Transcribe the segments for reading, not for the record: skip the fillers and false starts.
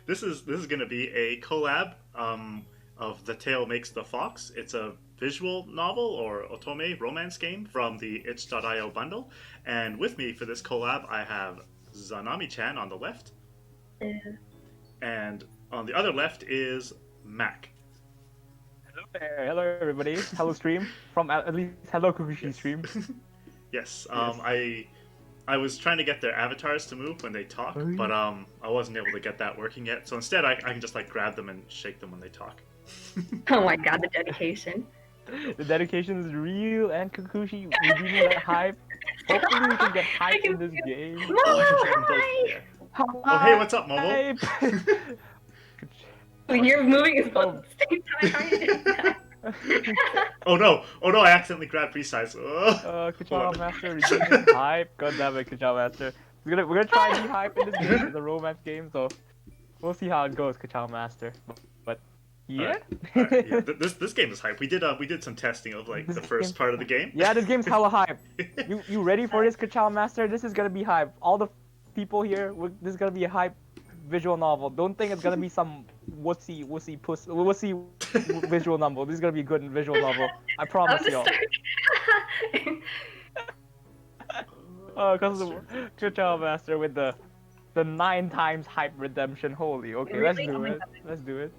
this is gonna be a collab of The Tale Makes the Fox. It's a visual novel or otome romance game from the itch.io bundle. And with me for this collab, I have Zanami-chan on the left, Yeah. and on the other left is Mac. Hello there, hello everybody. Hello stream from at least hello Kukushi Yes. stream. Yes. Yes. I was trying to get their avatars to move when they talk, Oh, but I wasn't able to get that working yet. So instead, I can just like grab them and shake them when they talk. Oh my god, the dedication. The dedication is real and Kukushi redeeming the hype. Hopefully we can get hype in this game. Oh, I can try them both. Hi! Yeah. Oh, hey, what's up, Momo? Hype! You're moving as well at the same time. How are you doing that? Oh no! I accidentally grabbed Precise. Oh. Kachama Master redeeming hype. God damn it, Kachama Master. We're gonna try to be hype in this game. It's a romance game, so we'll see how it goes, Kachama Master. But yeah. Alright, yeah. This game is hype. We did some testing of like This the first game- part of the game. Yeah, this game's hella hype. You ready for this, Kachama Master? This is gonna be hype. All the people here, this is gonna be a hype visual novel. Don't think it's gonna be some wussy visual novel. This is gonna be a good visual novel. I promise I'm y'all. just Because of the Kachama Master with the 9 times hype redemption. Holy, okay, let's Really? do Oh my it. God. Let's do it.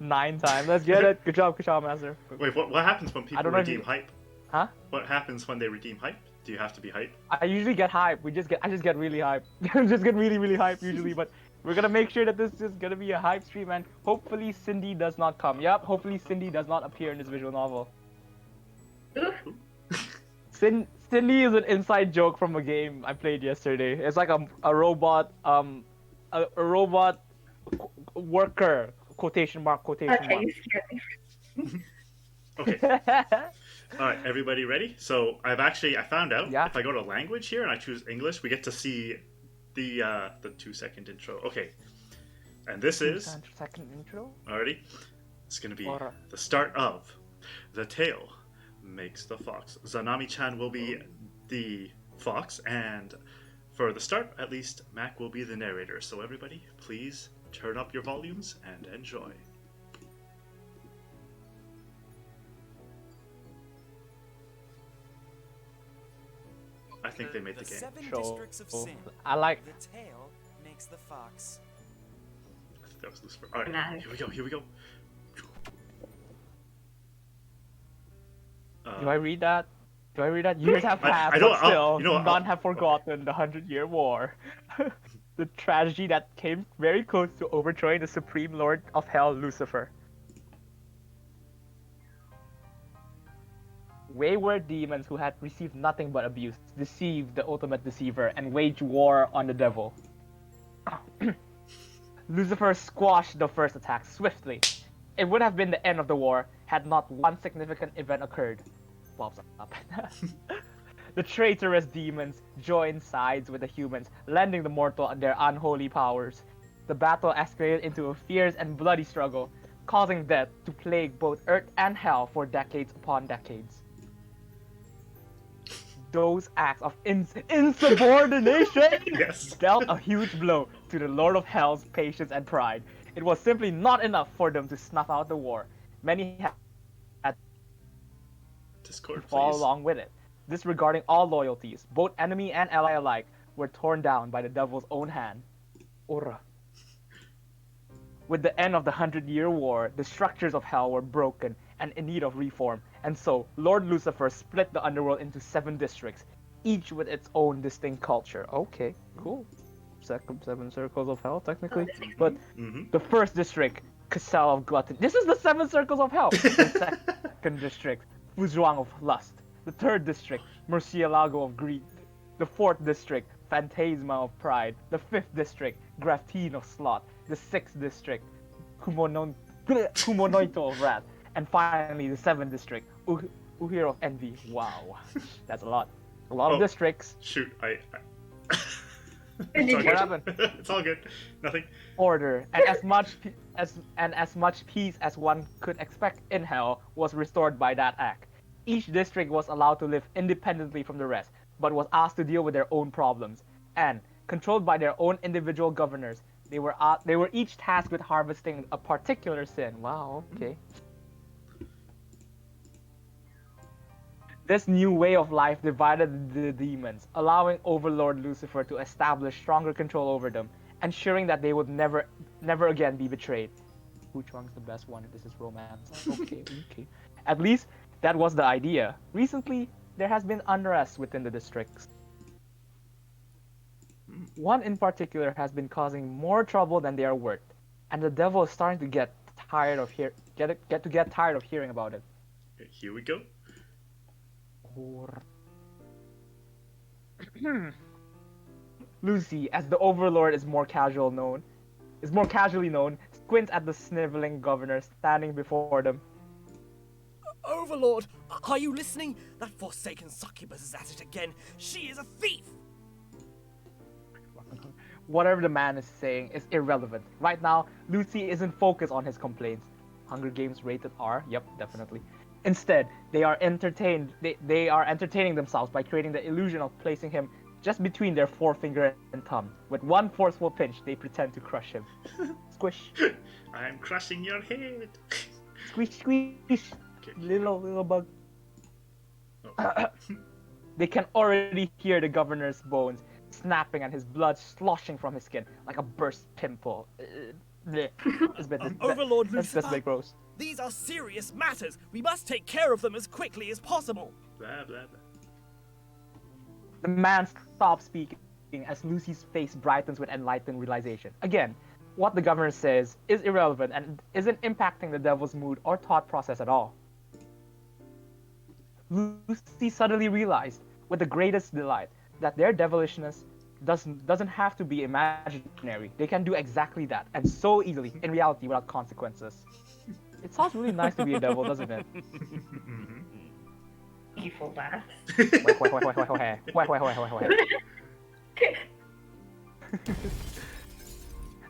9 times. Let's get it. Good job, Kachama Master. Wait, what happens when people don't know if redeem you- hype? Huh? What happens when they redeem hype? Do you have to be hype? I usually get hype. I just get really hype. Just get really hype usually. But we're gonna make sure that this is gonna be a hype stream, and hopefully Cindy does not come. Yep. Hopefully Cindy does not appear in this visual novel. Cindy is an inside joke from a game I played yesterday. It's like a robot a robot worker quotation mark. Okay, you scared me. Okay. All right, everybody ready? So I found out Yeah. if I go to language here and I choose English, we get to see the 2-second intro. Okay, and this is second intro. already. It's gonna be Ora. the start of The Tale Makes the Fox. Zanami-chan will be the fox, and for the start, at least, Mac will be the narrator. So everybody, please turn up your volumes and enjoy. I think they made the game. 7 Show. districts of sin. I like. The tail makes the fox. I think that was Lucifer. All right, Nice. here we go. Do I read that? Years have I passed, don't- but still, you know what, none I'll- have forgotten the 100-Year War. The tragedy that came very close to overthrowing the Supreme Lord of Hell, Lucifer. Wayward demons who had received nothing but abuse deceived the ultimate deceiver and waged war on the devil. Lucifer squashed the first attack swiftly. It would have been the end of the war had not one significant event occurred. Pops up. The traitorous demons joined sides with the humans, lending the mortal their unholy powers. The battle escalated into a fierce and bloody struggle, causing death to plague both Earth and Hell for decades upon decades. Those acts of insubordination Yes. dealt a huge blow to the Lord of Hell's patience and pride. It was simply not enough for them to snuff out the war. Many had Discord, to follow please. along with it. Disregarding all loyalties, both enemy and ally alike were torn down by the devil's own hand. Ora. With the end of the 100-Year War, the structures of hell were broken and in need of reform, and so Lord Lucifer split the underworld into 7 districts, each with its own distinct culture. Okay, cool. 7 circles of hell, technically. But Mm-hmm. the first district, Cassel of Glutton. This is the 7 circles of hell. The second district, Fuzhuang of Lust. The third district, Murcielago of Greed. The fourth district, Phantasma of Pride. The fifth district, Graftine of Sloth. The sixth district, Kumonoito of Wrath. And finally, the seventh district, Uhir of Envy. Wow, that's a lot. A lot of Oh. districts. Shoot, I... Did It's all you- What good. happened? It's all good. Nothing. Order and as much peace as one could expect in hell was restored by that act. Each district was allowed to live independently from the rest, but was asked to deal with their own problems, and, controlled by their own individual governors, They were each tasked with harvesting a particular sin. Wow, okay. This new way of life divided the demons, allowing Overlord Lucifer to establish stronger control over them, ensuring that they would never again be betrayed. Hu Chuang's the best one if this is romance. Okay, okay. At least that was the idea. Recently, there has been unrest within the districts. One in particular has been causing more trouble than they are worth, and the devil is starting to get tired of hearing about it. Here we go. Lucy, as the Overlord is more casually known, squints at the sniveling governor standing before them. Overlord, are you listening? That forsaken succubus is at it again. She is a thief! Whatever the man is saying is irrelevant. Right now, Lucy isn't focused on his complaints. Hunger Games rated R? Yep, definitely. Instead, they are entertaining themselves by creating the illusion of placing him just between their forefinger and thumb. With one forceful pinch, they pretend to crush him. Squish. I'm crushing your head. Squish, squish. Okay. Little bug. Oh. They can already hear the governor's bones snapping and his blood sloshing from his skin like a burst pimple. Overlord That's just a Lucifer, bit gross. these are serious matters. We must take care of them as quickly as possible. Blah, blah, blah. The man stops speaking as Lucy's face brightens with enlightened realization. Again, what the governor says is irrelevant and isn't impacting the devil's mood or thought process at all. Lucy suddenly realized, with the greatest delight, that their devilishness doesn't have to be imaginary. They can do exactly that, and so easily, in reality, without consequences. It sounds really nice to be a devil, doesn't it? Evil laugh.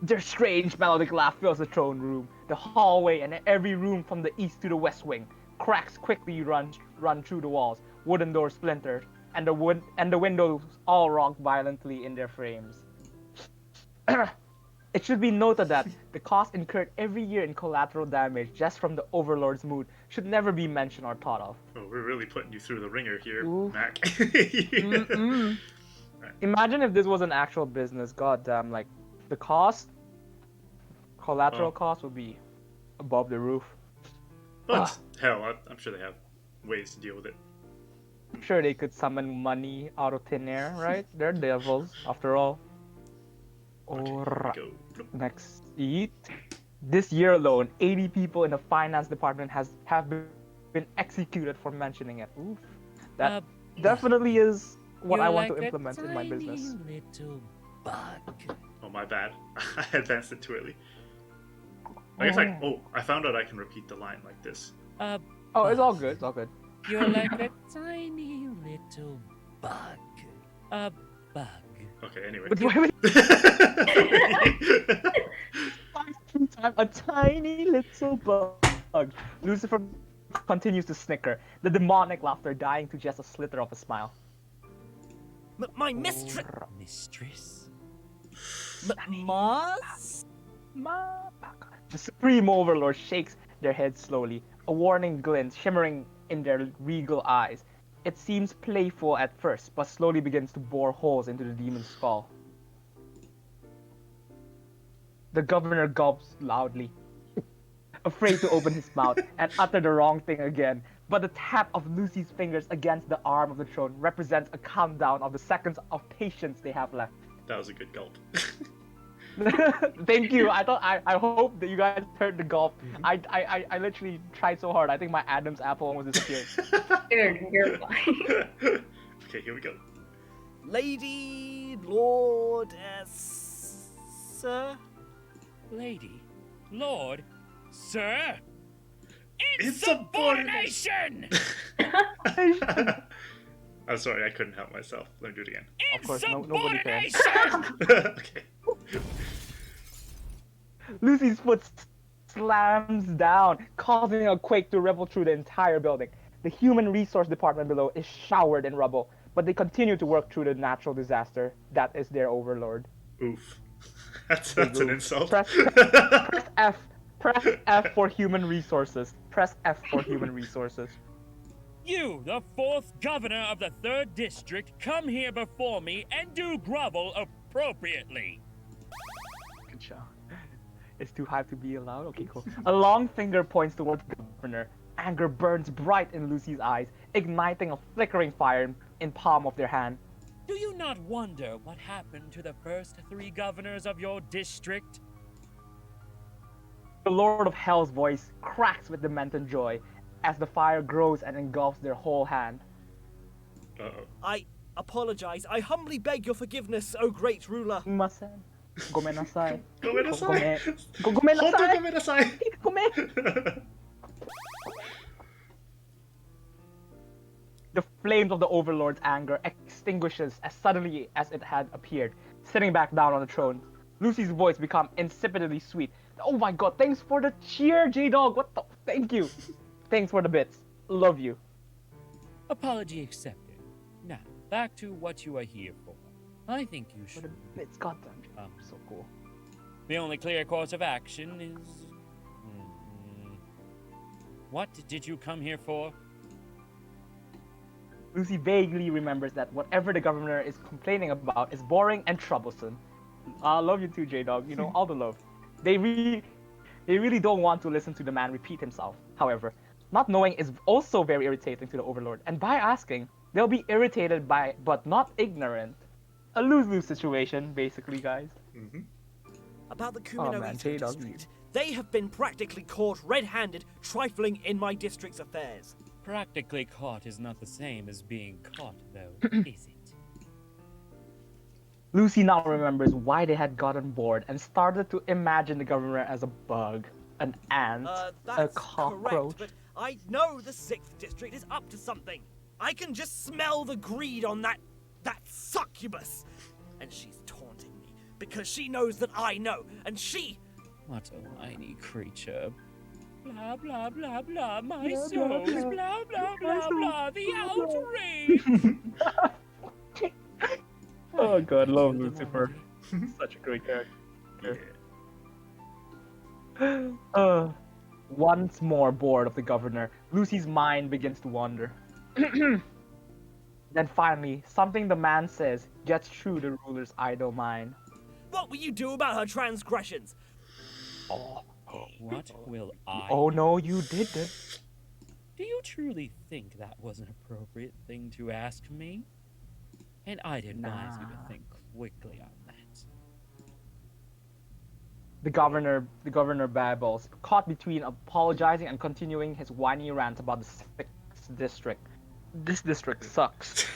Their strange melodic laugh fills the throne room, the hallway, and every room from the east to the west wing. Cracks quickly run through the walls, wooden doors splintered, and the windows all rock violently in their frames. It should be noted that the cost incurred every year in collateral damage just from the Overlord's mood should never be mentioned or thought of. Oh, we're really putting you through the ringer here, Ooh. Mac. Imagine if this was an actual business. Goddamn, like the collateral cost would be above the roof. But hell, I'm sure they have ways to deal with it. I'm sure they could summon money out of thin air, right? They're devils, after all. Okay, here we go. Next eat. This year alone, 80 people in the finance department have been executed for mentioning it. Oof. That definitely is what I want to implement in my business. Little bug. Oh, my bad. I advanced it too early. I guess I found out I can repeat the line like this. Oh, it's all good. It's all good. You're like a tiny little bug. A bug. Okay, anyway. A tiny little bug. Lucifer continues to snicker, the demonic laughter dying to just a slither of a smile. My mistress. Mistress? Mas? The Supreme Overlord shakes their heads slowly, a warning glint shimmering in their regal eyes. It seems playful at first, but slowly begins to bore holes into the demon's skull. The governor gulps loudly, afraid to open his mouth and utter the wrong thing again. But the tap of Lucy's fingers against the arm of the throne represents a countdown of the seconds of patience they have left. That was a good gulp. Thank you. I hope that you guys heard the gulp. I literally tried so hard. I think my Adam's apple almost disappeared. You're fine. Okay, here we go. Lady, Lord, Sir? Lady, Lord, Sir? Insubordination! I'm sorry, I couldn't help myself. Let me do it again. Of course, nobody can. Okay. Lucy's foot slams down, causing a quake to ripple through the entire building. The human resource department below is showered in rubble, but they continue to work through the natural disaster that is their overlord. Oof. That's an insult. Press F. Press F for human resources. Press F for human resources. You, the 4th governor of the 3rd district, come here before me and do grovel appropriately. Good job. It's too high to be allowed? Okay, cool. A long finger points towards the governor. Anger burns bright in Lucy's eyes, igniting a flickering fire in palm of their hand. Do you not wonder what happened to the first 3 governors of your district? The Lord of Hell's voice cracks with demented joy as the fire grows and engulfs their whole hand. Uh-oh. I apologize. I humbly beg your forgiveness, O great ruler. Sumimasen. Gomenasai. Gomenasai. Gomenasai. Hoto gomenasai. Gomen. The flames of the Overlord's anger extinguishes as suddenly as it had appeared, sitting back down on the throne. Lucy's voice becomes insipidly sweet. Oh my god, thanks for the cheer, J-Dog. What the? Thank you. Thanks for the bits. Love you. Apology accepted. Now, back to what you are here for. I think you For the should. bits, goddamn. So cool. The only clear course of action is. What did you come here for? Lucy vaguely remembers that whatever the governor is complaining about is boring and troublesome. I love you too, J-Dog. You know, all the love. They really don't want to listen to the man repeat himself. However, not knowing is also very irritating to the Overlord, and by asking, they'll be irritated by, but not ignorant. A lose-lose situation, basically, guys. Mm-hmm. About the Oh, Kumino man, Ito J-Dog. district. They have been practically caught red-handed trifling in my district's affairs. Practically caught is not the same as being caught, though, is it? Lucy now remembers why they had gotten bored and started to imagine the governor as a bug, an ant, a That's cockroach. correct, but I know the 6th district is up to something. I can just smell the greed on that succubus. And she's taunting me because she knows that I know, and she... What a whiny creature. Blah, blah, blah, blah, my Blah, soul. blah, blah. Blah, blah, My blah, soul. blah, the outrage. Oh god, love Feel the Lucifer. warmth. Such a great character. Yeah. Once more bored of the governor, Lucy's mind begins to wander. Then finally, something the man says gets through the ruler's idle mind. What will you do about her transgressions? What will I? Oh no, you didn't. Do you truly think that was an appropriate thing to ask me? And I'd advise you Nah. to think quickly on that. The governor babbles, caught between apologizing and continuing his whiny rant about the 6th district. This district sucks.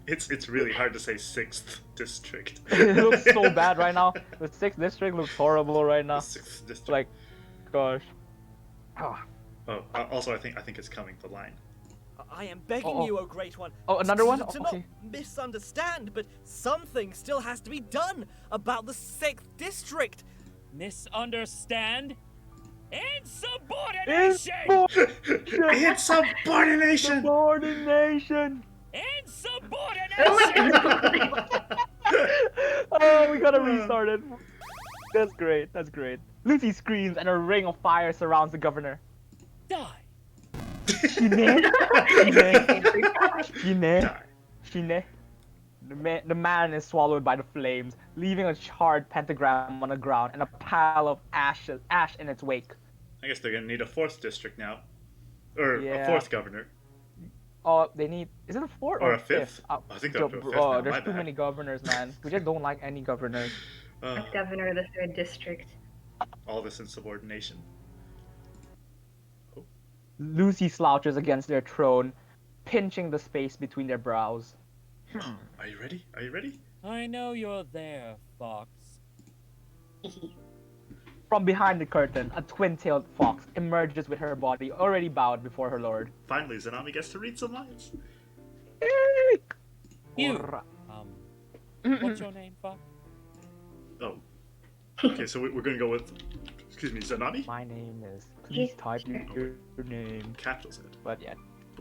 It's really hard to say 6th district. It looks so bad right now. The 6th district looks horrible right The now. 6th district. Like, gosh. Ah. Oh, also I think it's coming. The line. I am begging Oh. you, O Great One. Oh, another one? To Okay. not misunderstand, but something still has to be done about the 6th district. Misunderstand? Insubordination! It's subordination. Subordination! Insubordination! Oh my god. Oh, we gotta restart it. That's great, that's great. Lucy screams and a ring of fire surrounds the governor. Die! Shine! Shine! Die. Shine! The man is swallowed by the flames, leaving a charred pentagram on the ground and a pile of ash in its wake. I guess they're gonna need a 4th district now, or a Yeah. 4th governor. Oh, they need. Is it a 4th Or or a fifth? Oh, I think they're up to a fifth now, there's my too bad. many governors, man. We just don't like any governors. Governor of the 3rd district. All this insubordination. Lucy slouches against their throne, pinching the space between their brows. Are you ready? Are you ready? I know you're there, Fox. From behind the curtain, a twin-tailed fox emerges with her body already bowed before her lord. Finally, Zanami gets to read some lines. You. Ora. What's your name, Fox? Oh. Okay, so we're gonna go with, excuse me, Zanami? My name is. Please type your name. Capital Z. But yeah,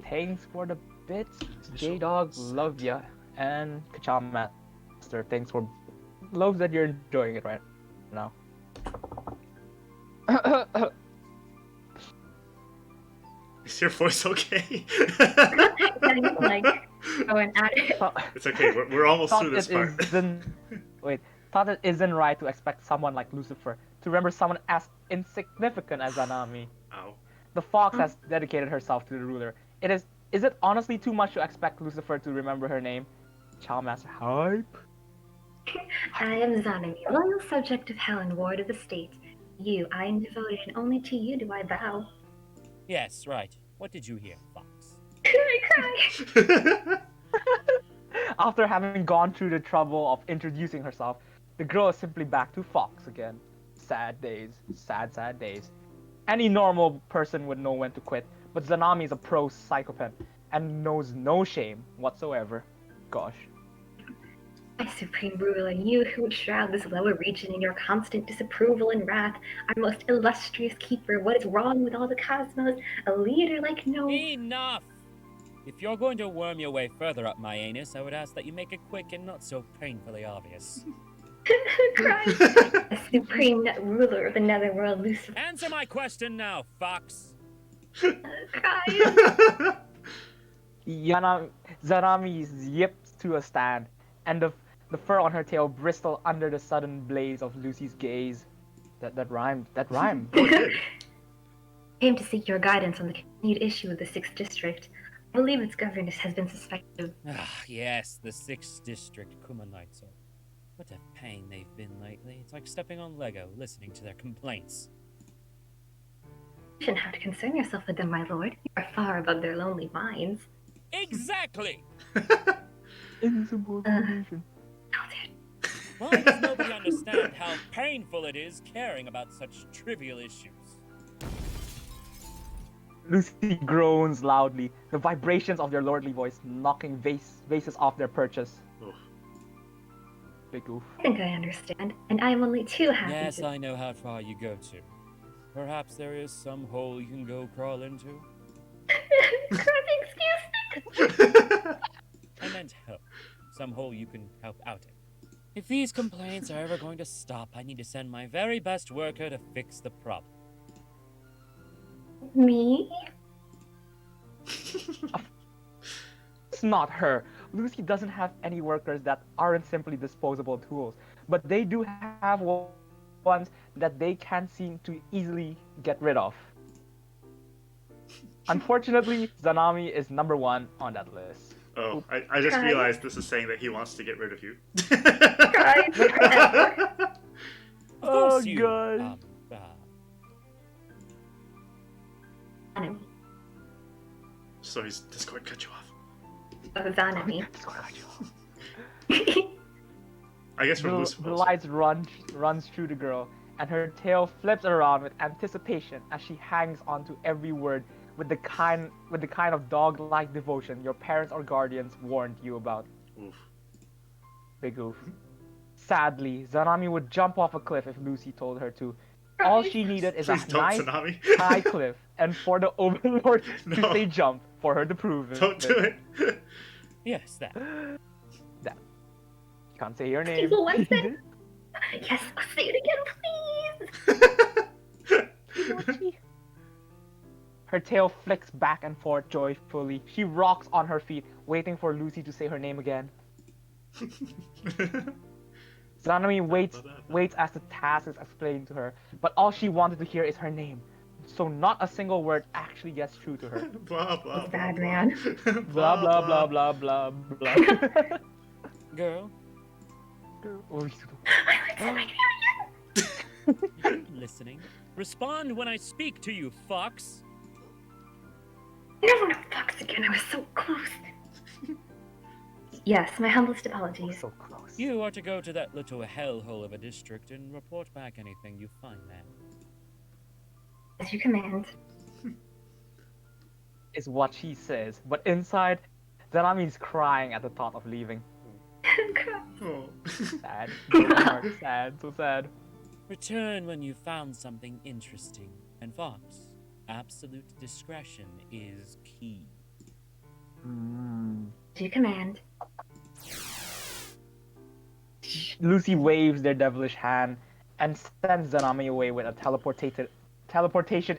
thanks for the bits, J-Dog. Love ya, and Kacham Master. Thanks for love that you're enjoying it, right? No. Is your voice okay? Not even like going at it. It's okay. We're almost Thought through this it part. wait, thought it isn't right to expect someone like Lucifer to remember someone as insignificant as Zanami. Ow. The fox has dedicated herself to the ruler. Is it honestly too much to expect Lucifer to remember her name? Childmaster hype? I am Zanami, loyal subject of hell and ward of the state. You, I am devoted, and only to you do I bow. Yes, right. What did you hear, Fox? I cry. After having gone through the trouble of introducing herself, the girl is simply back to Fox again. Sad days. Sad, sad days. Any normal person would know when to quit, but Zanami is a pro psychopath and knows no shame whatsoever. Gosh. My supreme ruler, you who would shroud this lower region in your constant disapproval and wrath, our most illustrious keeper, what is wrong with all the cosmos? A leader like no... Enough! If you're going to worm your way further up my anus, I would ask that you make it quick and not so painfully obvious. Cry. A supreme ruler of the netherworld, Lucifer. Answer my question now, Fox! Cry. Zanami yipped to a stand, and the fur on her tail bristled under the sudden blaze of Lucy's gaze. That rhymed. That rhymed. Oh, it did. Came to seek your guidance on the continued issue of the 6th District. I believe its governess has been suspected of... Ah, yes, the 6th District Kumanaitsu. What a pain they've been lately. It's like stepping on Lego, listening to their complaints. You shouldn't have to concern yourself with them, my lord. You are far above their lonely minds. Exactly! Insubordination. Oh, dear. Why does nobody understand how painful it is caring about such trivial issues? Lucy groans loudly, the vibrations of their lordly voice knocking vases off their perches. Oof. Big oof. I think I understand, and I am only too happy Yes, to... I know how far you go to. Perhaps there is some hole you can go crawl into? Excuse me! I meant help. Some hole you can help out in. If these complaints are ever going to stop, I need to send my very best worker to fix the problem. Me? It's not her. Lucy doesn't have any workers that aren't simply disposable tools, but they do have ones that they can't seem to easily get rid of. Unfortunately, Zanami is number 1 on that list. Oh, I just Cry. realized this is saying that he wants to get rid of you. Cry forever. Of course Oh, you, God. Zanami. So his Discord cut you off. Oh, Zanami. I guess from The Lucifer. lights runs through the girl, and her tail flips around with anticipation as she hangs onto every word with the kind of dog-like devotion your parents or guardians warned you about. Oof. Big oof. Sadly, Zanami would jump off a cliff if Lucy told her to. All she needed is Please a don't, nice Zanami. high cliff, and for the Overlord No. to say jump for her to prove it. Don't do it. Yes, that. That. Can't say your name. Evil Winston? Yes, I'll say it again, please! Her tail flicks back and forth joyfully. She rocks on her feet, waiting for Lucy to say her name again. Zanami waits as the task is explained to her, but all she wanted to hear is her name. So not a single word actually gets through to her. Blah, blah, It's blah, bad, blah. man. Blah blah blah blah blah blah. Girl, Oh, I said my name again! listening. Respond when I speak to you, Fox. No, Fox again, I was so close. Yes, my humblest apologies. so close. You are to go to that little hellhole of a district and report back anything you find there. As you command. Is what she says, but inside, Zanami's crying at the thought of leaving. Oh. Sad. Heart, sad, so sad. Return when you found something interesting. And Fox, absolute discretion is key. As you command. Lucy waves their devilish hand, and sends Zanami away with a teleportation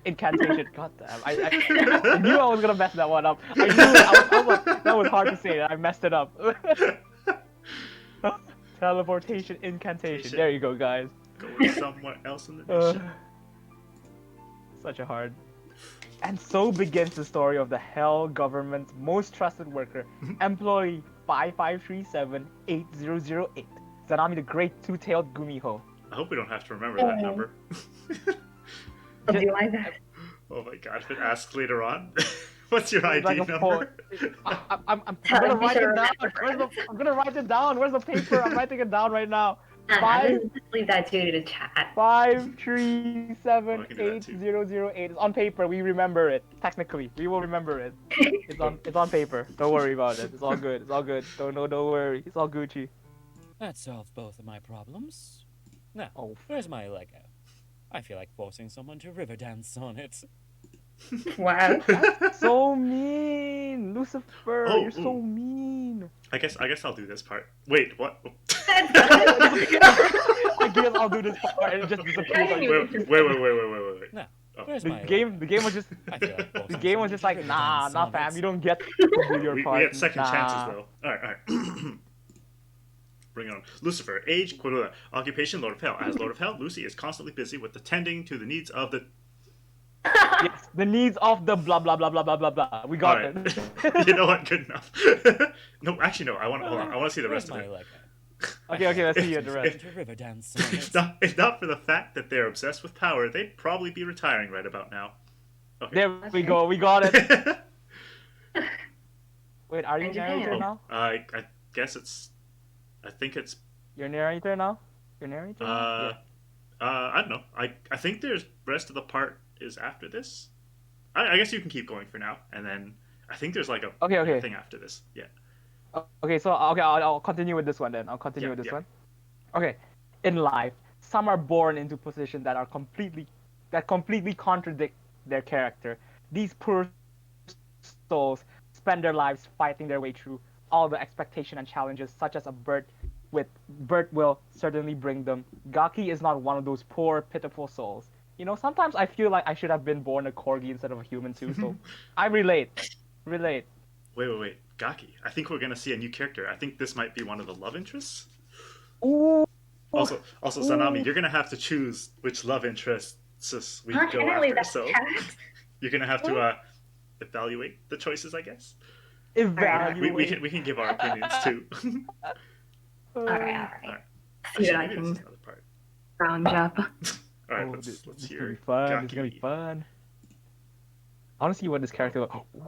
incantation. God damn! I knew I was gonna mess that one up. I knew it. I was like, that was hard to say. I messed it up. Teleportation incantation. There you go, guys. Going somewhere else in the nation. Such a hard. And so begins the story of the Hell government's most trusted worker, employee 55378008, Zanami the Great Two-Tailed Gumiho. I hope we don't have to remember that number. I'll do my best. Oh my god, if it asks later on, what's your It's ID like a number? I'm gonna write it down. I'm gonna write it down. Where's the paper? I'm writing it down right now. Just leave that to the chat. 53788008. It's on paper. We remember it. Technically, we will remember it. It's on paper. Don't worry about it. It's all good. It's all good. Don't worry. It's all Gucci. That solves both of my problems. Now, Oh. where's my Lego? I feel like forcing someone to river dance on it. Wow. So mean, Lucifer. Oh, You're so mean. I guess I'll do this part. Wait, what? I guess I'll do this part and it just disappears. on you. Wait. Now, Oh. where's The my game was just I feel like the forcing game was someone just to like, river nah, dance nah, on fam. it. You don't get to do your We part. get second chances Nah. though. Alright. Bring it on. Lucifer, age, occupation, Lord of Hell. As Lord of Hell, Lucy is constantly busy with attending to the needs of the... Yes, the needs of the blah blah blah blah blah blah blah. We got Alright. it. You know what? Good enough. No, actually no. Hold on. I want to see the Where's rest of my it. Lego? Okay, let's see the rest. To river dance on If it. not for the fact that they're obsessed with power, they'd probably be retiring right about now. Okay. There we go. We got it. Wait, are you narrator now? I guess it's... I think it's... You're narrator now? You're narrator now? I don't know. I think there's rest of the part is after this. I guess you can keep going for now, and then I think there's like a Okay. thing after this. Yeah. Okay, so I'll continue with this one then. I'll continue with this one. Okay, in life, some are born into positions that completely contradict their character. These poor souls spend their lives fighting their way through all the expectation and challenges, such as a birth will certainly bring them. Gaki is not one of those poor, pitiful souls. You know, sometimes I feel like I should have been born a corgi instead of a human too. So I relate. Wait. Gaki. I think we're gonna see a new character. I think this might be one of the love interests. Ooh. Also, Zanami, you're gonna have to choose which love interests we go Apparently after. that's So chat. you're gonna have to evaluate the choices, I guess. Evaluate. We can give our opinions too. Alright. Alright. See what Actually, I maybe can this is another part. round up. All right, Oh, let's this is hear. gonna be fun. Gaki. It's gonna be fun. I want to see what this character. Oh, oof.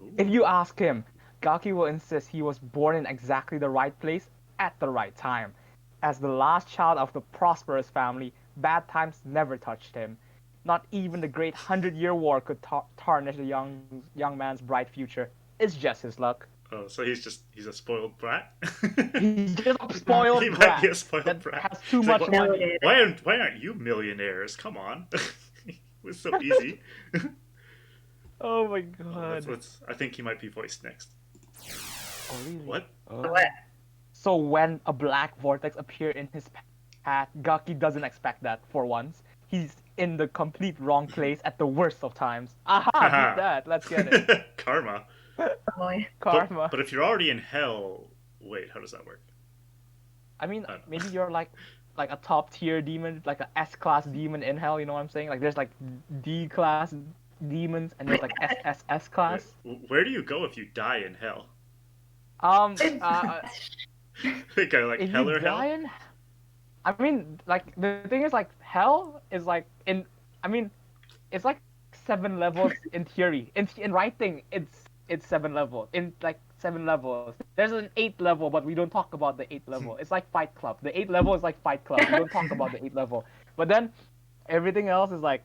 Ooh. If you ask him, Gaki will insist he was born in exactly the right place at the right time. As the last child of the prosperous family, bad times never touched him. Not even the great 100-Year War could tarnish the young man's bright future. It's just his luck. Oh, so he's a spoiled brat. He's just a spoiled He might brat be a spoiled that brat. has too He's much like, money. Why aren't you millionaires? Come on, it was so easy. Oh my god. I think he might be voiced next. Oh, really? What? Oh. What? So when a black vortex appeared in his path, Gaki doesn't expect that for once. He's in the complete wrong place at the worst of times. Aha! Beat that. Let's get it. Karma. Oh boy. Karma. But if you're already in hell, wait, how does that work? I mean, I don't know. maybe you're like a top tier demon, like a S class demon in hell. You know what I'm saying? Like there's like D class demons and there's like SSS class. Where do you go if you die in hell? Like If hell you or hell? die in, I mean, like the thing is, like hell is like it's like 7 levels in theory. In writing, it's 7 levels. In like 7 levels. There's an 8th level, but we don't talk about the 8th level. It's like Fight Club. The 8th level is like Fight Club. We don't talk about the 8th level. But then everything else like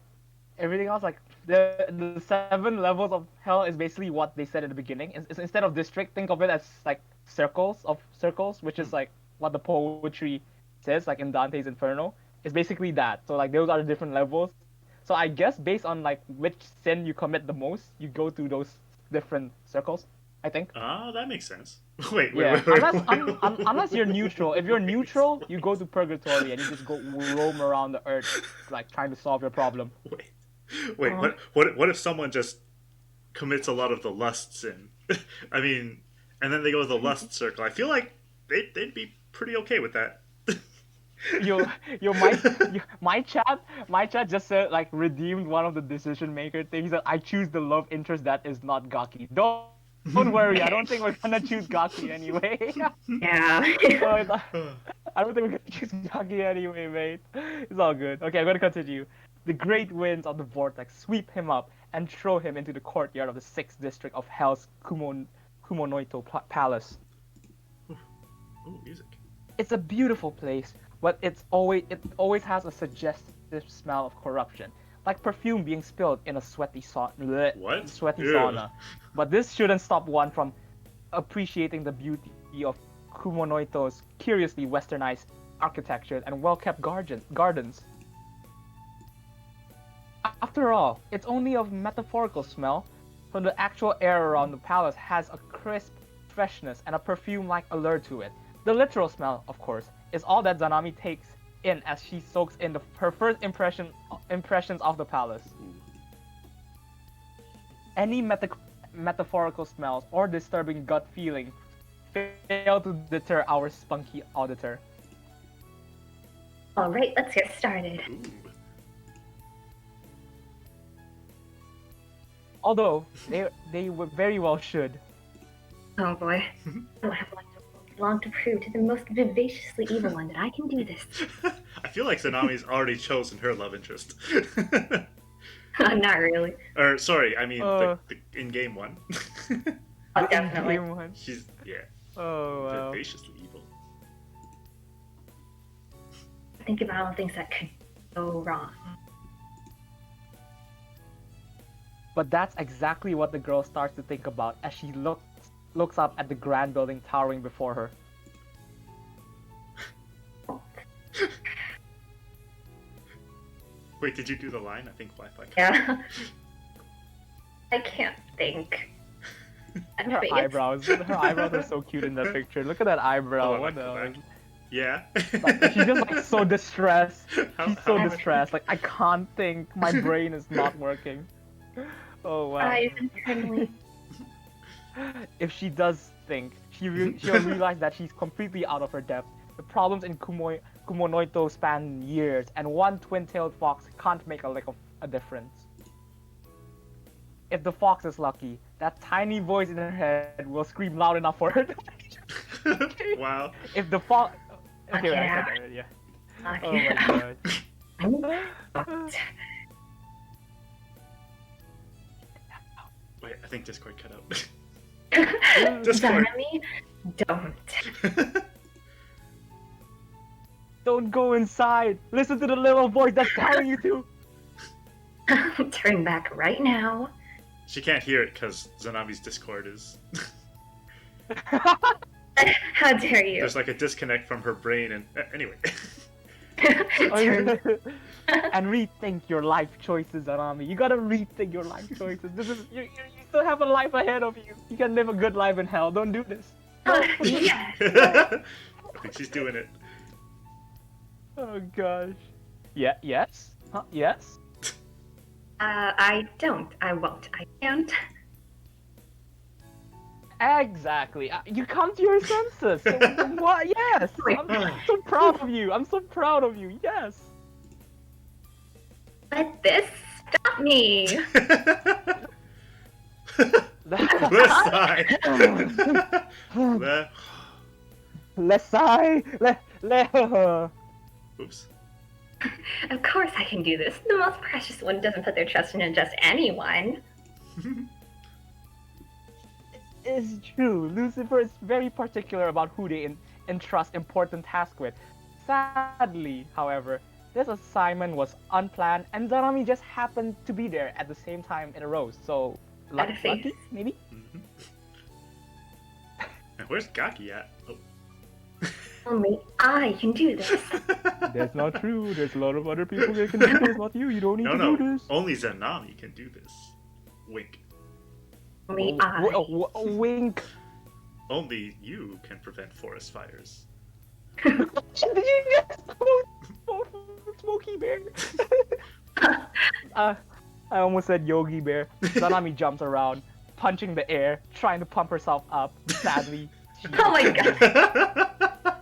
the 7 levels of hell is basically what they said at the beginning. Instead of district, think of it as like circles, which is like what the poetry says, like in Dante's Inferno. It's basically that. So like those are the different levels. So I guess based on like which sin you commit the most, you go through those different circles. I think. Ah, that makes sense. Wait, Yeah, wait, wait, unless wait, wait, unless you're neutral. If you're wait. neutral, you go to purgatory and you just go roam around the earth, like trying to solve your problem. Wait, wait. Oh. What if someone just commits a lot of the lust sin? I mean, and then they go to the lust circle. I feel like they'd be pretty okay with that. Yo, yo, my chat just said like redeemed one of the decision maker things that I choose the love interest that is not Gaki. Don't worry, I don't think we're gonna choose Gaki anyway. Yeah. Oh, I don't think we're gonna choose Gaki anyway, mate. It's all good. Okay, I'm gonna continue. The great winds of the vortex sweep him up and throw him into the courtyard of the 6th district of Hell's Kumonoito Palace. Ooh, music. It's a beautiful place, but it always has a suggestive smell of corruption, like perfume being spilled in a sweaty What? sweaty Ew. sauna. But this shouldn't stop one from appreciating the beauty of Kumonoito's curiously westernized architecture and well-kept gardens. After all, it's only a metaphorical smell, so the actual air around the palace has a crisp freshness and a perfume-like allure to it. The literal smell, of course, is all that Zanami takes in as she soaks in her first impressions of the palace. Any metaphorical smells or disturbing gut feeling fail to deter our spunky auditor. All right, let's get started. Ooh. Although they very well should. Oh boy. I have long to prove to the most vivaciously evil one that I can do this. I feel like Zanami's already chosen her love interest. Not really. Or sorry, I mean Uh. the in-game one. Oh, definitely. In-game one. She's Oh wow. vivaciously evil. Think about all the things that could go wrong. But that's exactly what the girl starts to think about as she looks up at the grand building towering before her. Wait, did you do the line? I think Wi-Fi. Yeah. I can't think. Her eyebrows are so cute in that picture. Look at that eyebrow. Hold on, What go the? back. Yeah. Like, she's just like so distressed. How- She's so how- distressed. Like I can't think. My brain is not working. Oh wow. Eyes internally. If she does think, she'll realize that she's completely out of her depth. The problems in Kumonoito span years, and one twin-tailed fox can't make a lick of a difference. If the fox is lucky, that tiny voice in her head will scream loud enough for her to Wow. If the fox... Okay, Okay. I said that already, yeah. Oh Okay. my god. Wait, I think Discord cut out. Zanami, don't. Don't go inside! Listen to the little voice that's telling you to! Turn back right now. She can't hear it because Zanami's Discord is. How dare you? There's like a disconnect from her brain, and anyway. Turn. And rethink your life choices, Arami. You gotta rethink your life choices. You still have a life ahead of you. You can live a good life in hell. Don't do this. Yes. I think she's doing it. Oh gosh. Yeah. Yes. Huh? Yes. I don't. I won't. I can't. Exactly. You come to your senses. So, what? Yes. I'm so proud of you. I'm so proud of you. Yes. Let this stop me. Let's sigh. Let's sigh. Oops. Of course I can do this. The most precious one doesn't put their trust in just anyone. It's true. Lucifer is very particular about who they entrust important tasks with. Sadly, however, this assignment was unplanned, and Zanami just happened to be there at the same time in a row. So, Gotta face. lucky, maybe? Mhm. And where's Gaki at? Oh. Only I can do this. That's not true. There's a lot of other people that can do this, not you. You don't need No, to no. do this. Only Zanami can do this. Wink. Only Wink. Only you can prevent forest fires. Did you just quote Smokey Bear? I almost said Yogi Bear. Zanami jumps around, punching the air, trying to pump herself up. Sadly, Oh my god.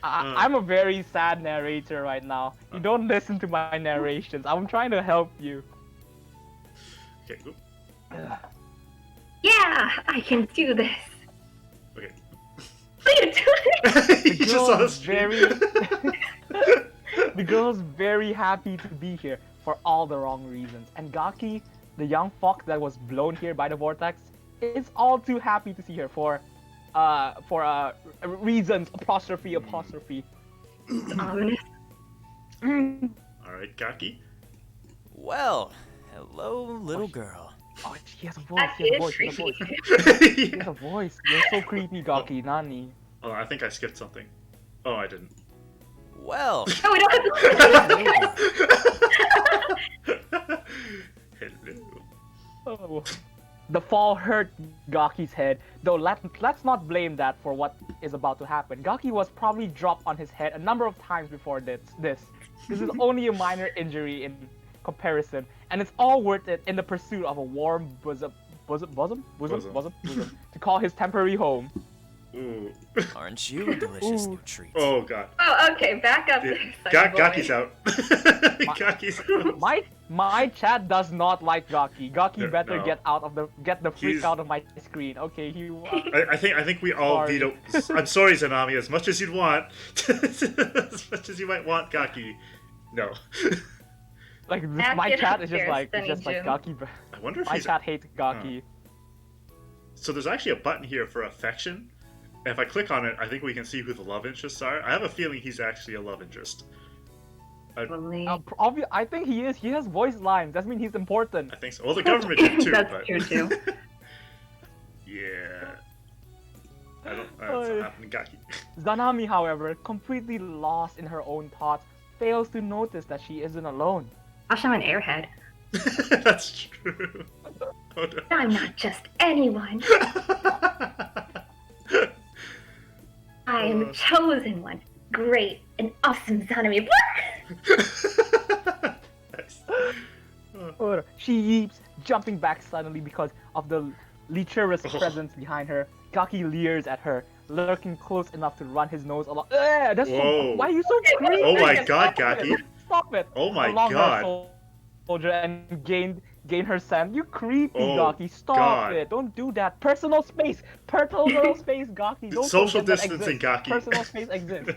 I'm a very sad narrator right now. You don't listen to my narrations. I'm trying to help you. Okay. Oop. Yeah, I can do this. Okay. What are you doing? You just saw us The girl's very happy to be here for all the wrong reasons. And Gaki, the young fox that was blown here by the vortex, is all too happy to see her for reasons, apostrophe. Ominous. Alright, Gaki. Well, hello, little girl. Oh, she has a voice. That She has a is voice. She has a voice. creepy. She has a voice. You're so creepy, Gaki. Nani? Oh, I think I skipped something. Oh, I didn't. Well, Oh, we don't have to Hello. Oh. The fall hurt Gaki's head, though let's not blame that for what is about to happen. Gaki was probably dropped on his head a number of times before this. This is only a minor injury in comparison, and it's all worth it in the pursuit of a warm bosom to call his temporary home. Ooh. aren't you a delicious new treat? Oh god. Oh, okay, back up. Yeah. Sunny boy. Gaki's out. Gaki's out. My chat does not like Gaki. Gaki No, better no. get the freak He's- out of my screen. Okay, he. I think we all Sorry. veto. I'm sorry, Zanami. As much as you'd want, as much as you might want, Gaki. No. Like Back my it chat up is just there, like Sunny Jim. Gaki. I wonder if My he's. chat hates Gaki. So there's actually a button here for affection. And if I click on it, I think we can see who the love interests are. I have a feeling he's actually a love interest. Probably. I think he is. He has voice lines. That means he's important. I think so. Well, the government did too. That's but... true too. Yeah. I don't. That's what happened to Gaki. Zanami, however, completely lost in her own thoughts, fails to notice that she isn't alone. Gosh, I'm an airhead. That's true. Oh, no. I'm not just anyone. I am the chosen one. Great and awesome Zanami. Nice. She yeeps, jumping back suddenly because of the lecherous Oh. presence behind her. Gaki leers at her, lurking close enough to run his nose along. That's so, Whoa. why are you so creepy? Oh my Stop god, it. Gaki. Stop it! Oh my Along her god. soldier and gain her scent. You creepy, Oh, Gaki. Stop God. it! Don't do that. Personal space, Gaki. Don't Social forget that distancing, exists. Gaki. Personal space exists.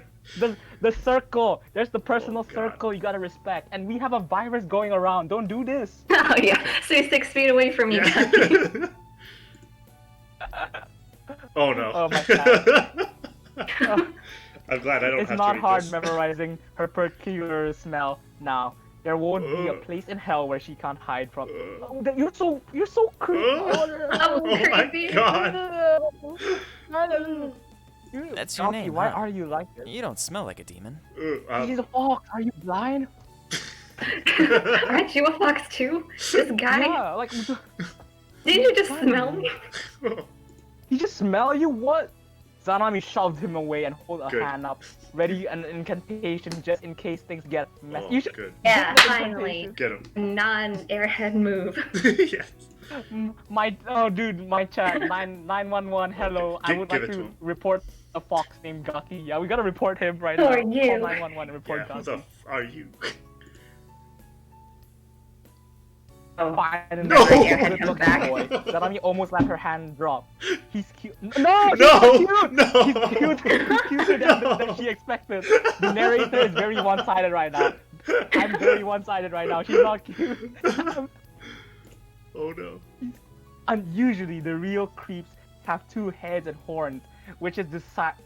The circle. There's the personal Oh, God. circle you gotta respect. And we have a virus going around. Don't do this. Oh yeah, stay 6 feet away from me. Yeah. Oh no. Oh my god. I'm glad I don't It's have not to read hard this. memorizing her peculiar smell now. There won't be a Ugh. place in hell where she can't hide from. Oh, you're so creepy. Oh my creepy. god. That's your Gaki, name, why huh? are you like this? You don't smell like a demon. She's a fox. Are you blind? Aren't you a fox too? This guy? Yeah, like Did you just smell me? he just smell you. What? Zanami shoved him away and hold a Good. hand up, ready an incantation just in case things get messy. Oh, You should good. Yeah, get the finally. Get him. Non-airhead move. Yes. My chat 911. Hello, I would Give like it to to him. report a fox named Gaki. Yeah, we gotta report him right Who now. are you? Call 911 and report Yeah, who Gaki. the are you? Finally, No! good Come looking back. boy. Zanami almost let her hand drop. He's cute. No, he's No! not cute. No! He's cute. He's cuter than she expected. The narrator is very one-sided right now. I'm very one-sided right now. She's not cute. Oh no. And usually the real creeps have 2 heads and horns, which is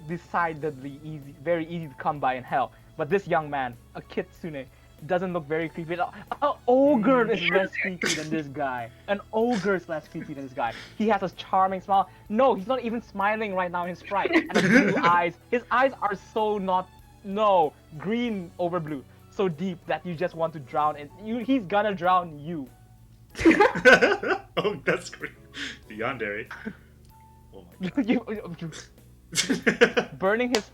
decidedly easy, very easy to come by in hell. But this young man, a kitsune, doesn't look very creepy at all. An ogre is less creepy than this guy. An ogre is less creepy than this guy. He has a charming smile. No, he's not even smiling right now in his sprite. And his blue eyes. His eyes are so not, no, green over blue. So deep that you just want to drown in. He's gonna drown you. Oh, that's great. The yandere. Oh my god. Burning his.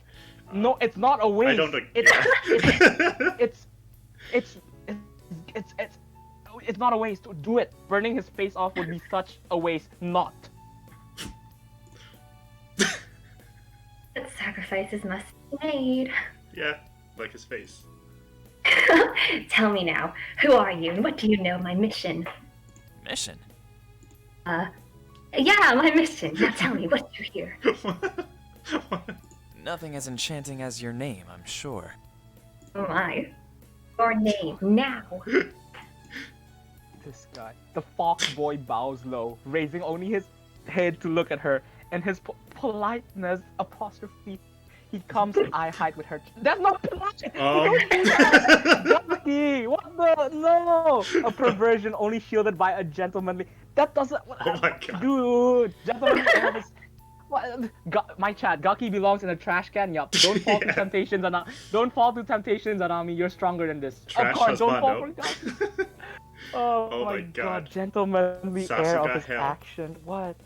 No, it's not a waste. I don't know. It's, Yeah. it's, it's, it's not a waste. Do it. Burning his face off would be such a waste. Not. But sacrifices must be made. Yeah, like his face. Tell me now, who are you and what do you know of my mission? Mission? Yeah, my mission. Now tell me, what do you hear? Nothing as enchanting as your name, I'm sure. Oh my. Your name, now. This guy. The fox boy bows low, raising only his head to look at her, and his politeness apostrophe. He comes eye height with her. That's not polite! Ducky! What the? No! A perversion only shielded by a gentlemanly. That doesn't. Oh my god. Dude! Gentlemanly air is. What? My chat. Gaki belongs in a trash can. Yup. Don't fall to Yeah. temptations, Anami. Don't fall to temptations, Anami. You're stronger than this. Trash Of course, don't fall for husbando. Gaki. Oh, Oh my my god. God. Gentlemanly air of Sasuga his hell. action. What?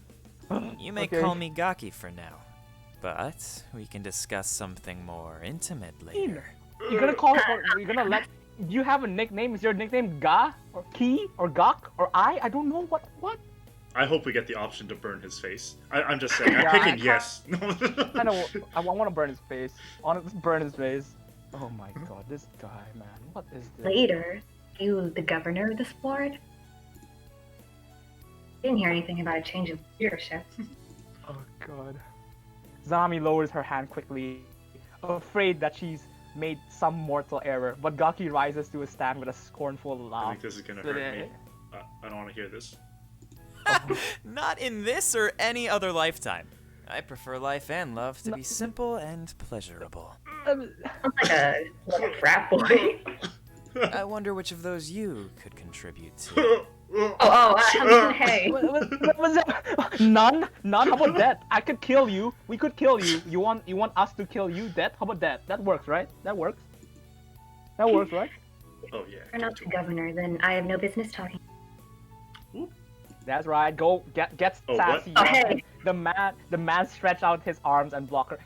You may Okay. call me Gaki for now, but we can discuss something more intimate later. You're gonna call it, or you're gonna let. Do you have a nickname? Is your nickname Ga or Ki or Gak or I? I don't know what. I hope we get the option to burn his face. I'm just saying. I'm Yeah, picking I- yes. I know. I want to burn his face. I want to burn his face. Oh my god, this guy, man. What is this? Later, you the governor of this board? Didn't hear anything about a change of leadership. Oh god. Zanami lowers her hand quickly, afraid that she's made some mortal error. But Gaki rises to a stand with a scornful I laugh. think this is gonna hurt me. I don't want to hear this. Not in this or any other lifetime. I prefer life and love to be simple and pleasurable. Sounds like a frat boy. I wonder which of those you could contribute to. Hey. What was that? None? How about that? I could kill you. We could kill you. You want us to kill you? That? How about that? That works, right? That works. That works, right? Oh yeah. You're not the governor, then I have no business talking. That's right. Go get Oh, what? sassy. Oh, hey. The man stretch out his arms and block her.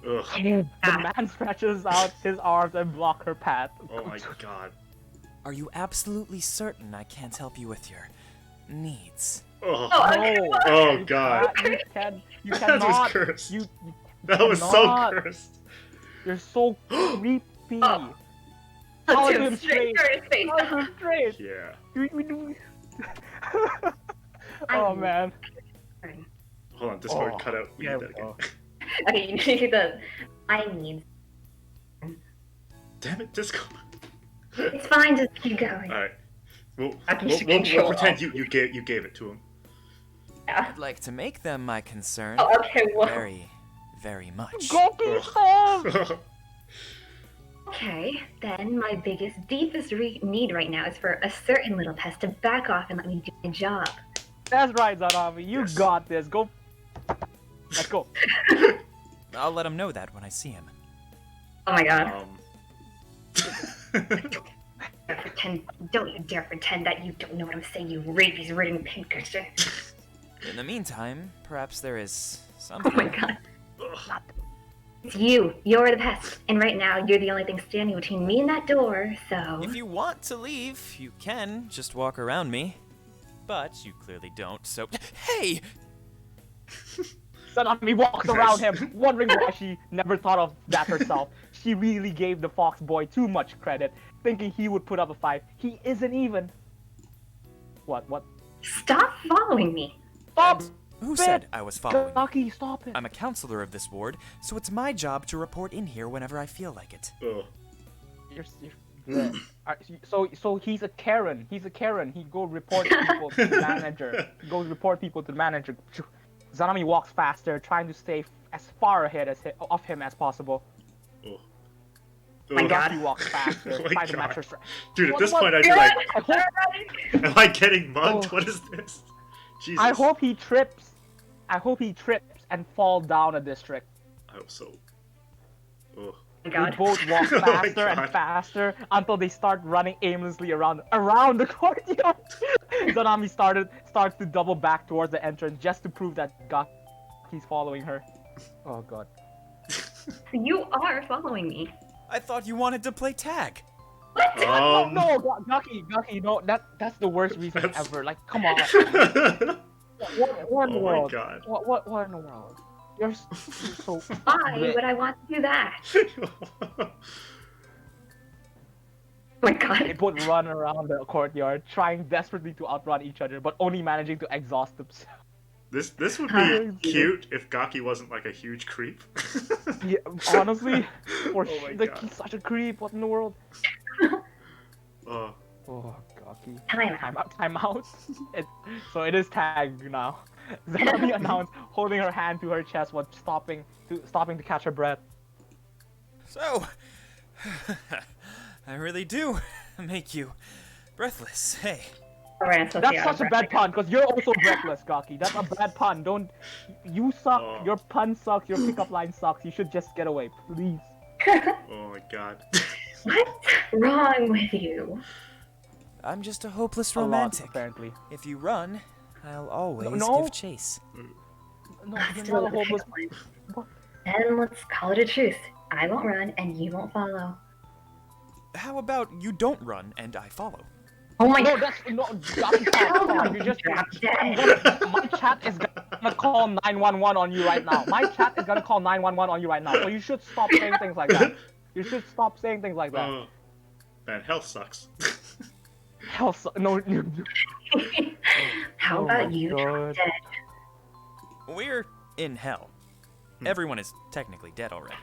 Ugh. The man stretches out his arms and block her path. Oh my god. Are you absolutely certain I can't help you with your needs? Oh. No. Oh You god. You That cannot. was cursed. You That was so cannot. cursed. You're so creepy. Oh. Tell Let's it to do him it straight straight. to his face. Tell it to him straight. Yeah. We do. Oh man. Hold on. Discord Oh, cut out. We there need that we again. go. Okay, you need the. I need. Damn it, Discord. It's fine, just keep going. All right. We'll, I can we'll, just we'll, control we'll pretend all. you gave it to him. Yeah. I'd like to make them my concern. Oh, okay, well. Very, very much. Goki, stop! Okay, then my biggest, deepest need right now is for a certain little pest to back off and let me do my job. That's right, Zanami. You Yes. got this. Go. Let's go. I'll let him know that when I see him. Oh my god. Don't you dare pretend that you don't know what I'm saying, you rabies-ridden pincushion. In the meantime, perhaps there is Oh something. my god. It's you. You're the pest. And right now, you're the only thing standing between me and that door, so... If you want to leave, you can just walk around me. But you clearly don't, so. Hey! Zanami walks Nice. around him, wondering why she never thought of that herself. She really gave the fox boy too much credit, thinking he would put up a fight. He isn't even. What? Stop following me. Stop! Who said I was following? Gaki, stop it. I'm a counselor of this ward, so it's my job to report in here whenever I feel like it. Ugh. You're so he's a Karen. He's a Karen. He go report people to the manager. He goes report people to the manager. Zanami walks faster, trying to stay as far ahead of him as possible. Ugh. My Ugh. god. Gaki walks faster, Oh my trying to match God. her strength. Dude, at What- this what- point I'd be like, I hope, am I getting mugged? Oh. What is this? Jesus. I hope he trips. I hope he trips and fall down a district. I hope so. Ugh. Oh my They god. both walk Oh my faster and God. faster until they start running aimlessly around the courtyard. Zanami starts to double back towards the entrance just to prove that Gaki's following her. Oh god. You are following me. I thought you wanted to play tag. What? No, Gaki, no, that's the worst reason That's- ever. Like, come on. What in the Oh my world? god. What in the world? You're so. Why would I want to do that? Oh my They god. both run around the courtyard, trying desperately to outrun each other, but only managing to exhaust themselves. This would Huh. be cute if Gaki wasn't like a huge creep. Yeah, honestly, Oh my like God. he's such a creep. What in the world? Oh, Oh, Gaki. Time out. Time out. So it is tag now. Zanami announced, holding her hand to her chest while stopping to catch her breath. So, I really do make you breathless. Hey, That's such a bad pun, because you're also breathless, Gaki. That's a bad pun. You suck, Oh. your pun sucks, your pickup line sucks. You should just get away, please. oh my god. What's wrong with you? I'm just a hopeless A lot, romantic. apparently. If you run, I'll always No. give chase. No, That's you're not a still hopeless. the Then let's call it a truce. I won't run and you won't follow. How about you don't run and I follow? Oh my No, god. that's no. Gaki, stop. You just. My chat is gonna call 911 on you right now. My chat is gonna call 911 on you right now. So you should stop saying things like that. You should stop saying things like that. Oh, man, health sucks. Hell, no. How Oh about my you God. dead? We're in hell. Everyone is technically dead already.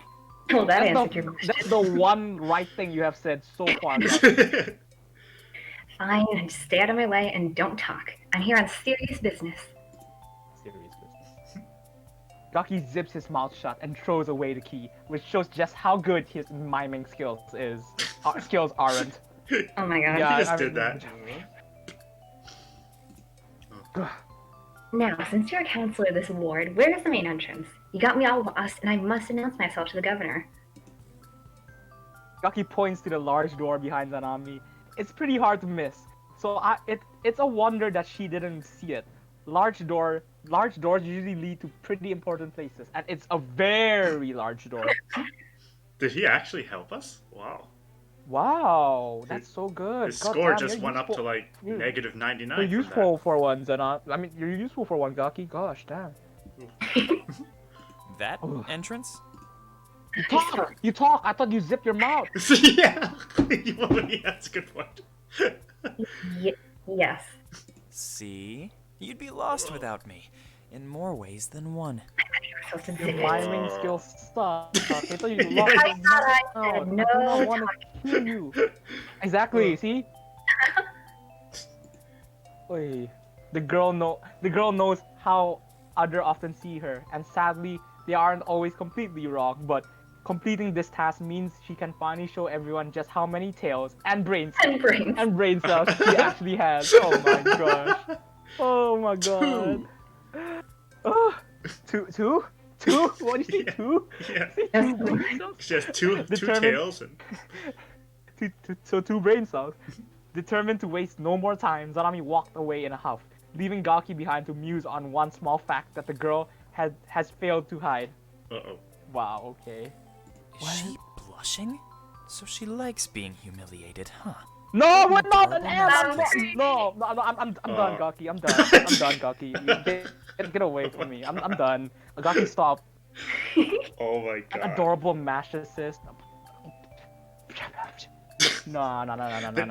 Well, that answered your That's question. the one right thing you have said so far. Gaki. Fine, just stay out of my way and don't talk. I'm here on serious business. Serious business. Gaki zips his mouth shut and throws away the key, which shows just how good his miming skills aren't. Oh my god. Yeah. He just I did mean- that. Now, since you're a counselor of this ward, where's the main entrance? You got me all lost, and I must announce myself to the governor. Gaki points to the large door behind Zanami. It's pretty hard to miss, so it's a wonder that she didn't see it. Large doors usually lead to pretty important places, and it's a very large door. Did he actually help us? Wow. Wow, that's so good. His God score damn, just you're went up to useful. like You- negative 99. You're from useful for one, Zanami. I mean, you're useful for one, Gaki. Gosh, damn. That Ugh. entrance? You talk. I thought you zipped your mouth. that. Yeah. Yeah, that's a good point. Yes. See? You'd be lost without me. In more ways than one. You're so Your sensitive. miming skills suck. I thought you Yeah, lost. I thought I No, said I do no not want to hear you. Exactly. See. Oy. The girl knows how others often see her, and sadly, they aren't always completely wrong. But completing this task means she can finally show everyone just how many tails and brains And brains. and brain cells she actually has. Oh my gosh. Oh my god. Oh, two? What do you say? Yeah. Two? Yeah. Say Yes. two brain cells? She has two Determined- tails and Two brain cells. Determined to waste no more time, Zanami walked away in a huff, leaving Gaki behind to muse on one small fact that the girl has failed to hide. uh-oh. Wow, okay. Is she blushing? So she likes being humiliated, huh? No, we're not an Adorable ass! narcissist. No, I'm done, Gaki. I'm done. I'm done, Gaki. Get away from me. I'm done. Gaki, stop. Oh my An god. adorable mash assist. No.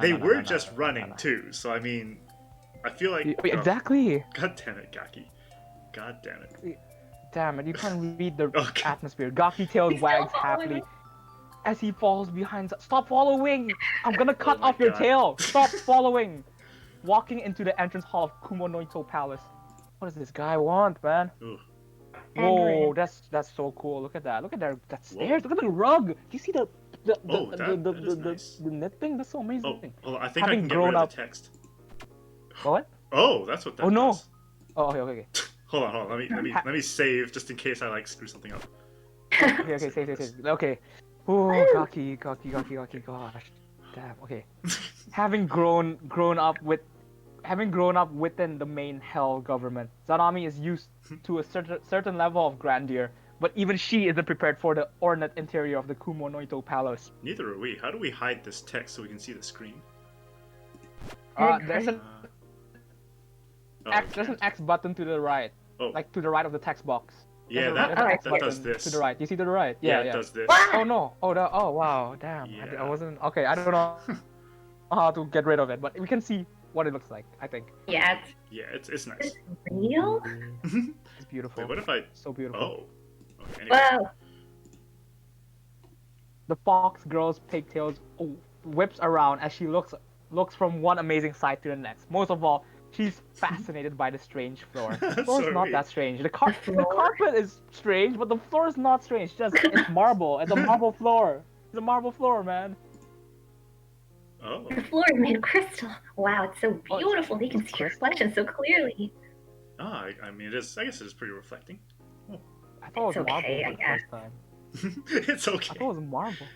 They were just running too, so I mean, I feel like. oh, Exactly. God damn it, Gaki. God damn it. Damn it, you can't read the Okay. atmosphere. Gaki tails He's wags still following happily me. as he falls behind. Stop following! I'm gonna cut my off your God. tail. Stop following. Walking into the entrance hall of Kumonoito Palace. What does this guy want, man? Ooh. Whoa, that's so cool. Look at that. Look at that stairs. Look at the rug. Do you see the Oh, that is nice. the net thing? That's so amazing. Oh, hold on, I think I Having can get grown rid of up- the text. What? Oh, that's what that Oh, no. does. Oh, okay. Hold on. Let me save just in case I like screw something up. Okay, save. Okay. Oh, Gaki, gosh. Damn, okay. Having grown up with having grown up within the main Hell government, Zanami is used to a certain level of grandeur, but even she isn't prepared for the ornate interior of the Kumo Noito Palace. Neither are we. How do we hide this text so we can see the screen? There's an X. There's an X button to the right, Oh. like to the right of the text box. Yeah, There's an that X does button this. to the right. You see to the right? Yeah, Yeah, it does this. Oh no! Oh wow! Damn! Yeah. I wasn't okay. I don't know how to get rid of it, but we can see what it looks like. I think Yeah, Yeah, it's nice. it's real. it's beautiful. Wait, what if I? So beautiful. Oh. Okay, anyway. Whoa. The fox girl's pigtails whips around as she looks from one amazing sight to the next. Most of all, she's fascinated by the strange floor. The floor's not Sorry. that strange. The floor? carpet is strange, but the floor is not strange. It's marble. It's a marble floor. It's a marble floor, man. Oh. The floor is made of crystal. Wow, it's so Oh, beautiful. You can see your crystal? reflection so clearly. Ah, I mean, it is. I guess it is pretty reflecting. I thought it was It's marble okay, for I the guess. first time. It's I okay. thought it was marble.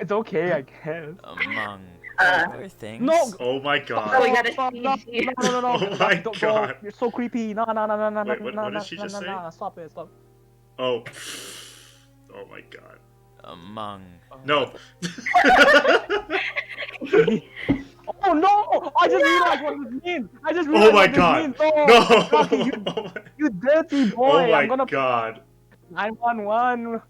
It's okay, I guess. Among Uh, other things. No! Oh my Oh, god. we gotta Stop, see. no. Oh my Don't- God. You're so creepy. No. Wait, what did she just say? Stop it. Stop. Oh. Oh my god. Among. No. Oh no! I just realized what this means. I just Oh realized my what this god. means. No! No. Rocky, you dirty boy! Oh my I'm gonna god. 911.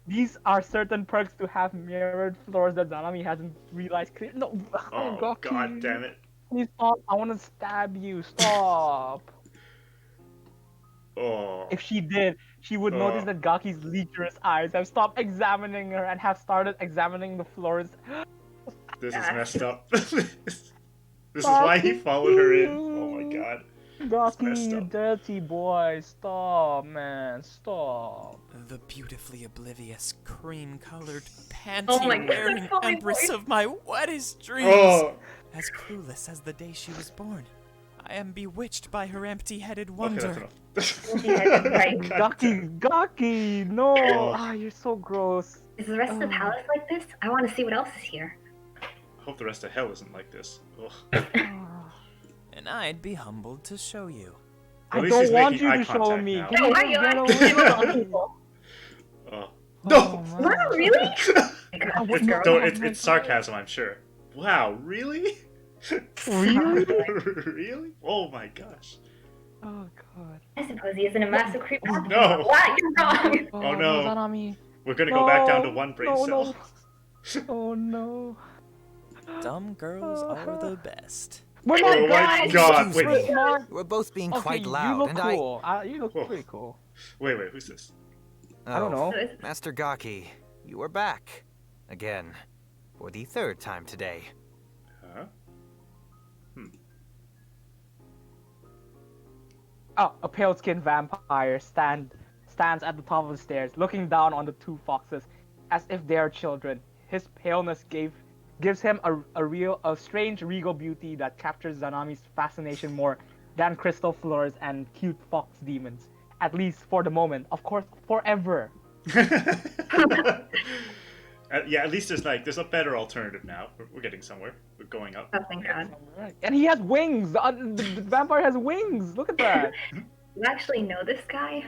These are certain perks to have mirrored floors that Zanami hasn't realized clear. No. Oh Rocky. god damn it. Please stop. I want to stab you. Stop. Oh. If she did, she would notice that Gaki's lecherous eyes have stopped examining her and have started examining the floors. This is messed up. This is why he followed her in. Oh my god. messed Gaki, you up. dirty boy. Stop, man. Stop. The beautifully oblivious, cream-colored, Oh my God, panty-wearing that's my empress voice. of my wettest dreams. Oh. As clueless as the day she was born. I am bewitched by her empty-headed Okay, wonder. that's enough. Yeah, right. Gaki, no. Oh. Ah, you're so gross. Is the rest of the palace like this? I want to see what else is here. I hope the rest of hell isn't like this. Ugh. Ah. And I'd be humbled to show you. I least he's don't want making you eye to show contact me. now. Can No, you why are just you get acting away? on people? Oh. Oh, No! man. Wow, really? Oh my God, this It's, girl. no, Oh it's, my it's sarcasm, I'm sure. Wow, really? Really? Really? Oh my gosh. Oh god. I suppose he isn't a massive creep. No. Wow, you're wrong. Oh, no. Zanami. We're gonna go back down to No, one brain no, cell. no. Oh no. Dumb girls are the best. We're not Oh my guys. god, We're wait, smart. We're both being Okay, quite you loud, look and cool. You look Whoa. pretty cool. wait, who's this? I. I don't know. Master Gaki, you are back. Again. For the third time today. Huh? Oh, a pale-skinned vampire stands at the top of the stairs, looking down on the two foxes, as if they are children. His paleness gives him a strange regal beauty that captures Zanami's fascination more than crystal floors and cute fox demons. At least for the moment, of course, forever. Yeah, at least there's a better alternative now. We're getting somewhere. We're going up. Oh, thank God. Alright. And he has wings. The vampire has wings. Look at that. You actually know this guy?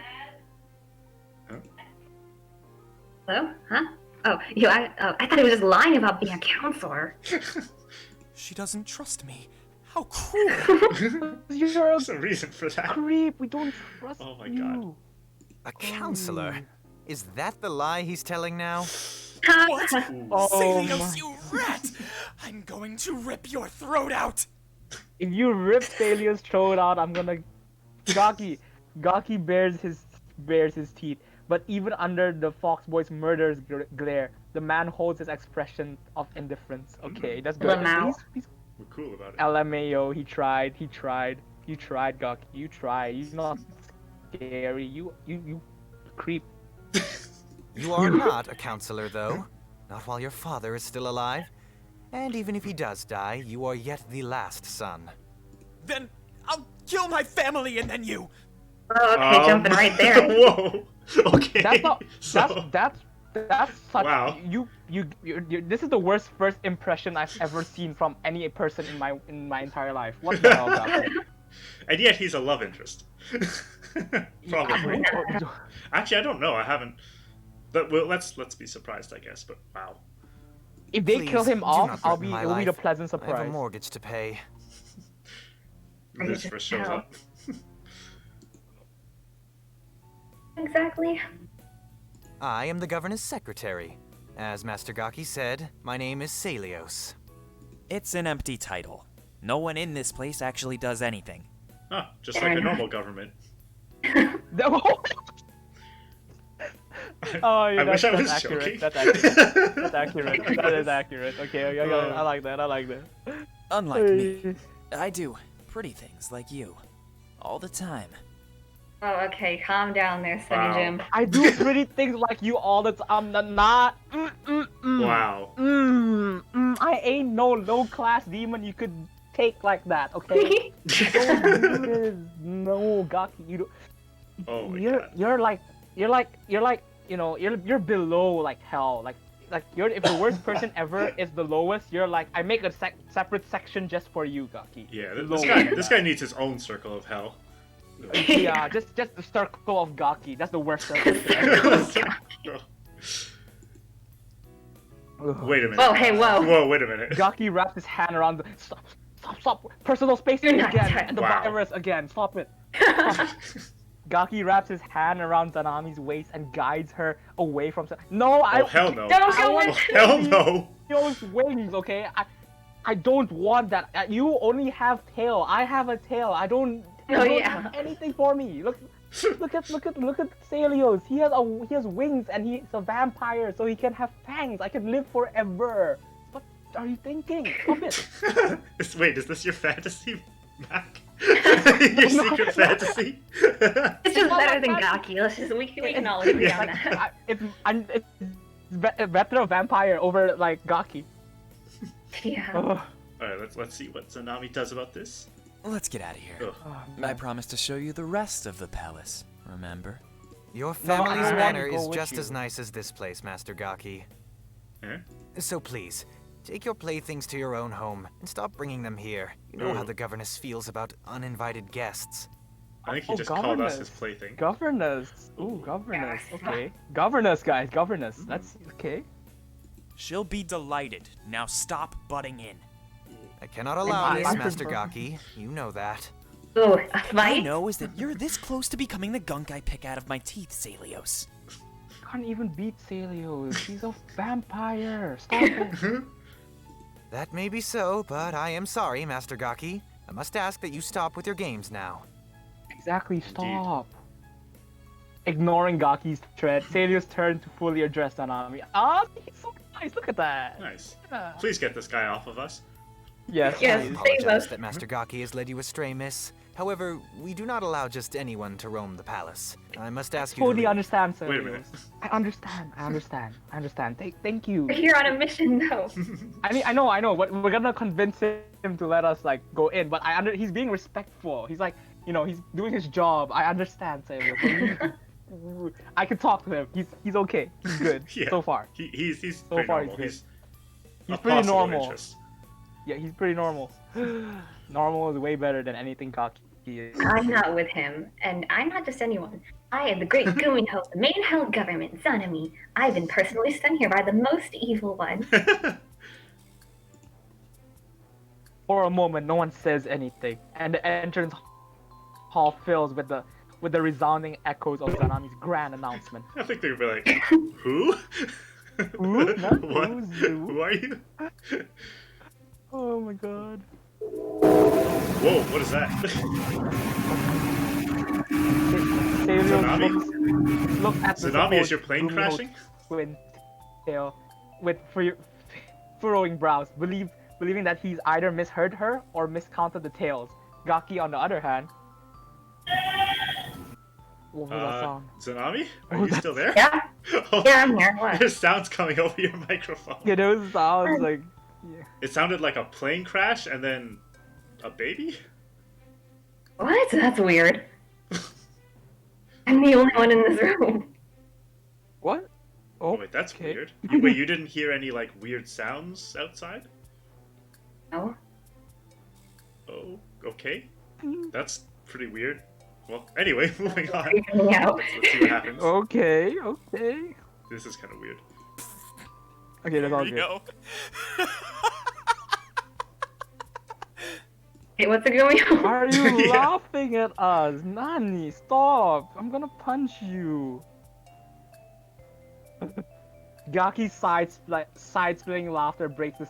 Huh? Hello? Huh? Oh, I thought he was just lying about being a counselor. She doesn't trust me. How cruel! You're There's a a reason for that. creep. We don't trust Oh my you. God. A counselor? Is that the lie he's telling now? What? Oh Salios, my- you rat! I'm going to rip your throat out! If you rip Thalia's throat out, I'm gonna. Gaki bares his teeth, but even under the fox boy's murderous glare, the man holds his expression of indifference. Okay, that's good. Lamau. He's We're cool about it. LMAO. He tried. You tried, Gaki. You tried. You're not scary. You creep. You are not a counselor, though. Not while your father is still alive. And even if he does die, you are yet the last son. Then I'll kill my family and then you! Oh, okay, jumping right there. Whoa. Okay. That's not. So, That's That's such. Wow. This is the worst first impression I've ever seen from any person in my entire life. What the hell, Gaki? And yet he's a love interest. Probably. Actually, I don't know. I haven't. But well, let's be surprised, I guess. But wow. If they Please, kill him do off, not it'll threaten my be a life. pleasant I have a surprise. mortgage to pay. This first shows up. Exactly. I am the governor's secretary. As Master Gaki said, my name is Celios. It's an empty title. No one in this place actually does anything. Huh, just like a normal government. Oh, yeah, I wish I that's was accurate. joking. That's accurate. That's accurate. That is accurate. Okay, I like that. I like that. Unlike me, I do pretty things like you. All the time. Oh, okay, calm down there, Sunny Wow. Jim. I do pretty things like you all the time. I'm not. Wow. I ain't no low-class demon you could take like that. Okay. Don't do this. No, Gaki, you. Oh my You're god. you're like you know you're below like hell like you're if the worst person ever is the lowest, you're like I make a separate section just for you, Gaki. Yeah, Lower this guy needs his own circle of hell. Yeah, just the circle of Gaki. That's the worst circle. Ugh. Wait a minute. Whoa, hey, whoa. Whoa, wait a minute. Gaki wraps his hand around the stop personal space You're again not trying- and the Wow. virus again. Stop it. Gaki wraps his hand around Zanami's waist and guides her away from. No, Oh hell no. Don't I go want in. Hell no. those wings, okay? I don't want that. You only have tail. I have a tail. I don't. You Oh, don't yeah. have anything for me. Look at Celios. He has wings and he's a vampire, so he can have fangs. I can live forever. What are you thinking? Stop it. Wait, is this your fantasy, Mac? Your secret fantasy? It's just Well, better than that's- Gaki. We can all agree on that. It's better a vampire over like Gaki. Yeah. Ugh. Alright, let's see what Zanami does about this. Let's get out of here. Ugh. Oh, I man. promised to show you the rest of the palace, remember? Your No, I family's want to manner go is with just you. as nice as this place, Master Gaki. Eh? So please, take your playthings to your own home and stop bringing them here. You know how Ooh. the governess feels about uninvited guests. I think he Oh, just called us governess. his plaything. Governess. Ooh, governess. Okay. Governess, guys. Governess. That's okay. She'll be delighted. Now stop butting in. I cannot allow I- this, I Master prefer- Gaki. You know that. Ooh, a All I fight? know is that you're this close to becoming the gunk I pick out of my teeth, Celios. Can't even beat Celios. He's a vampire. Stop it. That may be so, but I am sorry, Master Gaki. I must ask that you stop with your games now. Exactly. Stop. Ignoring Gaki's threat, Celios turned to fully address Zanami. Ah, he's so nice. Look at that. Nice. Yeah. Please get this guy off of us. Yes. Yes. I please. apologize us. that Master Gaki has led you astray, miss. However, we do not allow just anyone to roam the palace. I must ask you to Totally leave. understand, Wait a minute. Celios. I understand. Thank you. We're here on a mission, though. I mean, I know. But we're gonna convince him to let us like go in. But he's being respectful. He's like, he's doing his job. I understand, Celios. I can talk to him. He's okay. He's good Yeah. so far. He's So pretty far, normal. he's He's a pretty possible normal. interest. Yeah, he's pretty normal. Normal is way better than anything Gaki is. I'm not with him, and I'm not just anyone. I am the great Guminho, the main held government, Zanami. I've been personally sent here by the most evil one. For a moment, no one says anything, and the entrance hall fills with the resounding echoes of Zanami's grand announcement. I think they'd be like, who? Who? Not What? who's who. Who are you? Oh my god. Whoa, what is that? Celios Zanami? look at the Zanami, is supposed your plane Guminho crashing? twin tail with furrowing brows, believing that he's either misheard her or miscounted the tails. Gaki, on the other hand, what was that song? Zanami? Are Oh, you that's- still there? Yeah? Oh, Yeah, I'm here. What? There's sounds coming over your microphone. Yeah, those sounds like. Yeah. It sounded like a plane crash and then a baby? What? That's weird. I'm the only one in this room. What? Oh, wait, that's Okay. weird. Wait, you didn't hear any like weird sounds outside? No? Oh, okay. That's pretty weird. Well, anyway, moving on. Freaking me out. Let's see what happens. Okay. This is kind of weird. Okay, that's Here all we good. go. Hey, what's it going on? Why are you Yeah. laughing at us? Nani, stop! I'm gonna punch you. Gaki's side-splitting laughter breaks the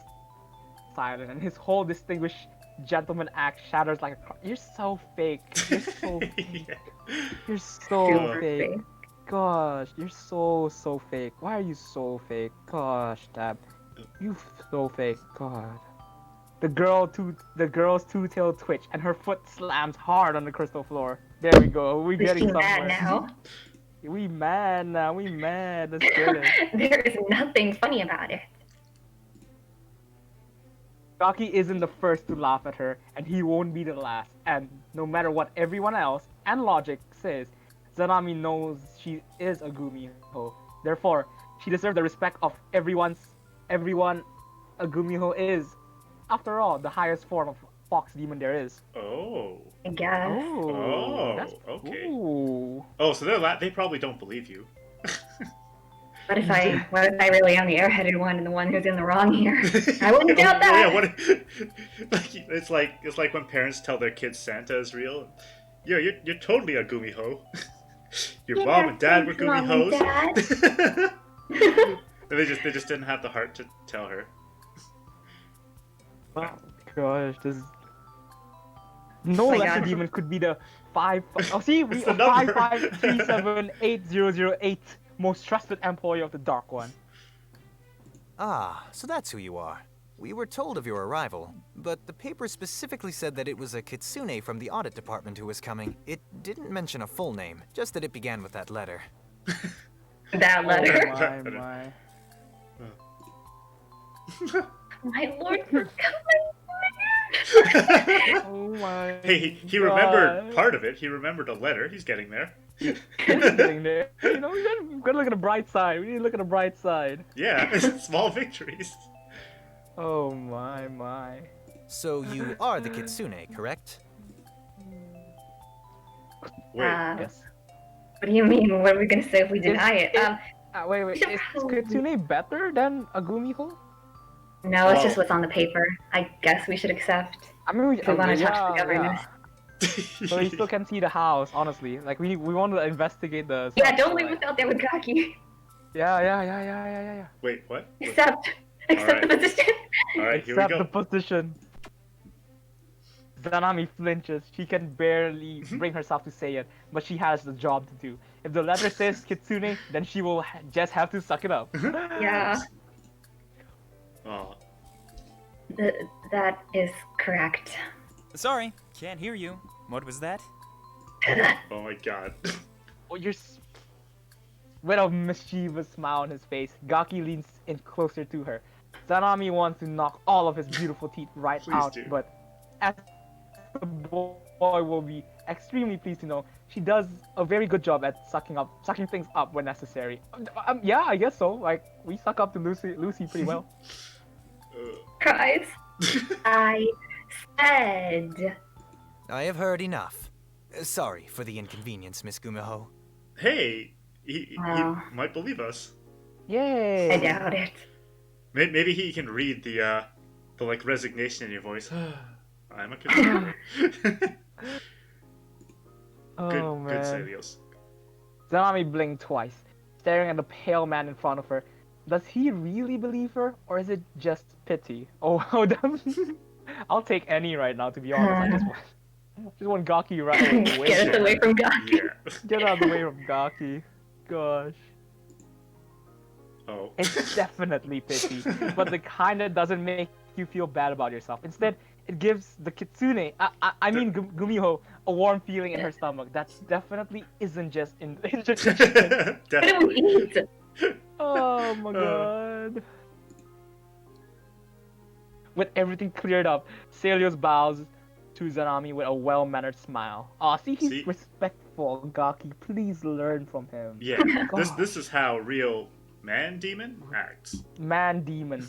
silence, and his whole distinguished gentleman act shatters like a You're so fake. You're so fake. Yeah. You're so Super fake. fake. Gosh, you're so fake. Why are you so fake? Gosh, Tab. You so fake. God. The girl's two-tail twitch, and her foot slams hard on the crystal floor. There we go. We're Is getting she mad somewhere. now? We mad now. We mad. Let's get it. There is nothing funny about it. Gaki isn't the first to laugh at her, and he won't be the last. And no matter what everyone else and logic says, Zanami knows she is a Gumiho. Therefore, she deserves the respect of everyone a Gumiho is. After all, the highest form of fox demon there is. Oh. I guess. Oh, That's okay. Ooh. Oh, so they probably don't believe you. What if I really am the airheaded one and the one who's in the wrong here? I wouldn't doubt that. Yeah, what? It's like when parents tell their kids Santa is real. Yeah, you're totally a gumiho. Your Yeah, mom and dad were thanks, Mom and gumihos. Dad. And they just didn't have the heart to tell her. Oh gosh, this. No my lesser God. demon could be the 5. Oh, see, we It's the number. 5537800 most trusted employee of the Dark One. Ah, so that's who you are. We were told of your arrival, but the paper specifically said that it was a kitsune from the audit department who was coming. It didn't mention a full name, just that it began with that letter. That letter. Oh my. My lord, for Oh my. Hey, he God. remembered part of it. He remembered a letter. He's getting there. He's getting there. You know, we gotta look at the bright side. We need to look at the bright side. Yeah, small victories. Oh my. So you are the kitsune, correct? Wait, Yes. What do you mean? What are we gonna say if we deny it? Wait. Is Kitsune better than a Gumiho? No, it's Well- just what's on the paper. I guess we should accept. I mean, If we want to touch the governess. So we still can see the house, honestly. Like we want to investigate the. Yeah, stuff, don't so, leave like- us out there with Gaki. Yeah. Wait, what? Accept the Alright. position. All right, here we Accept go. the position. Zanami flinches. She can barely bring herself to say it, but she has the job to do. If the letter says Kitsune, then she will just have to suck it up. Yeah, Oh, that is correct. Sorry, can't hear you. What was that? oh my God. Oh, with a mischievous smile on his face, Gaki leans in closer to her. Zanami wants to knock all of his beautiful teeth right Please out, do. but as the boy will be extremely pleased to know, she does a very good job at sucking things up when necessary. Yeah, I guess so. Like we suck up to Lucy pretty well. Cries. I said. I have heard enough. Sorry for the inconvenience, Miss Gumiho. Hey, he Wow. might believe us. Yay! I doubt it. Maybe he can read the like resignation in your voice. I'm a good. Oh Good man. Celios. Zanami blinked twice, staring at the pale man in front of her. Does he really believe her, or is it just pity? Oh, I'll take any right now, to be honest. I just want Gaki right away. Get us away from Gaki. Yeah. Get out of the way from Gaki. Gosh. Oh. It's definitely pity, but the kind that doesn't make you feel bad about yourself. Instead, it gives the kitsune, I mean Gumiho, a warm feeling in her stomach. That definitely isn't just indigestion. What do Definitely. we eat? Oh my god. With everything cleared up, Celios bows to Zanami with a well-mannered smile. Aw, see, he's See? respectful, Gaki. Please learn from him. Yeah. This is how real Man demon acts. Man demon.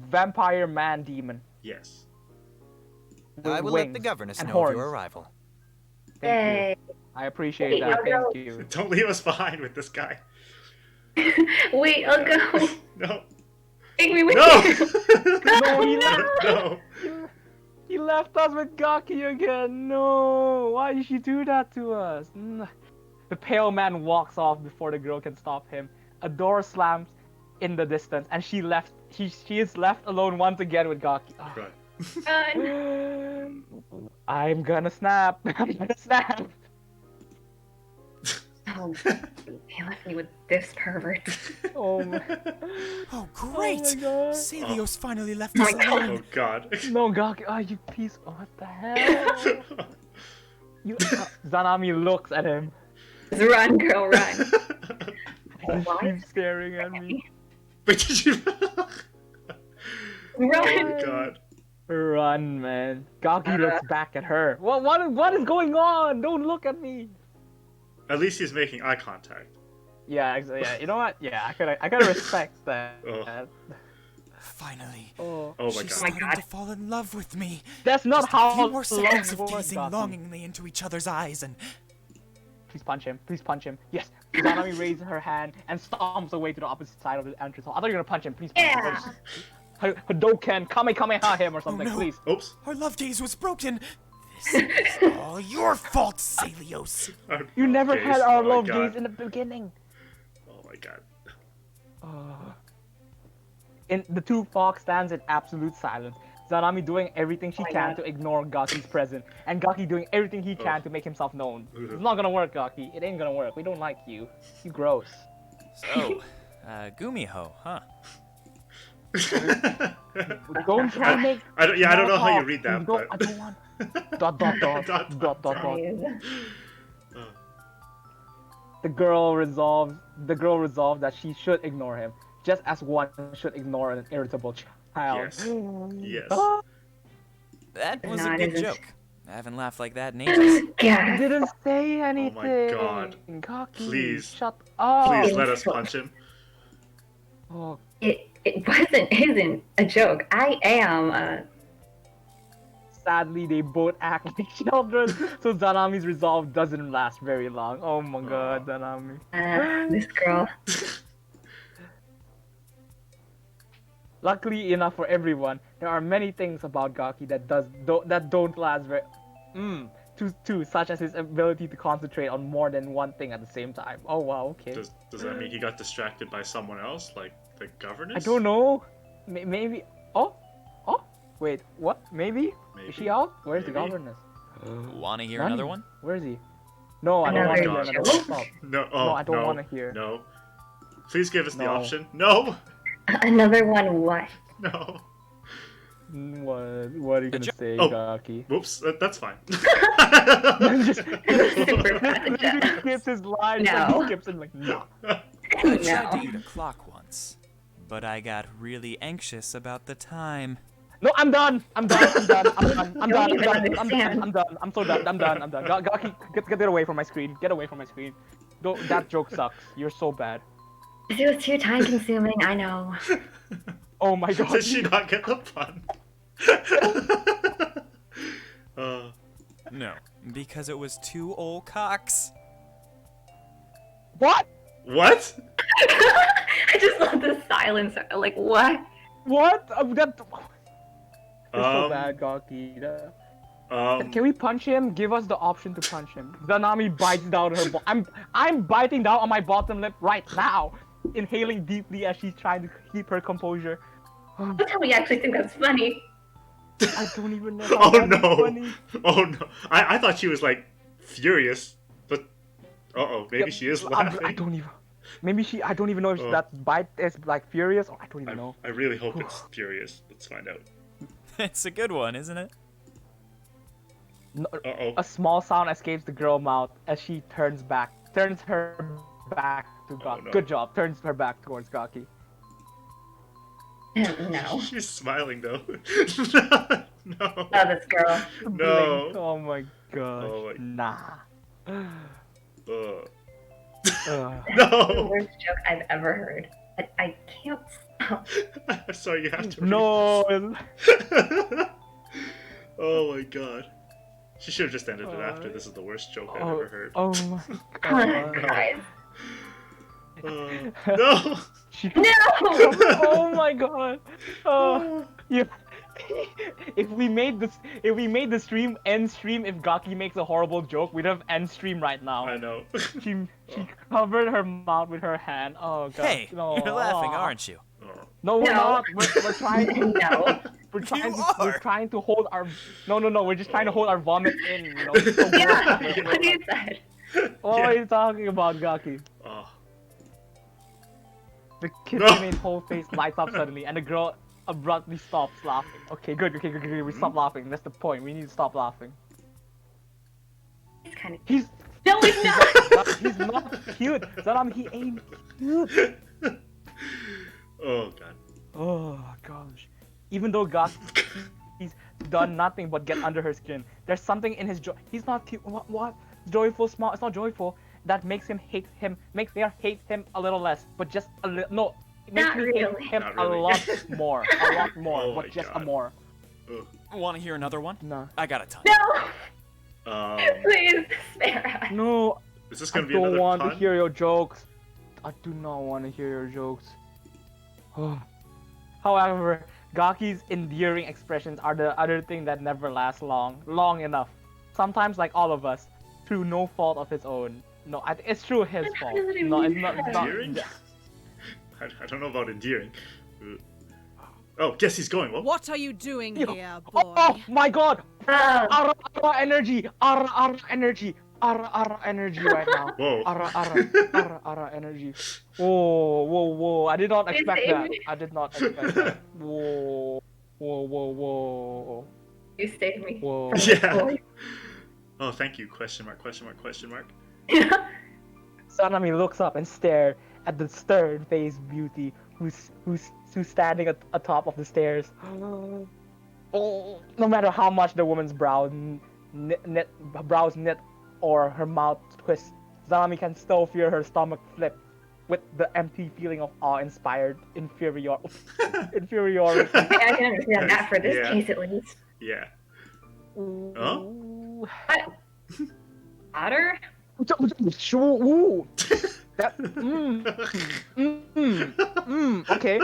Vampire man demon. Yes. With I will let the wings governess and know horns. of your arrival. Thank Yay. you. I appreciate Wait, that. I'll Thank go. you. Don't leave us behind with this guy. Wait, I'll go. No. Take me with No! you. No, he left. No. He left us with Gaki again. No. Why did she do that to us? The pale man walks off before the girl can stop him. A door slams in the distance, and she left. She is left alone once again with Gaki. Ah. Right. Run. I'm gonna snap. I'm gonna snap. Oh, he left me with this pervert. Oh my, Oh, great! Oh my God. Celios finally left Oh us my God. alone. Oh god. no, Gaki. Oh, you piece. What the hell? You, Zanami looks at him. Run, girl, run. Why? Keeps staring at me. Wait, did you? Run. Oh god. Run, man. Gaki looks back at her. What is going on? Don't look at me. At least he's making eye contact. Yeah, yeah. You know what? Yeah, I gotta respect that. Oh. Finally. Oh. Oh my She's god. starting God. to fall in love with me. That's not Just how a few more seconds of love works, gazing Gaki. longingly into each other's eyes and... Please punch him. Please punch him. Yes. Zanami raises her hand and stomps away to the opposite side of the entrance hall. I thought you were gonna punch him. Please punch Yeah. him. Hadoken, Kamehameha him or something, no. please. Oops. Our love gaze was broken. This is all your fault, Celios. You never Okay, had our oh my love God. gaze in the beginning. Oh my god. In the two fox stands in absolute silence. Zanami doing everything she Oh my can God. to ignore Gaki's presence, and Gaki doing everything he can Ugh. to make himself known. Ugh. It's not gonna work, Gaki. It ain't gonna work. We don't like you. You gross. So, Gumiho, huh? Don't try to make. I don't know how you talk. read that, Don't- but I don't want. Dot dot dot Dot, dot dot dot. Guys. The girl resolved that she should ignore him, just as one should ignore an irritable child. Yes. Yes. Ah, That was No, a it good isn't. joke. I haven't laughed like that in ages. I God. didn't say anything. God. Gaki, Please. shut up. Please let us punch him. Oh, It isn't a joke. I am. sadly, they both act like children, so Zanami's resolve doesn't last very long. Oh my god, Zanami. This girl. Luckily enough for everyone, there are many things about Gaki that don't last very. Too, such as his ability to concentrate on more than one thing at the same time. Oh wow, okay. Does that mean he got distracted by someone else, like the governess? I don't know. Maybe. Oh, wait, what? Maybe? Is she out? Where's the Maybe. governess? Wanna hear Nani? another one? Where is he? No, I don't want to hear Another another one. Stop. No. Oh, No, I don't no, wanna hear. No. Please give us the No. option. No. Another one. What? No. What are you gonna jo- say, Oh. Gaki? Whoops. That's fine. Just Super bad he joke. skips his lines. Like, No. he skips him like no. I tried to No. eat a clock once, but I got really anxious about the time. No, I'm done. I'm done. I'm done. I'm done. I'm Don't done. even I'm done. I'm done. understand. I'm done. I'm so done. I'm done. I'm done. Gaki, get away from my screen. Get away from my screen. That joke sucks. You're so bad. It was too time consuming. I know. Oh my god. Did she not get the pun? No, because it was two old cocks. What? What? I just love the silence. Like what? What? You're so Um, bad, Gaki. Can we punch him? Give us the option to punch him. Zanami bites down her. I'm biting down on my bottom lip right now, inhaling deeply as she's trying to keep her composure. Don't tell me you actually think that's funny. I don't even know. How Oh that's no. funny. Oh no. I thought she was like furious, but maybe Yep, she is I laughing. don't even. Maybe she. I don't even know if Oh. that bite is like furious or I don't even know. I really hope it's furious. Let's find out. It's a good one, isn't it? No, Uh-oh. a small sound escapes the girl mouth as she turns her back to Gaki. no. Good job. Turns her back towards Gaki. No. She's smiling though. No. Oh, this girl. No. Blink. Oh my gosh. Oh my- Nah. Ugh. Ugh. The No. worst joke I've ever heard. I can't stop. Sorry, you have to. No. Oh my god. She should have just ended it after. This is the worst joke I've ever heard. Oh my Come god. on, guys. No! No! Oh my god. You, if we made the stream end stream, if Gaki makes a horrible joke, we'd have end stream right now. I know. She covered her mouth with her hand. Oh god. Hey, No. you're laughing, aren't you? Oh. No, we're No. not. We're trying to. No. We're trying You to. We're are. trying to hold our. No. We're just trying to hold our vomit in. You know. It's so Yeah, gross. what you said. What are you talking about, Gaki? Oh. The kitchenmaid's whole face lights up suddenly, and the girl abruptly stops laughing. Okay, good. We stop laughing. That's the point. We need to stop laughing. He's kind of. He's No, he's not. he's not cute. Zanami, he ain't cute. Oh god. Oh gosh. Even though he's done nothing but get under her skin, there's something in his he's not cute. What? Joyful smile. It's not joyful. That makes her hate him a little less, but just a little. No, it makes Not me really. hate him Not a really. lot more, Oh my but just a God. more. Ugh. Want to hear another one? No. I got a ton. No! Please, spare us. No, Is this I gonna be don't another want pun? to hear your jokes. I do not want to hear your jokes. However, Gaki's endearing expressions are the other thing that never lasts long enough. Sometimes, like all of us, through no fault of his own. No, it's through his What fault. does it No, it's mean? not. It's not Endearing? I don't know about endearing. Oh, guess he's going. Well, What are you doing Yo. here, Oh, boy? oh my god! Oh, Ara energy! Ara energy! Ara energy right now. Whoa. Ara energy. Whoa. I did not Please expect save that. me. I did not expect that. Whoa. you saved me. Whoa. from this Yeah. boy. Oh, thank you. Question mark. Sanami looks up and stares at the stern-faced beauty who's standing atop of the stairs. Oh, no matter how much the woman's brows knit or her mouth twist, Zanami can still feel her stomach flip with the empty feeling of awe-inspired inferiority. I can understand that for this Yeah. case at least. Yeah. Ooh. What? Otter? Ooh. That, okay.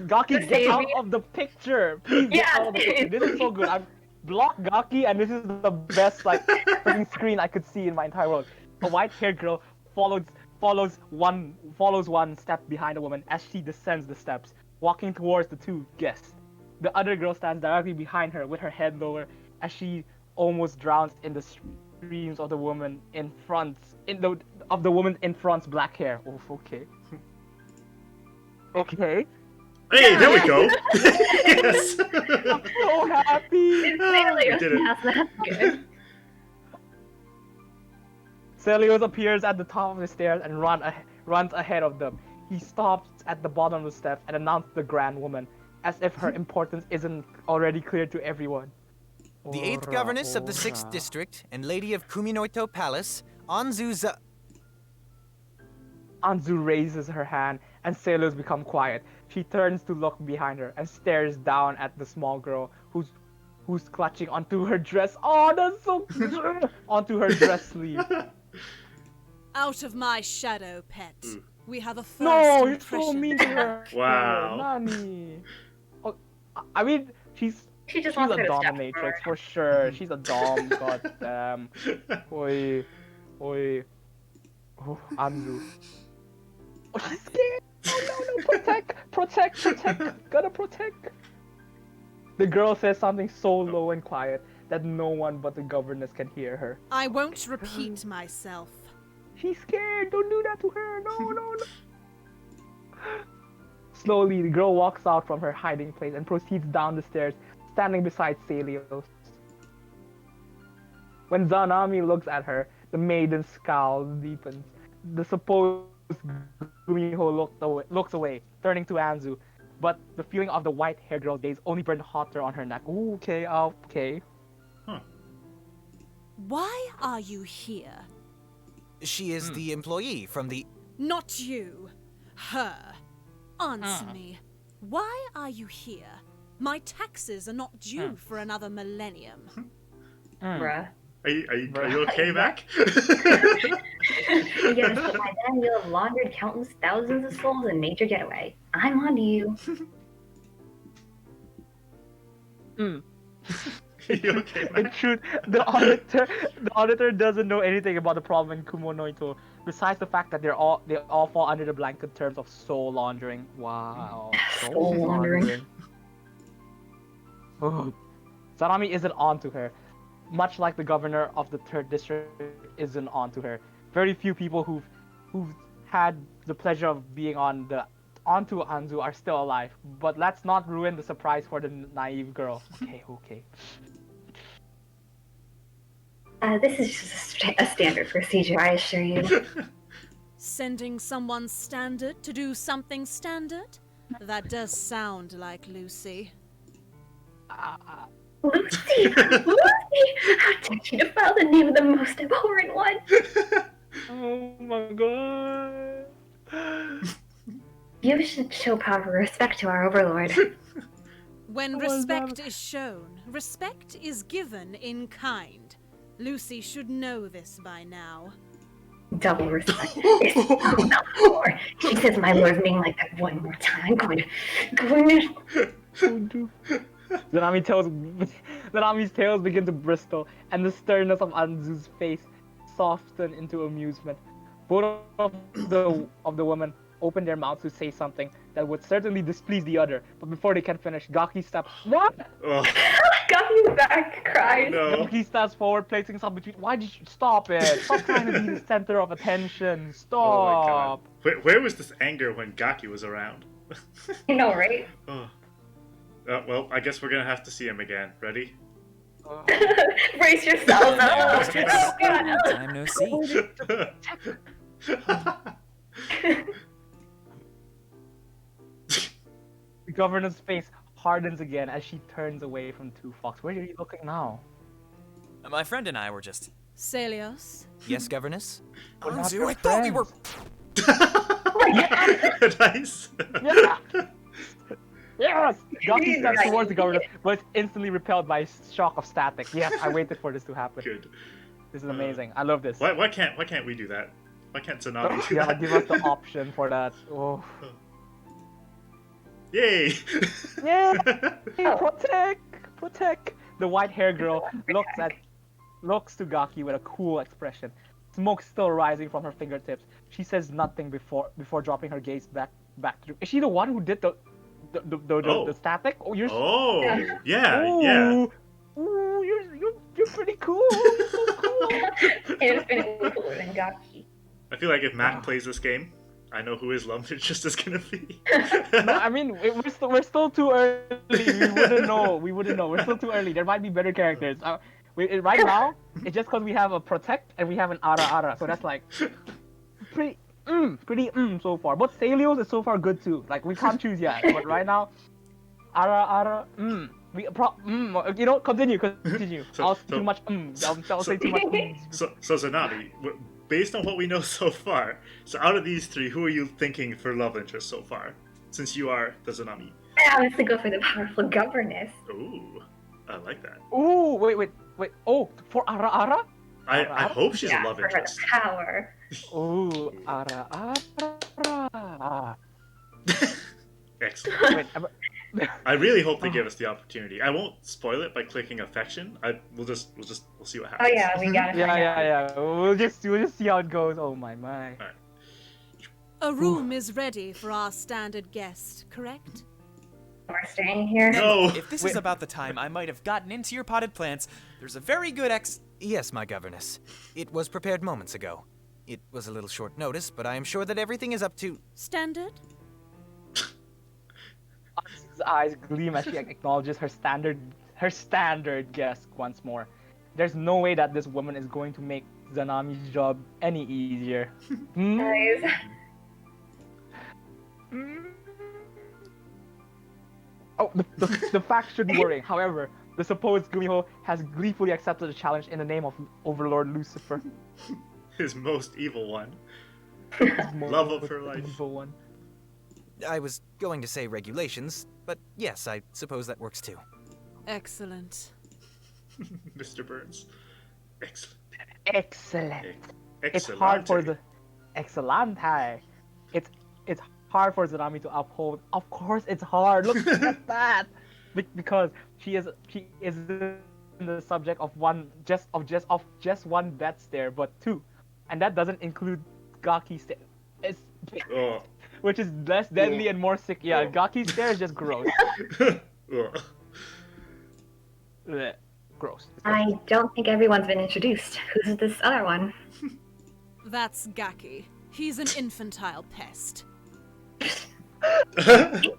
Gaki, get Save out me. of the picture. Please get Yeah, out of the picture. This is so good. I've blocked Gaki, and this is the best freaking screen I could see in my entire world. A white-haired girl follows one step behind a woman as she descends the steps, walking towards the two guests. The other girl stands directly behind her with her head lower as she almost drowns in the screams of the woman in front's black hair. Oh, okay. Okay. Hey, there we go. Yes. I'm so happy. It's we did it. That's good. Celios appears at the top of the stairs and runs ahead of them. He stops at the bottom of the steps and announces the grand woman, as if her importance isn't already clear to everyone. The 8th governess of the 6th district and lady of Kuminoito Palace, Anzu Anzu raises her hand and Celios become quiet. She turns to look behind her and stares down at the small girl who's clutching onto her dress. Oh, that's so onto her dress sleeve. Out of my shadow, pet. We have a first No, you're impression. so mean to her. Wow. Nani. Oh, I mean, she's She just a wants her to step dominatrix forward. for sure. She's a dom. Goddamn. Oi. Oh, Anzu. Oh, she's scared. Oh no! Protect! Gotta protect. The girl says something so low and quiet that no one but the governess can hear her. I won't repeat myself. She's scared. Don't do that to her. No. Slowly, the girl walks out from her hiding place and proceeds down the stairs, standing beside Celios. When Zanami looks at her, the maiden's scowl deepens. The supposed Gumiho looks away, turning to Anzu. But the feeling of the white-haired girl's gaze only burned hotter on her neck. Ooh, okay. Why are you here? She is the employee from the... Not you. Her. Answer me. Why are you here? My taxes are not due for another millennium. Bruh. Are you okay, Mac? Yes, but by then you'll have laundered countless thousands of souls and made your getaway. I'm on to you. Are you okay, In Mac? truth, the auditor doesn't know anything about the problem in Kumo Noito, besides the fact that they all fall under the blanket terms of soul laundering. Wow. Soul laundering. Oh. Zanami isn't on to her, much like the governor of the third district isn't on to her. Very few people who've had the pleasure of being onto Anzu are still alive, but let's not ruin the surprise for the naive girl. Okay. This is just a standard procedure, I assure you. Sending someone standard to do something standard? That does sound like Lucy. Lucy! Lucy! How dare you defile the name of the most abhorrent one? Oh my god. You should show proper respect to our overlord. When Oh, respect God. is shown, respect is given in kind. Lucy should know this by now. Double respect. It's not more. She says my lord's name like that one more time. Going to... Zanami's tails begin to bristle, and the sternness of Anzu's face soften into amusement. Both of the women open their mouths to say something that would certainly displease the other, but before they can finish, Gaki steps. What? Oh, Got you back, cries. no. Gaki steps forward, placing himself between. Why did you stop it? Stop trying to be the center of attention. Oh my god. Stop. Where was this anger when Gaki was around? You know, right? Oh. Well, I guess we're gonna have to see him again. Ready? Brace yourselves. There, Oh, Mr. oh, God. Time no see. The governor's face hardens again as she turns away from Two Fox. Where are you looking now? My friend and I were just. Celios? Yes, governess? We're not Anzu, your I thought we were. Nice. Yeah. Yes! Gaki Jesus. steps towards the governor, but is instantly repelled by a shock of static. Yes, I waited for this to happen. Good. This is amazing. I love this. Why can't we do that? Why can't Zanami do Yeah, that? give us the option for that. Oh. Yay! Yeah! Protect! The white-haired girl looks to Gaki with a cool expression. Smoke still rising from her fingertips. She says nothing before dropping her gaze back to. Is she the one who did the static? Oh, you're. Oh, yeah. Ooh, you're pretty cool. You're so cool. It's been cooler than Gaki. I feel like if Mac plays this game, I know who his love interest is gonna be. No, I mean we're still too early. We wouldn't know. We're still too early. There might be better characters. Right now, it's just because we have a protect and we have an ara. So that's like pretty so far. But Celios is so far good too. Like we can't choose yet. But right now, ara. You know, continue. So- I'll so- too much. I'll say too much. So Zanami, based on what we know so far, so out of these three, who are you thinking for love interest so far? Since you are the Zanami. I honestly go for the powerful governess. Ooh, I like that. Ooh, wait. Oh, for ara. I hope she's a love for her interest. the power. Ooh, ara. Excellent. Wait, I really hope they give us the opportunity. I won't spoil it by clicking affection. We'll see what Oh happens. yeah, we gotta find out. yeah. We'll just see how it goes. Oh my. A room is ready for our standard guest, correct? We're staying here. No. If this is about the time I might have gotten into your potted plants, there's a very good Yes, my governess. It was prepared moments ago. It was a little short notice, but I am sure that everything is up to... Standard? Anzu's eyes gleam as she acknowledges her standard guest once more. There's no way that this woman is going to make Zanami's job any easier. Guys. Oh, the fact shouldn't worry. However, the supposed Gumiho has gleefully accepted the challenge in the name of Overlord Lucifer. His most evil one. His Love of most her life. evil one. I was going to say regulations, but yes, I suppose that works too. Excellent. Mr. Burns. Excellent. Excellent. It's Excellent. hard for the excellente. It's hard for Zanami to uphold. Of course, it's hard. Look at that. Because she is the subject of just one death stare, but two, and that doesn't include Gaki's stare. It's Oh. which is less deadly and more sick. Yeah, Oh. Gaki's stare is just gross. Ugh. Blech. Gross. I don't think everyone's been introduced. Who's this other one? That's Gaki. He's an infantile pest. Hey.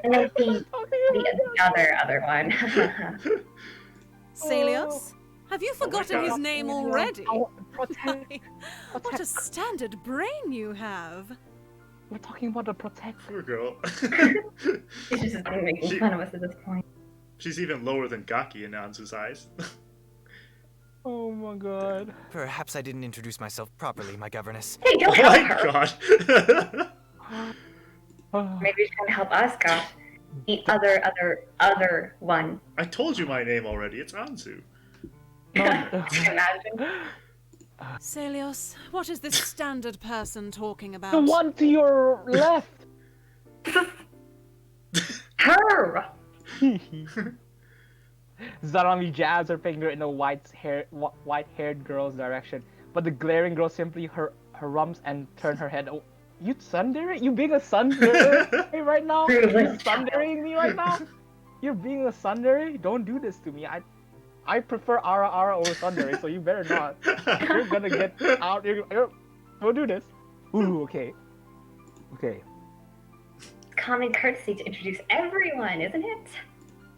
And I think the other one. Celios? Have you forgotten his God. name already? Protect. What a standard brain you have. We're talking about the protect. Poor girl. She's just making fun of us at this point. She's even lower than Gaki in Anzu's eyes. Oh my god. Perhaps I didn't introduce myself properly, my governess. Hey, Oh don't help my her. god. Maybe she's trying to help us, gosh. The other one. I told you my name already. It's Anzu. Imagine. Celios, what is this standard person talking about? The one to your left. Her! Zanami jabs her finger in the white-haired girl's direction, but the glaring girl simply harums and turn her head. Oh, you tsundere? You being a tsundere right now? You tsundering me right now? You're being a tsundere? Don't do this to me. I prefer Ara over tsundere, so you better not. You're gonna get out. Don't do this. Ooh, okay. Okay. Common courtesy to introduce everyone, isn't it?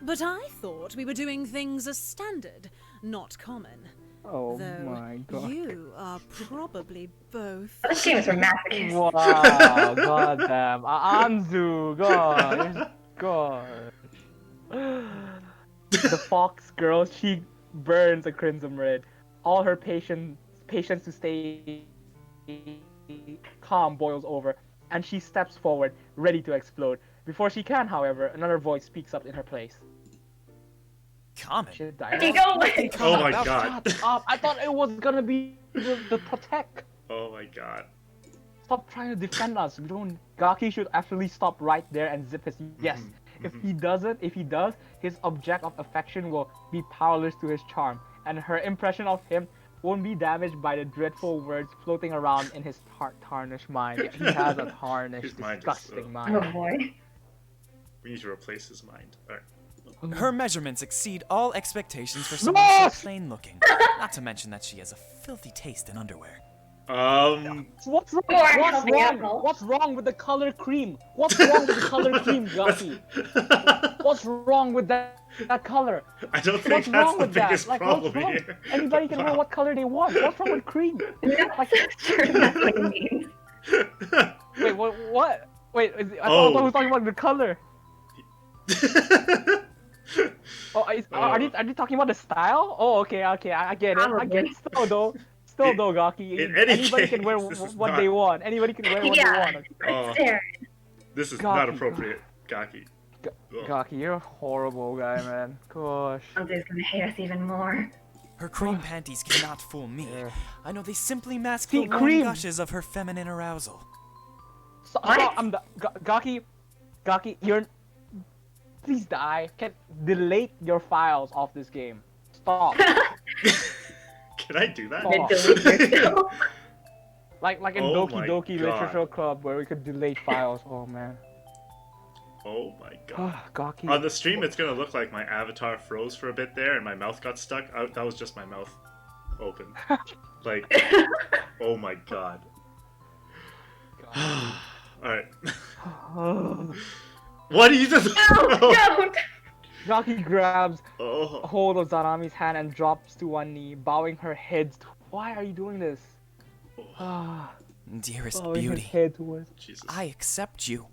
But I thought we were doing things as standard, not common. Oh Though my god. you are probably both. This game is for masochists. Wow, goddamn. Anzu, God. The fox girl's cheek burns a crimson red. All her patience to stay calm boils over, and she steps forward, ready to explode. Before she can, however, another voice speaks up in her place. Common. Shit, Where'd he go? Oh my god. Shut up! I thought it was gonna be the protect. Oh my god. Stop trying to defend us. We don't. Gaki should actually stop right there and zip his. Yes. If he does, his object of affection will be powerless to his charm, and her impression of him won't be damaged by the dreadful words floating around in his tarnished mind. He has a tarnished, His mind is disgusting so- mind. Oh boy. We need to replace his mind. Alright. Her measurements exceed all expectations for someone Yes! so plain looking. Not to mention that she has a filthy taste in underwear. What's wrong? Or What's helping wrong? out. What's wrong with the color cream? What's wrong with the color cream, Gaki? What's wrong with that color? I don't think What's that's wrong the with that? biggest Like, problem what's wrong? here. Anybody can wear what color they want. What's wrong with cream? Like, Sure, that's what it means. wait, what? Wait, I thought Oh. I was talking about the color. Oh, are you talking about the style? Oh, okay, I get it. I get it. Still though, Gaki. in any Anybody can case, wear this is what not- they want. Anybody can wear what they Yeah. want. Oh. It's there. This is Gaki. not appropriate, Gaki. Ugh. Gaki, you're a horrible guy, man. Gosh. Anzu's gonna hate us even more. Her cream panties cannot fool me. Yeah. I know they simply mask See, the warm cream. gushes of her feminine arousal. What? Gaki, you're. Please die. Delete your files off this game. Stop. Can I do that? Oh. Delete yourself. like in Oh Doki my Doki God. Literature Club where we could delete files. Oh man. Oh my god. Gaki. On the stream, it's gonna look like my avatar froze for a bit there and my mouth got stuck. That was just my mouth open. Like, oh my god. Alright. What are you doing? No, don't! Gaki grabs Oh. hold of Zanami's hand and drops to one knee, bowing her head. Why are you doing this? Dearest Bowing her beauty, head towards. Jesus. I accept you.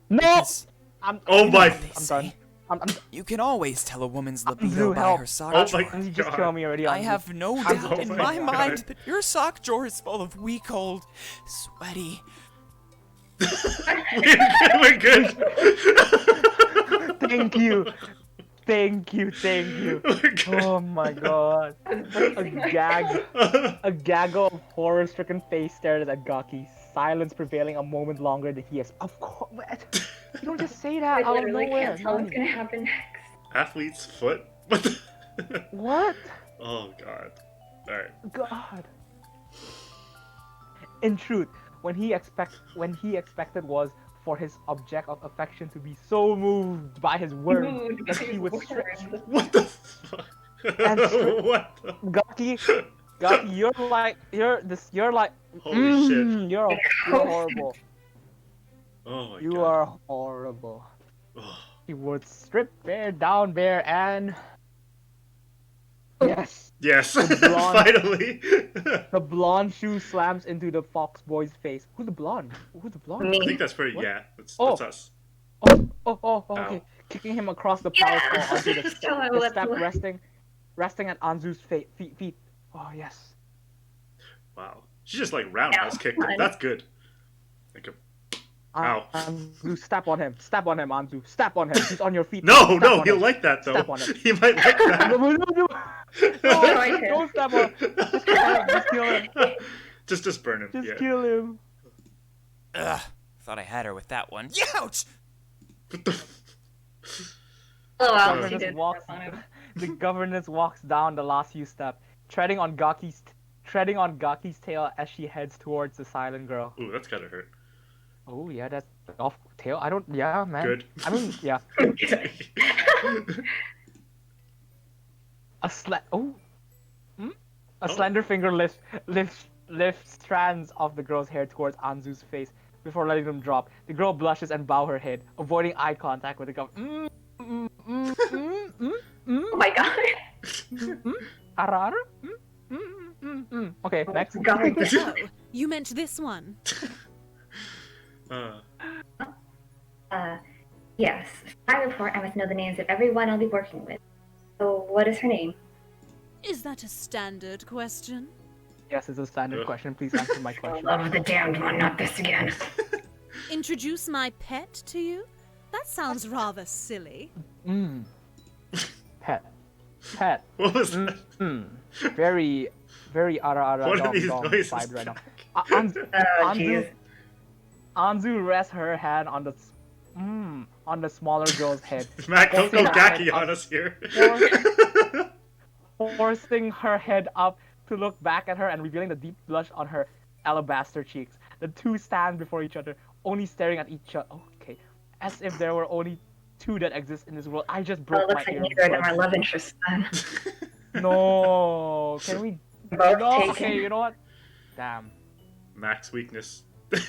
No! Because I'm. Oh my. they I'm say done. I'm you can always tell a woman's Drew, libido by help. her sock Oh drawer. my- You just God. killed me already. I Anzu. have no I'm doubt so in sorry. my Oh my mind God. that your sock drawer is full of week-old, sweaty, We're good. Thank you. Thank you. We're good. Oh my god. I was A bracing gag. myself. A gaggle of horror-stricken face stared at Gaki, silence prevailing a moment longer than he has. Of course. You don't just say I that out of literally nowhere. can't tell what's Nani. gonna happen next. Athlete's foot? What the? What? Oh god. Alright. God. In truth, when he expected was for his object of affection to be so moved by his words Mood that he would words. strip. What the fuck? And strip- What the? Gaki, you're like Holy shit. you're horrible. Oh my You god. are horrible. Oh. He would strip down bare and yes, Yes, blonde- finally. the blonde shoe slams into the fox boy's face. Who's the blonde? Me. I think that's pretty. What? Yeah, that's Oh. us. Oh, okay. Ow. Kicking him across the power floor onto the, Still have the left step, one. resting at Anzu's feet. Oh yes. Wow. She just like roundhouse kicked him. fine. That's good. Like a... Ow. Anzu, step on him, Anzu. Step on him. He's on your feet. No, Step no, on he'll him. like that though. Step on him. He might like No, that. Right here. don't step on him. Just kill him. Just burn him. Just Yeah. kill him. Ugh. Thought I had her with that one. Ouch! What the f- Oh wow, she Governess did walks, step on him. the governess walks down the last few steps, treading on Gaki's tail as she heads towards the silent girl. Ooh, that's gotta hurt. Oh yeah, that's off tail. I don't. Yeah, man. Good. I mean, yeah. A slender finger lifts strands of the girl's hair towards Anzu's face before letting them drop. The girl blushes and bows her head, avoiding eye contact with the governor. Oh my god. Arar? Okay, next. God. Oh, you meant this one. Yes. I report I must know the names of everyone I'll be working with. So, what is her name? Is that a standard question? Yes, it's a standard Ugh. question. Please answer my For question. love of the damned one, not this again. Introduce my pet to you? That sounds rather silly. Pet. What was that? Very ara What are dom these dom noises? vibe right now. back? Oh, jeez. Anzu rests her hand on the smaller girl's head, Mac, don't go Forcing her gacky head on up. us here. forcing her head up to look back at her and revealing the deep blush on her alabaster cheeks. The two stand before each other, only staring at each other. Okay, as if there were only two that exist in this world. I just Oh, broke it looks my like neither of them earbud. are love interests then. No, can we? Both No, taken. okay, you know what? Damn. Mac's weakness. Bad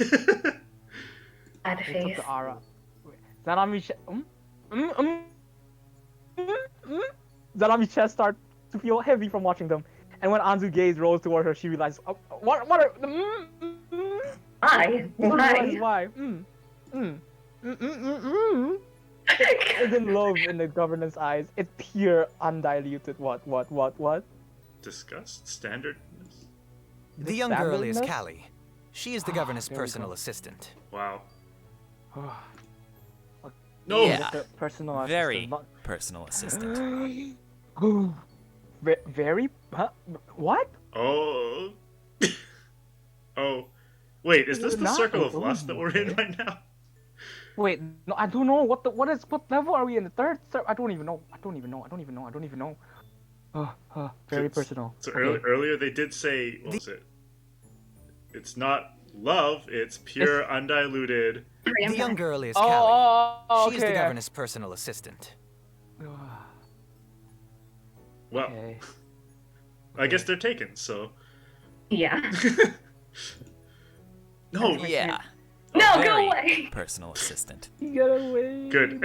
They took face. the aura. Zanami-chan. Zanami's chest starts to feel heavy from watching them, and when Anzu's gaze rolls toward her, she realizes, what are Why? Why? Why? Isn't love in the governance eyes? It's pure, undiluted. What? Disgust? Standardness? The young girl is Standardness? Callie. She is the governor's There we personal go. assistant. Wow. No, Yeah. personal Very assistant, personal assistant. not- Very? Huh? What? Oh. Oh. Wait, is this the Not circle of those lust that we're in movies. right now? Wait, no, I don't know. What level are we in? The third? I don't even know. I don't even know. Very It's- personal. So Okay. earlier they did say, what was it? It's not love, it's pure, undiluted. The young girl is Oh, Callie. She is the okay. governor's personal assistant. Well, Okay. I guess they're taken, so. Yeah. No, Yeah. No, go Very away! personal assistant. Get away. good.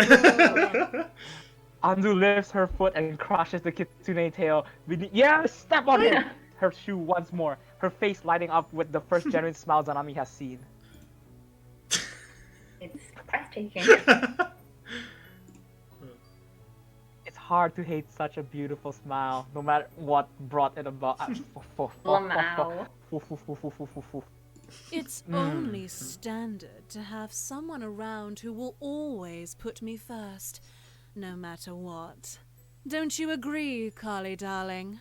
Anzu lifts her foot and crushes the kitsune tail. Yes, step on him! Her shoe once more, her face lighting up with the first genuine smile Zanami has seen. It's breathtaking. It's hard to hate such a beautiful smile, no matter what brought it about. Lamau. It's only standard to have someone around who will always put me first, no matter what. Don't you agree, Carly, darling?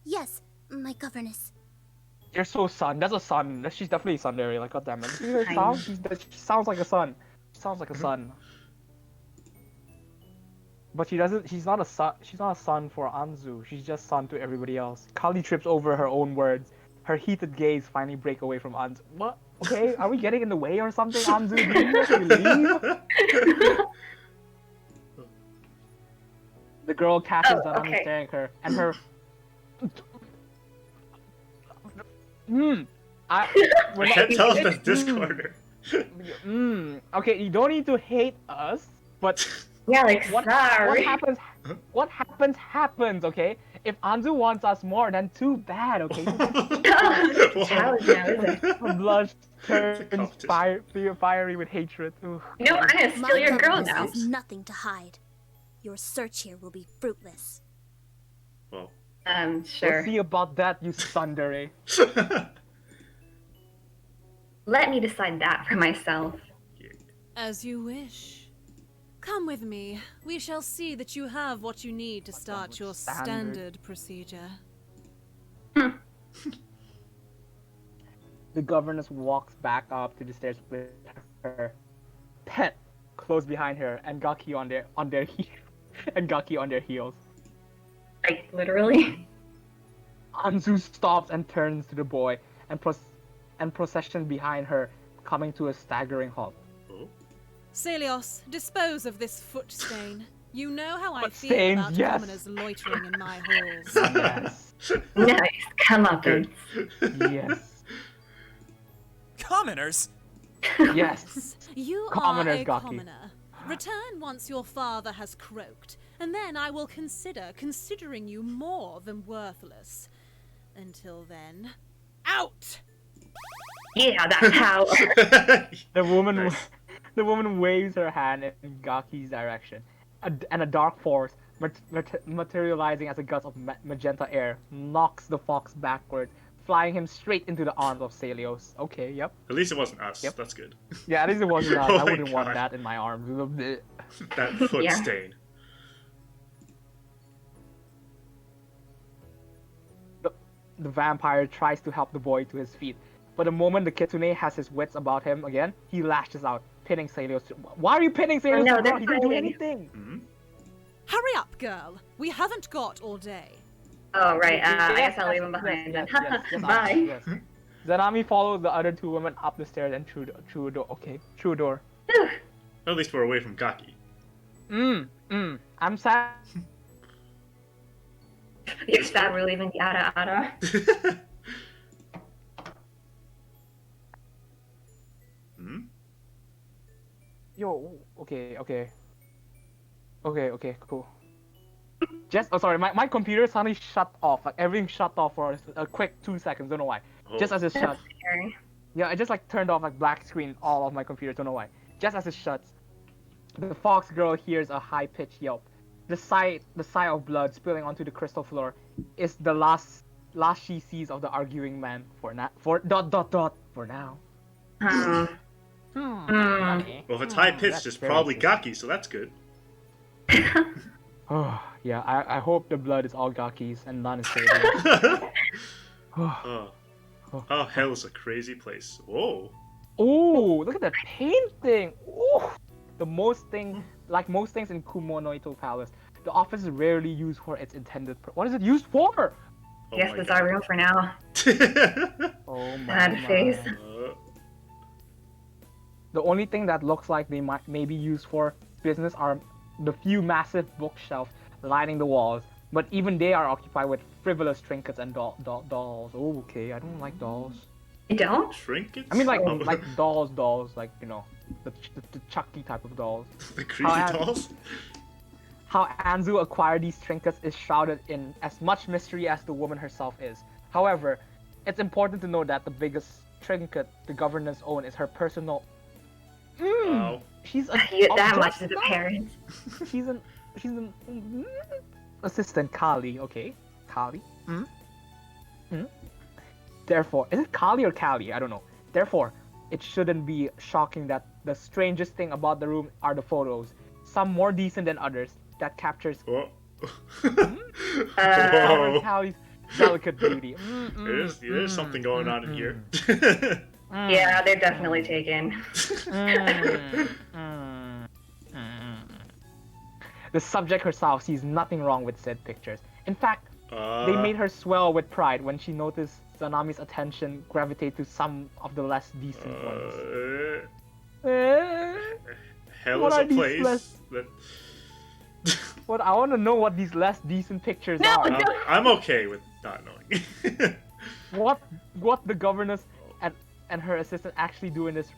Yes, my governess. You're so sun. That's a sun. She's definitely a tsundere. Like, goddammit. Listen to her sound. She sounds like a sun. She sounds like a sun. But she doesn't. She's not a sun. She's not a sun for Anzu. She's just sun to everybody else. Kali trips over her own words. Her heated gaze finally break away from Anzu. What? Okay, are we getting in the way or something, Anzu? Do you actually leave? The girl catches Zanami staring at her, and her. I can't tell if that's Discorder. Okay, you don't need to hate us, but Yeah, like, what sorry. happens, okay? If Anzu wants us more, then too bad, okay? Challenge now, is it? Her blush turns competition. fiery with hatred. Ooh. You know, I'm gonna My steal your girl governess now. has nothing to hide. Your search here will be fruitless. Well, Sure. We'll see about that, you tsundere. Let me decide that for myself. As you wish. Come with me. We shall see that you have what you need to start your standard procedure. The governess walks back up to the stairs with her pet close behind her and Gaki on their heels. Like, literally. Anzu stops and turns to the boy and procession behind her, coming to a staggering halt. Celios, dispose of this foot stain. You know how I Foot feel stains, about yes. commoners loitering in my halls. Yes. Nice. Come up, Good. Yes. Commoners? Yes. You Commoners, are a Gaki. commoner. Return once your father has croaked, and then I will considering you more than worthless. Until then, out! Yeah, that's how. The woman, Nice. the woman waves her hand in Gaki's direction, and a dark force, materializing as a gust of magenta air, knocks the fox backward, flying him straight into the arms of Celios. Okay, yep. At least it wasn't us. Yep. That's good. Yeah, at least it wasn't us. Oh I my wouldn't want God. that in my arms. That foot Yeah. stain. The vampire tries to help the boy to his feet, but the moment the kitsune has his wits about him again, he lashes out, pinning Celios. Why are you pinning Celios? no, to the they're ground? He didn't do fighting. anything. Hurry up, girl. We haven't got all day. Oh, right. I Yes, guess I'll leave him behind yes, then. yes, yes, Bye. yes. Zanami follows the other two women up the stairs and through a door. Okay, through a door. At least we're away from Gaki. I'm sad. You're sad we're leaving Yada Ada. Hmm? Yo, okay, cool. Just, oh sorry, my computer suddenly shut off. Like everything shut off for a quick 2 seconds. Don't know why. Oh. Just as it shut. That's scary. Yeah, I just like turned off like black screen all of my computer. Don't know why. Just as it shuts, the fox girl hears a high-pitched yelp. The sight of blood spilling onto the crystal floor is the last she sees of the arguing man for now. For now. Um, Well, if it's high pitched, That's it's very probably good. Gaki, so that's good. Oh yeah, I hope the blood is all Gaki's and none is Sabian's. Oh. Oh, hell's a crazy place. Whoa. Oh, look at that painting! Oh, most things in Kumonoito Palace, the office is rarely used for its intended. What is it used for? Oh Guess my this is God. our room for now. Oh my Sad face. The only thing that looks like they may be used for business are the few massive bookshelves lining the walls, but even they are occupied with frivolous trinkets and dolls. Oh, okay, I don't like dolls. You don't? Trinkets? I mean, like Oh. like dolls, like you know, the Chucky type of dolls. The creepy How- dolls? How Anzu acquired these trinkets is shrouded in as much mystery as the woman herself is. However, it's important to note that the biggest trinket the governess owns is her personal. Wow. She's That much is just- apparent. She's an assistant Kali, okay? Kali. Therefore, is it Kali or Kali? I don't know. Therefore, it shouldn't be shocking that the strangest thing about the room are the photos, some more decent than others, that captures Whoa. Whoa. Kali's delicate beauty. There's something going on in here. Yeah, they're definitely taken. The subject herself sees nothing wrong with said pictures. In fact, they made her swell with pride when she noticed Zanami's attention gravitate to some of the less decent ones. Hell What is are a these place that... What I want to know what these less decent pictures are. I'm okay with not knowing. What the governess and her assistant actually do in this?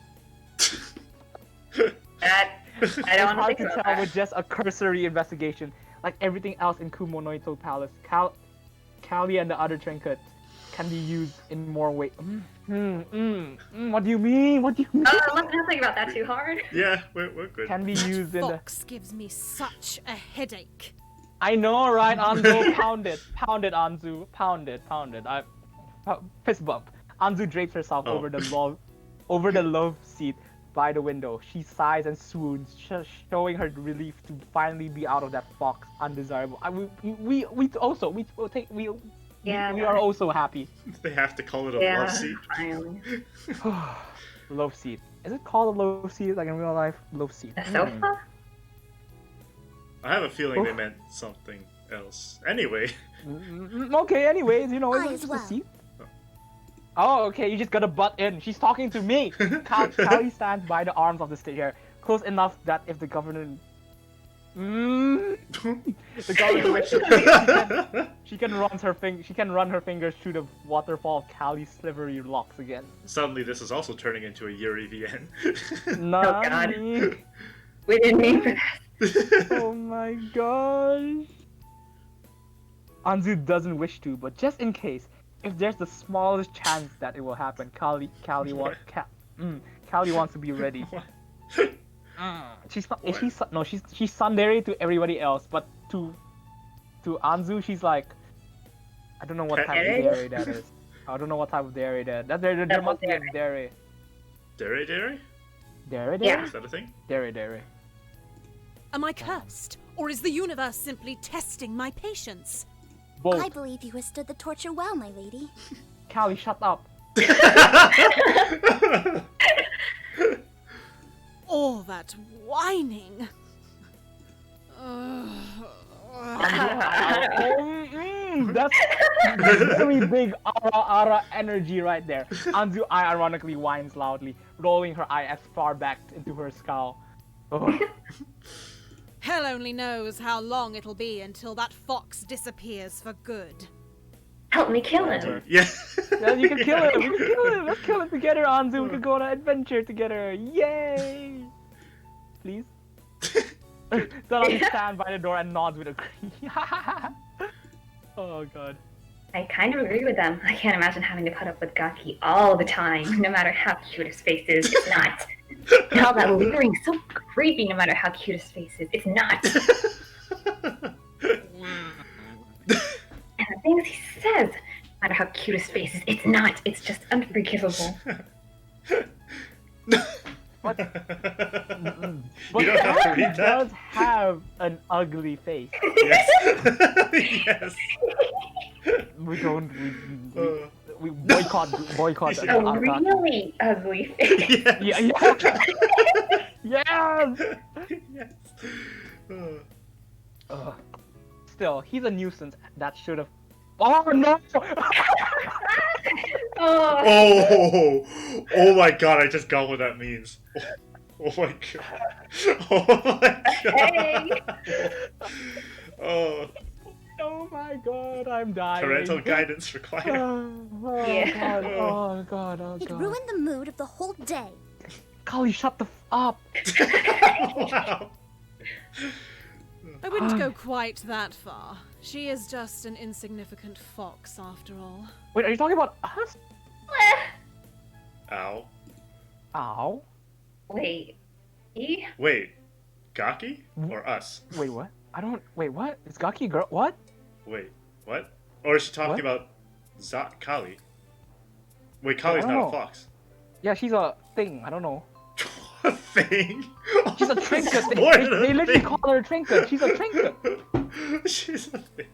That I It's don't hard think to about tell that. with just a cursory investigation. Like everything else in Kumonoito Palace, Kali and the other trinkets can be used in more ways. What do you mean? What do you mean? Let's not think about that too hard. Yeah, we're good. Can be That used in the... fox gives me such a headache. I know, right, Anzu? Pound it, Anzu. Pound it. Fist bump. Anzu drapes herself over the love seat by the window. She sighs and swoons, showing her relief to finally be out of that fox undesirable. We are also happy. They have to call it a Yeah, love seat. finally. Love seat. Is it called a love seat like in real life? Love seat. A sofa? I have a feeling they meant something else. Anyway. Okay, anyways, I it's as just well. a seat. Oh, okay, you just gotta butt in. She's talking to me! Kali stands by the arms of the stair, close enough that if the governor... the governor wishes, she can run her fingers through the waterfall of Kali's slivery locks again. Suddenly this is also turning into a Yuri VN. Nani? We didn't mean for that. Oh my gosh. Anzu doesn't wish to, but just in case, if there's the smallest chance that it will happen, Kali wants to be ready. She's not. She's tsundere to everybody else, but to Anzu, she's like, I don't know what type of dairy that is. I don't know what type of dairy that. There must be a dairy. Dairy? Dairy? Yeah. Is that a thing? Dairy. Am I cursed? Or is the universe simply testing my patience? Both. I believe you withstood the torture well, my lady. Kali, shut up. All that whining. That's very big ara energy right there. Anzu ironically whines loudly, rolling her eye as far back into her skull. Oh. Hell only knows how long it'll be until that fox disappears for good. Help me kill him. Yeah. Yeah, you can kill him. We can kill him. Let's kill him together, Anzu. We can go on an adventure together. Yay! Please. Zanami stands by the door and nods with agree. Oh god. I kind of agree with them. I can't imagine having to put up with Gaki all the time, no matter how cute his face is. It's not. And all that leering, so creepy, no matter how cute his face is. It's not. And the things he says, no matter how cute his face is, it's not. It's just unforgivable. What? You But don't have to he read that. does have an ugly face. Yes. Yes. We don't. We boycott that. A really ugly face. Yes. Yes. Yes. Still, he's a nuisance that should have. Oh no! Oh. Oh my god, I just got what that means. Oh my god. Oh my god. Hey. Oh, Oh my god, I'm dying. parental guidance required. Oh Yeah. god, oh god, oh It god. ruined the mood of the whole day. Kali, shut the up. Wow. I wouldn't go quite that far. She is just an insignificant fox, after all. Wait, are you talking about us? Ow. Ow. Wait. He? Wait, Gaki or us? Wait, what? Wait, what? Is Gaki a girl? What? Wait, what? Or is she talking What? about Kali? Wait, Kali's I don't not a know. fox. Yeah, she's a thing. I don't know. A thing? She's a trinket. This is They, more they, than a they literally thing. call her a trinket. She's a trinket. She's a thing.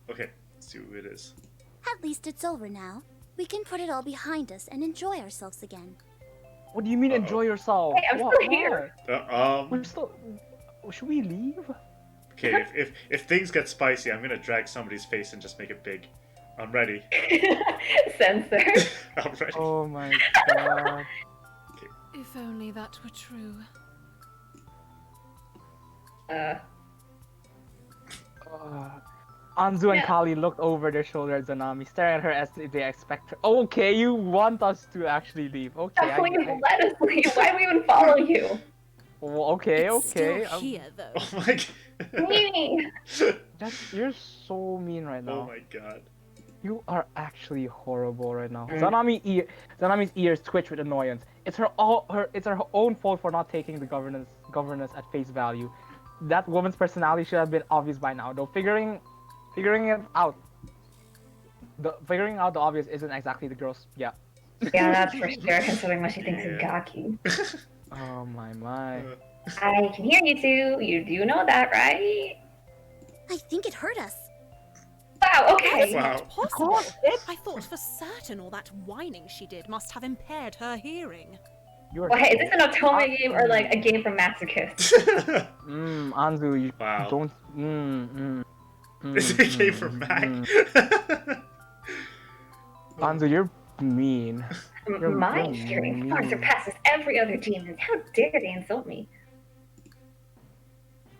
Okay, let's see who it is. At least it's over now. We can put it all behind us and enjoy ourselves again. What do you mean Uh-oh. enjoy yourself? Hey, I'm What? still here. We're still. Should we leave? Okay, if things get spicy, I'm gonna drag somebody's face and just make it big. I'm ready. Censor. I'm ready. Oh my god. If only that were true. Anzu and Yeah. Kali looked over their shoulder at Zanami, staring at her as if they expect her. Oh, okay, you want us to actually leave. Okay, Please let us leave. Why do we even follow you? okay, It's okay. still here, though. Oh my god. Me. You're so mean right now. Oh my god. You are actually horrible right now. Zanami's ears twitch with annoyance. It's her own fault for not taking the governess at face value. That woman's personality should have been obvious by now, though figuring it out. Figuring out the obvious isn't exactly the girl's. Yeah. Yeah, that's for sure, considering what she thinks of Gaki. Oh my. I can hear you two. You do know that, right? I think it hurt us. Wow, That's okay. Wow. not possible. I thought for certain all that whining she did must have impaired her hearing. You're Well, hey, is this an Otome game or like a game from Masochist? Anzu, you Wow. don't. This is a game for Mac. Anzu, you're mean. My you're hearing far mean. surpasses every other demon's. How dare they insult me?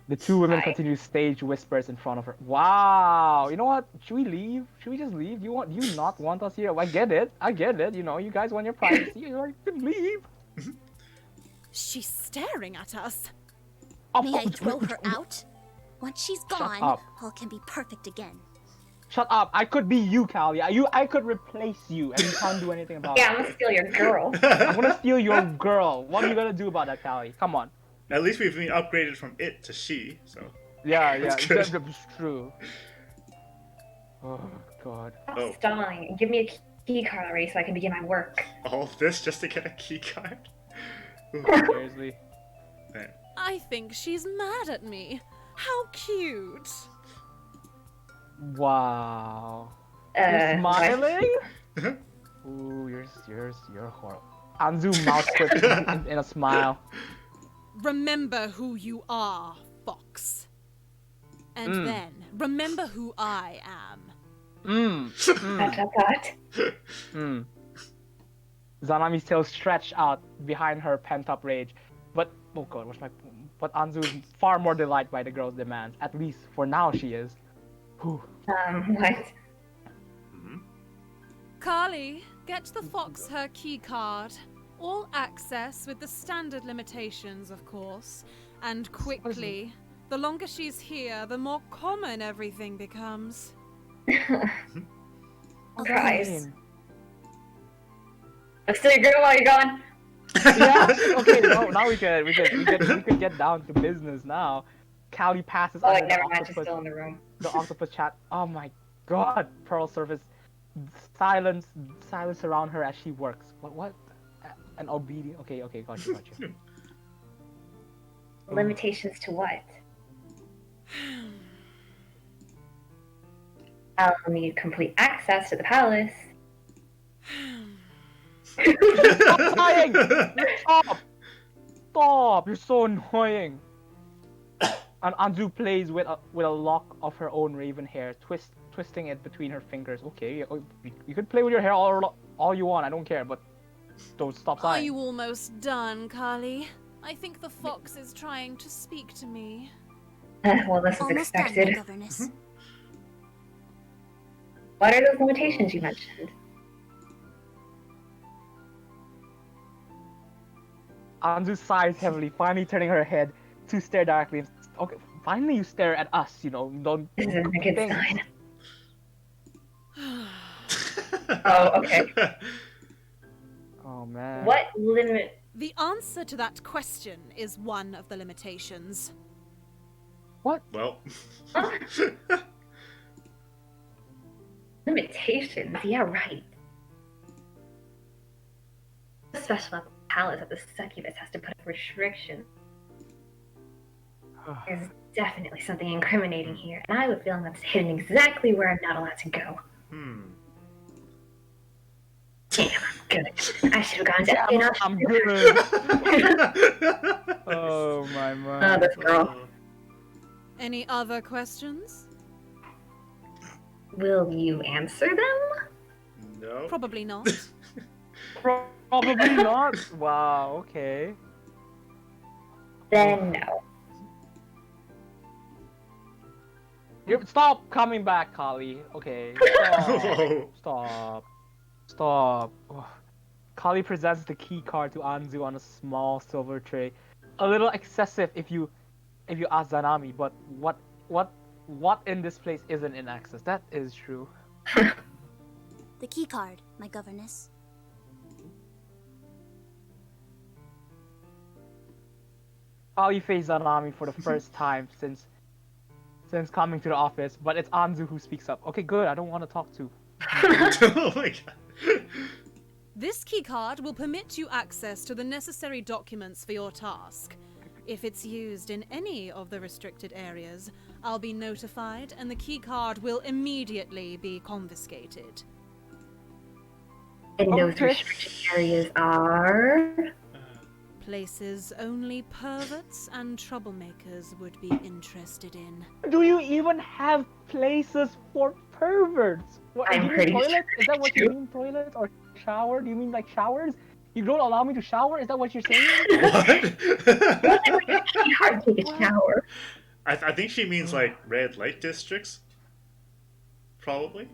The two women Hi. continue stage whispers in front of her. Wow. You know what? Should we leave? Should we just leave? Do you not want us here? I get it. You know, you guys want your privacy. You can leave. She's staring at us. May I throw her out? Once she's gone, up. all can be perfect again. Shut up. I could be you, Callie. I could replace you, and you can't do anything about Yeah, it. I'm gonna steal your girl. I'm gonna steal your girl. What are you gonna do about that, Callie? Come on. At least we've been upgraded from it to she, so. Yeah, That's good. that's true. Oh god. Stop Oh. stalling. Give me a key card already so I can begin my work. All of this just to get a key card? Ooh, Seriously. man. I think she's mad at me. How cute. Wow. You're smiling? What? Ooh, you're horrible. Anzu mouth quips in a smile. Remember who you are, Fox. And then, remember who I am. Zanami's tail stretched out behind her pent-up rage. But, oh god, but Anzu is far more delighted by the girl's demands. At least, for now she is. Whew. What? Carly, get the Fox her key card. All access with the standard limitations, of course. And quickly. The longer she's here, the more common everything becomes. Guys. I'm still your girl while you're gone. Yeah. Okay. Now we could get down to business now. Callie passes Oh, under like, the never mind, she's octopus. still in the room. The octopus chat. Oh my god. Pearl surface. Silence around her as she works. What? An obedient. Okay. Gotcha. Limitations to what? I'll need complete access to the palace. Stop lying! Stop! You're so annoying. And Anzu plays with a lock of her own raven hair, twisting it between her fingers. Okay, you could play with your hair all you want. I don't care, but don't stop Are lying. you almost done, Carly? I think the Fox is trying to speak to me. Well, this is Almost done, expected. my governess. What are those limitations you mentioned? Anzu sighs heavily, finally turning her head to stare directly. Okay, finally you stare at us. You know, don't. This isn't a good think. sign. Oh, okay. Oh man. What limit? The answer to that question is one of the limitations. Well. Limitations? Yeah, right. special about the palace that the succubus has to put up restrictions. There's definitely something incriminating here, and I have a feeling that's hidden exactly where I'm not allowed to go. Damn, I'm good. I should have gone to Damn, I'm good. Oh my Oh, god. this girl. Any other questions? Will you answer them? No. Probably not. Probably not. Wow. Okay. Then no. Stop coming back, Kali. Okay. Whoa. Stop. Ugh. Kali presents the key card to Anzu on a small silver tray. A little excessive if you ask Zanami, but what in this place isn't in access? That is true. The key card, my governess. Kali faced Zanami for the first time since coming to the office, but it's Anzu who speaks up. Okay, good. I don't want to talk to. Oh my god. This keycard will permit you access to the necessary documents for your task. If it's used in any of the restricted areas, I'll be notified and the keycard will immediately be confiscated. And those restricted areas are... Places only perverts and troublemakers would be interested in. Do you even have places for perverts? What, I'm do you mean pretty toilet? sure Is that what they you do. mean, toilet or shower? Do you mean like showers? You don't allow me to shower? Is that what you're saying? It's hard to take a shower. I think she means like red light districts. Probably.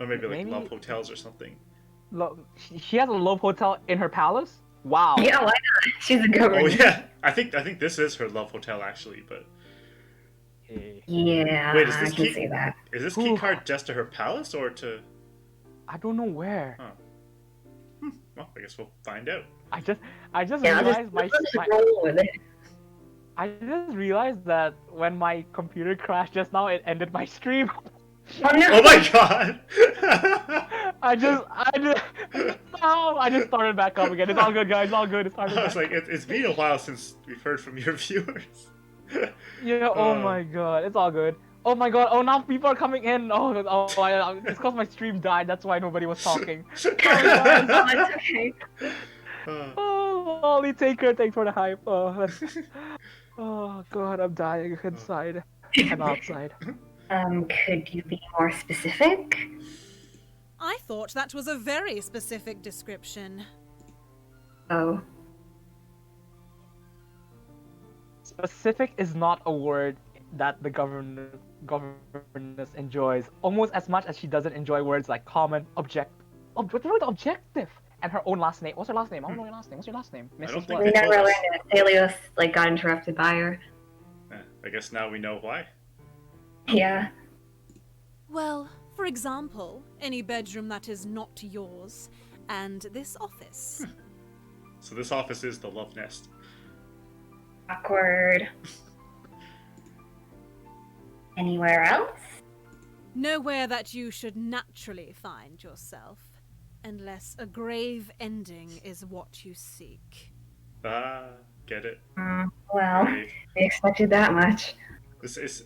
Or maybe like Maybe- love hotels or something. She has a love hotel in her palace? Wow. Yeah, why not? She's a Oh governess. yeah. I think this is her love hotel actually, but Yeah, Wait, is I this can key- see that. is this Ooh. key card just to her palace or to I don't know where. well, I guess we'll find out. I just Yeah, realized let's just my roll with it. I just realized that when my computer crashed just now, it ended my stream. Oh no! Oh my god! I just started back up again. It's all good, guys. It's all good. It started I was back. like, it's been a while since we've heard from your viewers. Yeah. Oh my god. It's all good. Oh my god. Oh, now people are coming in. It's because my stream died. That's why nobody was talking. Oh, it's okay. Oh, Ollie Taker, thanks for the hype. Oh god, I'm dying inside and outside. Could you be more specific? I thought that was a very specific description. Oh. Specific is not a word that the governess enjoys almost as much as she doesn't enjoy words like common, objective, and her own last name. What's her last name? I don't know your last name. What's your last name? I Mrs. don't think What? We they never told learned us. that Athelios, got interrupted by her. I guess now we know why. Yeah. Well, for example, any bedroom that is not yours, and this office. So this office is the love nest. Awkward. Anywhere else? Nowhere that you should naturally find yourself, unless a grave ending is what you seek. Ah, get it. Well, Hey, we expected that much. this is.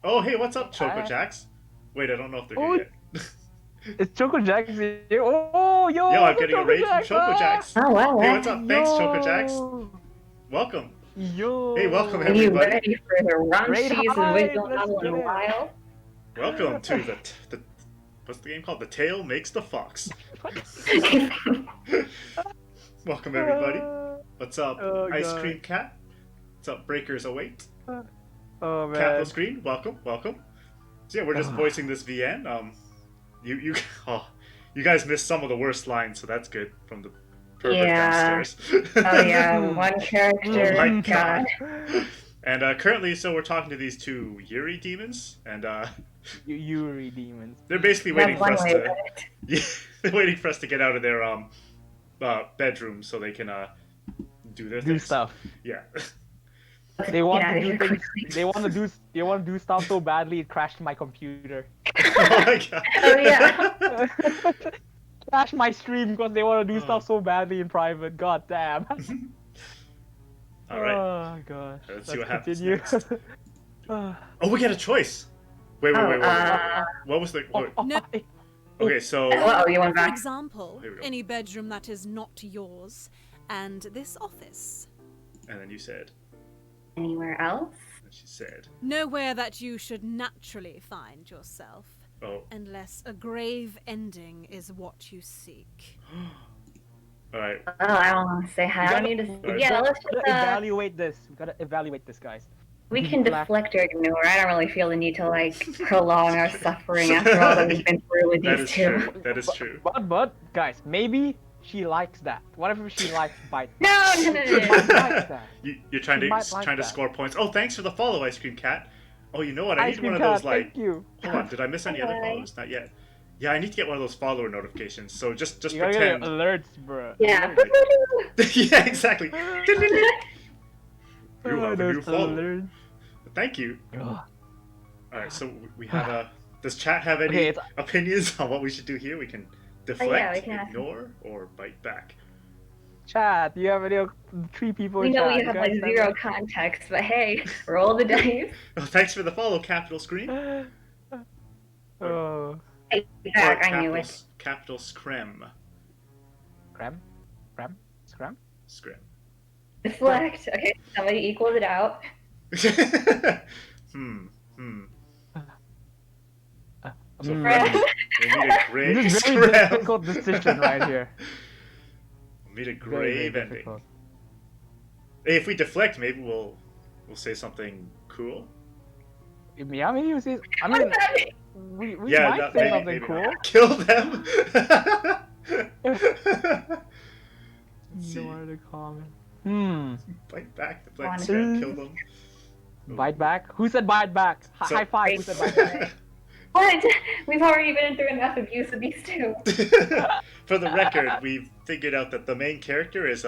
Oh, hey, what's up, Choco Jacks? Wait, I don't know if they're here yet. It's Choco Jacks here. Oh, yo! Yo, I'm what's up, getting a raid from Jacks? Choco Jacks. Oh, wow. Hey, what's up? Thanks, Choco Yo. Jacks. Welcome. Yo. Hey, welcome, Are you everybody. ready for the Raid raunchiest high, visual let's novel in get a it. while? Welcome to the what's the game called? The Tail Makes the Fox. Welcome, everybody. What's up, Oh, Ice God. Cream Cat? What's up, Breakers Await? Oh man. Capital Screen, welcome. So yeah, we're just voicing this VN. You guys missed some of the worst lines, so that's good from the pervert Yeah. downstairs. Oh yeah, one character. Oh my God. And currently, so we're talking to these two Yuri demons, and Yuri demons. they're basically waiting That's for one us way to. of it. Yeah, they're waiting for us to get out of their bedroom so they can do their Do things. stuff. Yeah. They want Get out to of do here things. quickly. They want to do stuff so badly it crashed my computer. Oh my god. Oh yeah. trash my stream because they want to do stuff so badly in private. God damn. All right. Oh gosh. Let's see what happens continue. next. Oh, we get a choice. Wait. What was the? No. Okay, so. Oh, you want For back? example, Here we go. any bedroom that is not yours, and this office. And then you said. Anywhere else? And she said. Nowhere that you should naturally find yourself, Oh. unless a grave ending is what you seek. All right. Oh, I don't want to say hi. I don't need to. Alright. Yeah, let's We just. gotta evaluate this. We gotta evaluate this, guys. We can Black- deflect or ignore. I don't really feel the need to like prolong our suffering after all that we've been through with That these is two. true. That is true. But guys, maybe she likes that. What if she likes bite? No. She might like that. You're trying She to might like trying to that. score points. Oh, thanks for the follow, Ice Cream Cat. Oh, you know what? I Ice need cream one of those cat, like. thank you. Hold on, did I miss any other Okay. follows? Not yet. Yeah, I need to get one of those follower notifications. So just You gotta get pretend. alerts, bro. Yeah. Yeah, exactly. You have a new Those follow. alerts. Thank you. Ugh. All right, so we have a. Does chat have any Okay, it's- opinions on what we should do here? We can deflect, yeah, we can ask. ignore, or bite back. Chat, do you have any 3 people We in know chat? we You have guys like zero context, but hey, roll the dice. Oh, thanks for the follow, Capital Scream. Oh. Hey, Or back, I knew it. Capital Scrim. Scram? Scram? Scrim. Deflect. Okay, somebody equals it out. Hmm. Mm. We need a grave This is very scram. difficult decision right here. We need a Very, grave very ending. difficult. Hey, if we deflect, maybe we'll say something cool. Yeah, maybe you see. I mean, we Yeah, might that- say maybe- something maybe cool. not. Kill them. See. No other comment. Bite back, deflect, One. scram, kill them. Bite back? Who said bite back? So- High five. Who said bite back? What? We've already been through enough abuse with these two. For the record, we've figured out that the main character is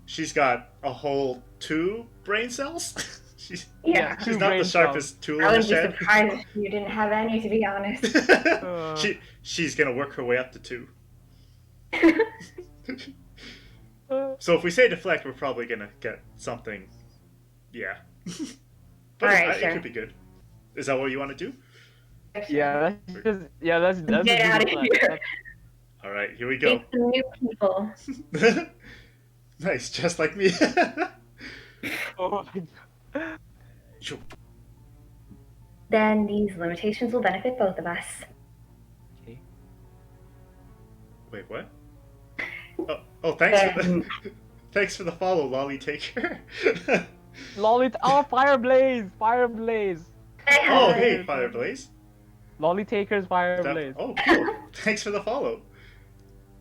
she's got a whole 2 brain cells. she's Yeah. she's Two not the brain sharpest tool I in the wouldn't be shed. surprised if you didn't have any, to be honest. She's gonna work her way up to 2. So if we say deflect, we're probably gonna get something. Yeah. But Alright, it sure. could be good. Is that what you want to do? Yeah, that's Get a out good of plan. here. All right, here we go. Meet some new people. Nice, just like me. Oh my God. Shoo. Then these limitations will benefit both of us. Okay. Wait, what? Oh, thanks for the Um, thanks for the follow, Lolly Taker. Lolly. Oh, Fireblaze! Fireblaze! Oh, hey, Fireblaze. Lolly Taker's That- Fireblaze. oh, cool. Thanks for the follow.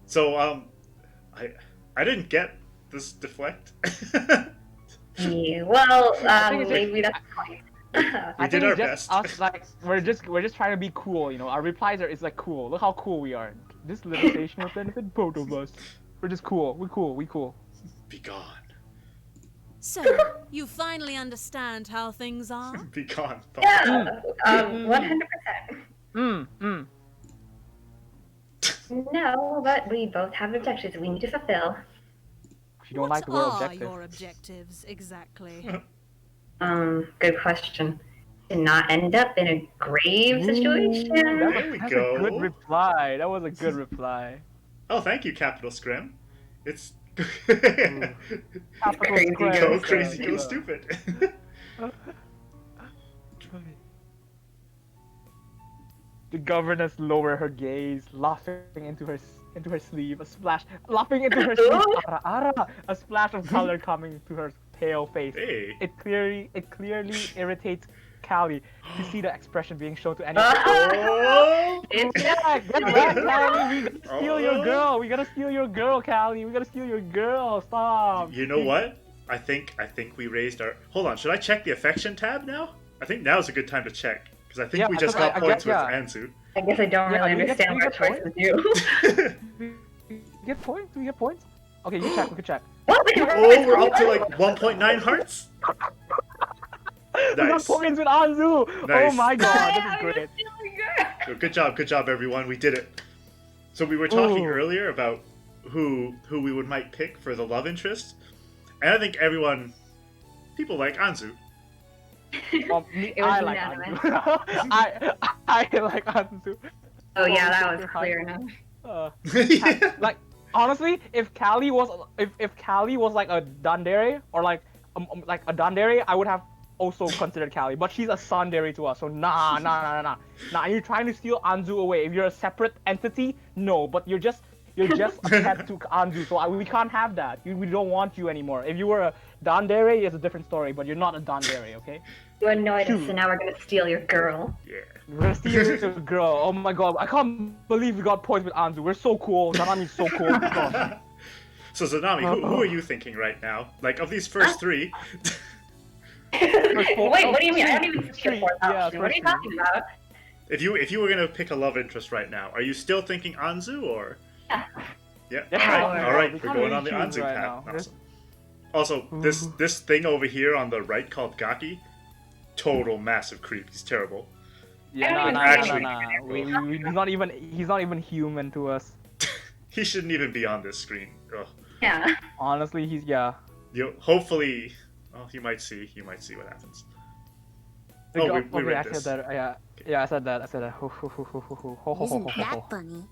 So, I didn't get this deflect. Yeah, well, think it's just- maybe that's fine. We did think our it's just best. Us, like, we're just trying to be cool, you know. Our replies are it's like cool. Look how cool we are. This limitation will benefit both of us. We're just cool. We cool. Be gone. So, you finally understand how things are? Be gone. Yeah, 100%. No, but we both have objectives we need to fulfill. If you don't What like the word are objective. your objectives exactly? Good question. To not end up in a grave situation. There we That's go. a good reply. That was a good reply. Oh, thank you, Capital Scrim. It's Capital Crazy square. go Yeah, crazy, go Yeah. stupid. The governess lower her gaze, laughing into her sleeve. A splash, laughing into her sleeve. Ara, ara, a splash of color coming to her pale face. Hey. It clearly irritates Callie to see the expression being shown to anyone. Oh! It's Yeah, get back, Callie. We gotta steal your Oh. girl. We gotta steal your girl, Callie. We gotta steal your girl. Stop. You know what? I think we raised our. Hold on, should I check the affection tab now? I think now's a good time to check because I think Yeah, we just because got I points get- with yeah. Anzu. I guess I don't Yeah, really we get- understand we what get choices do. We get points. We get points. Okay, you check. We can check. What? Oh, we're up to like 1.9 hearts. We got Nice. points with Anzu. Oh Nice. my god, I this is was great. stealing her. Good job, everyone. We did it. So we were talking Ooh. earlier about who we would might pick for the love interest, and I think people like Anzu. Well, me, It was I like unanimous. Anzu. I like Anzu. Oh yeah, Oh, that super was high. clear enough. Yeah. Like honestly, if Callie was like a Dandere or like a Dandere, I would have also considered Callie. But she's a Sandere to us, so nah. You're trying to steal Anzu away. If you're a separate entity, no. But you're just a pet to Anzu, so we can't have that. We don't want you anymore. If you were a Dandere, it's a different story. But you're not a Dandere, okay? You annoyed us, Shoot. so now we're gonna steal your girl. Yeah. We're gonna steal your girl. Oh my god, I can't believe we got points with Anzu. We're so cool. Zanami's so cool. Gosh. So Zanami, who are you thinking right now? Like of these first three? Wait, what do you mean? I haven't even seen the fourth Yeah, option. What are you first talking about? If you were gonna pick a love interest right now, are you still thinking Anzu or? Yeah. Yeah. Yeah, All right. we We're can't going really on the choose Anzu right path. now. Awesome. Also, this thing over here on the right called Gaki, total massive creep. He's terrible. Yeah, I don't nah. even He's not even human to us. He shouldn't even be on this screen. Ugh. Yeah. Honestly, yeah. Hopefully, well, you might see what happens. Oh, we Okay, read I this. said that. Yeah, I said that. Ho, ho, ho, ho, ho, ho, ho, ho, Isn't ho, ho. that funny?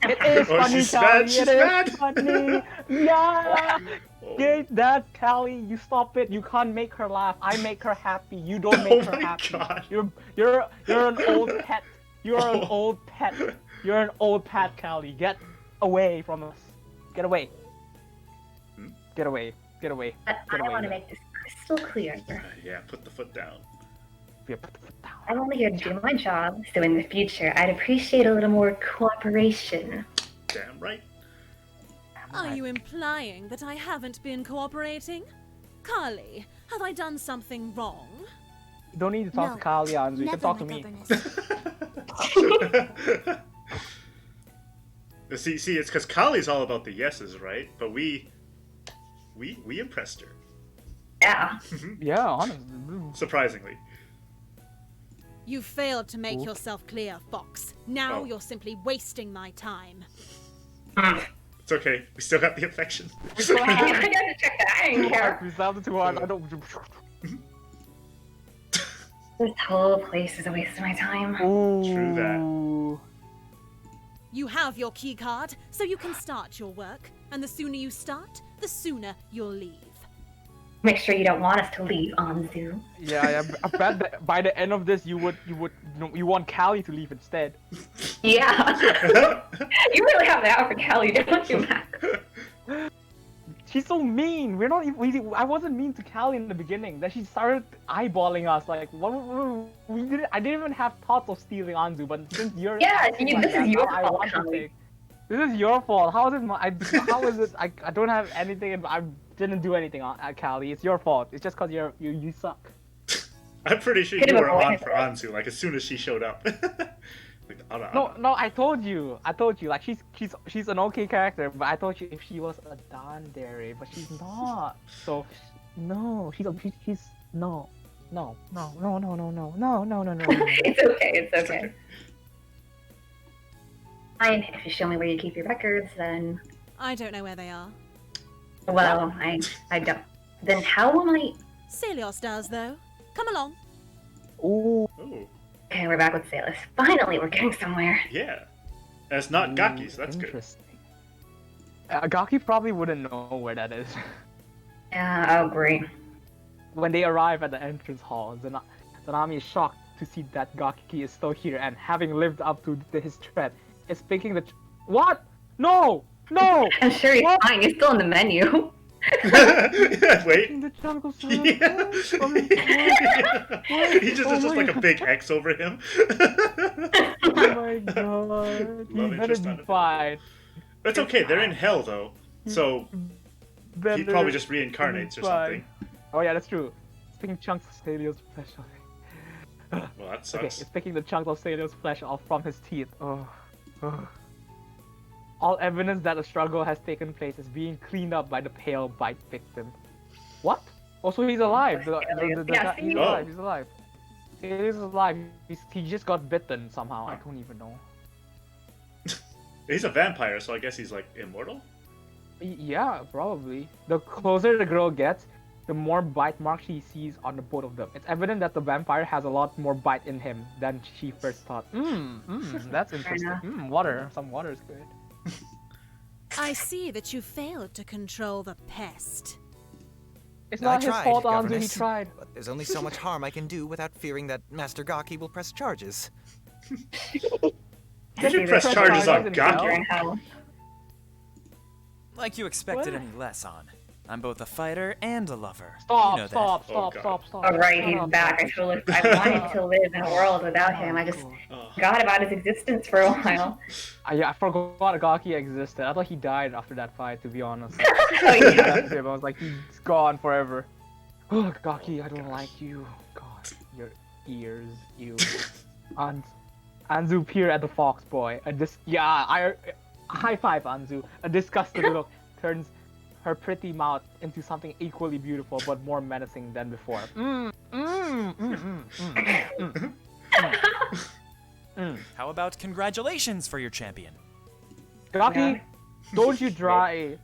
It is Oh, funny, she's Callie. mad, she's It is mad. funny. Yeah. Oh. Get that, Callie. You stop it. You can't make her laugh. I make her happy. You don't Oh make her my happy. God. You're an old pet. You're an Oh. old pet. You're an old pet, Callie. Get away from us. Get away. Hmm? Get away. Get away. But Get I away. want to make this crystal clear. Yeah, put the foot down. Yeah, put the foot down. I'm only here to do my job, so in the future, I'd appreciate a little more cooperation. Damn right. Are you implying that I haven't been cooperating? Carly, have I done something wrong? You don't need to talk No, to Callie, Anzu. You Never, can talk to my me. governess. see, it's because Kali's all about the yeses, right? But we impressed her, Yeah. Yeah, honestly. surprisingly. You failed to make Oop. yourself clear, Fox. Now Oh. you're simply wasting my time. It's okay. We still got the affection. We still I have got to check that. I didn't care. We still have the 2 hours. I don't. This whole place is a waste of my time. True that. You have your key card, so you can start your work. And the sooner you start, the sooner you'll leave. Make sure you don't want us to leave, Anzu. Yeah. I bet that by the end of this, you want Callie to leave instead. Yeah. You really have that out for Callie, don't you, Mac? She's so mean. We're not even. I wasn't mean to Callie in the beginning. Then she started eyeballing us. Like, what? We didn't. I didn't even have thoughts of stealing Anzu. But since you're Yeah, acting this is that, your now I fault, want to Callie. take. This is your fault. How is it my? How is it? I don't have anything. I didn't do anything on Callie. It's your fault. It's just because you suck. I'm pretty sure Could you have were on avoided for it. Anzu, like as soon as she showed up. Like, No, I told you. Like she's an okay character, but I told you if she was a Dandere, but she's not. So no, she's no. It's okay, it's okay. Fine, if you show me where you keep your records, then... I don't know where they are. Well, I don't. Then how am I... Celios does, though. Come along. Ooh. Oh, Okay, we're back with Salus. Finally, we're getting somewhere. yeah. And it's not Gaki, so that's good. Interesting. Gaki probably wouldn't know where that is. Yeah, I agree. When they arrive at the entrance hall, Zanami is shocked to see that Gaki is still here and having lived up to his threat, is picking the... What? No! No! I'm sure he's What? fine, he's still in the menu. Wait. The jungle Yeah. He just there's just like a big X over him. Oh my god. He Love better interest be on it. fine. That's okay. They're in hell though, so he Better probably just be reincarnates or fine. something. Oh yeah, that's true. It's picking chunks of Celios' flesh off. Well, that Okay, sucks. it's picking the chunks of Celios' flesh off from his teeth. Oh. All evidence that a struggle has taken place is being cleaned up by the pale bite victim. What? Oh, so he's alive. Yeah, He's see? alive. He's alive. He is alive. He just got bitten somehow. I don't even know. He's a vampire, so I guess he's like immortal. Yeah, probably. The closer the girl gets, the more bite marks she sees on the both of them. It's evident that the vampire has a lot more bite in him than she first thought. That's interesting. enough. Water. Some water is good. I see that you failed to control the pest. It's I not his tried, fault, Anzu. He Governess, tried. but there's only so much harm I can do without fearing that Master Gaki will press charges. You can press charges on Gaki. Like you expected any less on. I'm both a fighter and a lover. Stop, You know stop, that. Oh, stop, God. stop, stop. Alright, Shut he's up. back. I wanted to live in a world without him. I just forgot about his existence for a while. Yeah, I forgot Gaki existed. I thought he died after that fight, to be honest. Oh yeah. That's him. I was like, he's gone forever. Oh, Gaki, I don't like you. God, your ears, you. Anzu peer at the fox boy. High five, Anzu. A disgusted look turns her pretty mouth into something equally beautiful but more menacing than before. How about congratulations for your champion? Gaki, Yeah. don't you try.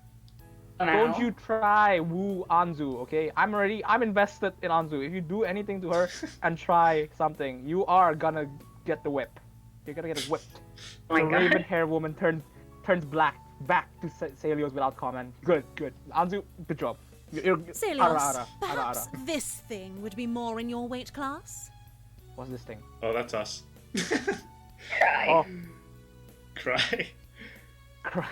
Now. Don't you try woo Anzu, okay? I'm invested in Anzu. If you do anything to her and try something, you are gonna get the whip. You're gonna get whipped. Oh my The God. raven hair woman turns back to Celios without comment. Good. Anzu, good job. Celios, Ara. perhaps this thing would be more in your weight class? What's this thing? Oh, that's us. Cry. Oh, Cry. cry.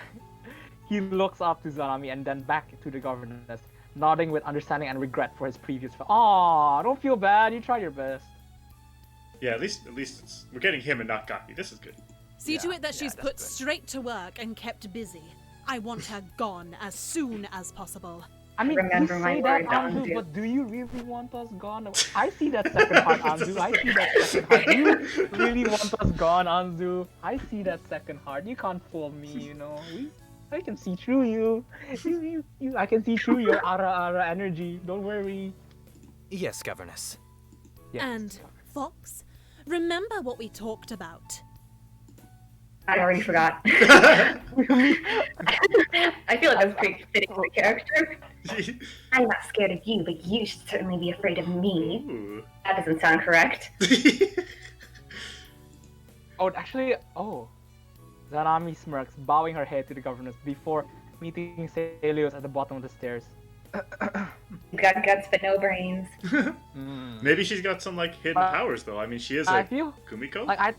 He looks up to Zanami and then back to the governess, nodding with understanding and regret for his previous. Aw, don't feel bad. You tried your best. Yeah, at least we're getting him and not Gaki. This is good. See to Yeah, it that she's that's put good. straight to work and kept busy. I want her gone as soon as possible. I mean, Remember you my say that, words, Anzu, Anzu. but do you really want us gone? I see that second heart, Anzu. I see that second heart. Do you really want us gone, Anzu? I see that second heart. You can't fool me, you know. I can see through you. I can see through your ara energy. Don't worry. Yes, Governess. Yes. And, Fox, remember what we talked about. I already forgot. I feel like that's pretty fitting for the character. I'm not scared of you, but you should certainly be afraid of me. Ooh. That doesn't sound correct. Zanami smirks, bowing her head to the governess before meeting Celios at the bottom of the stairs. You've got guts but no brains. Maybe she's got some like hidden powers though. I mean, she is I a feel Kumiko. like I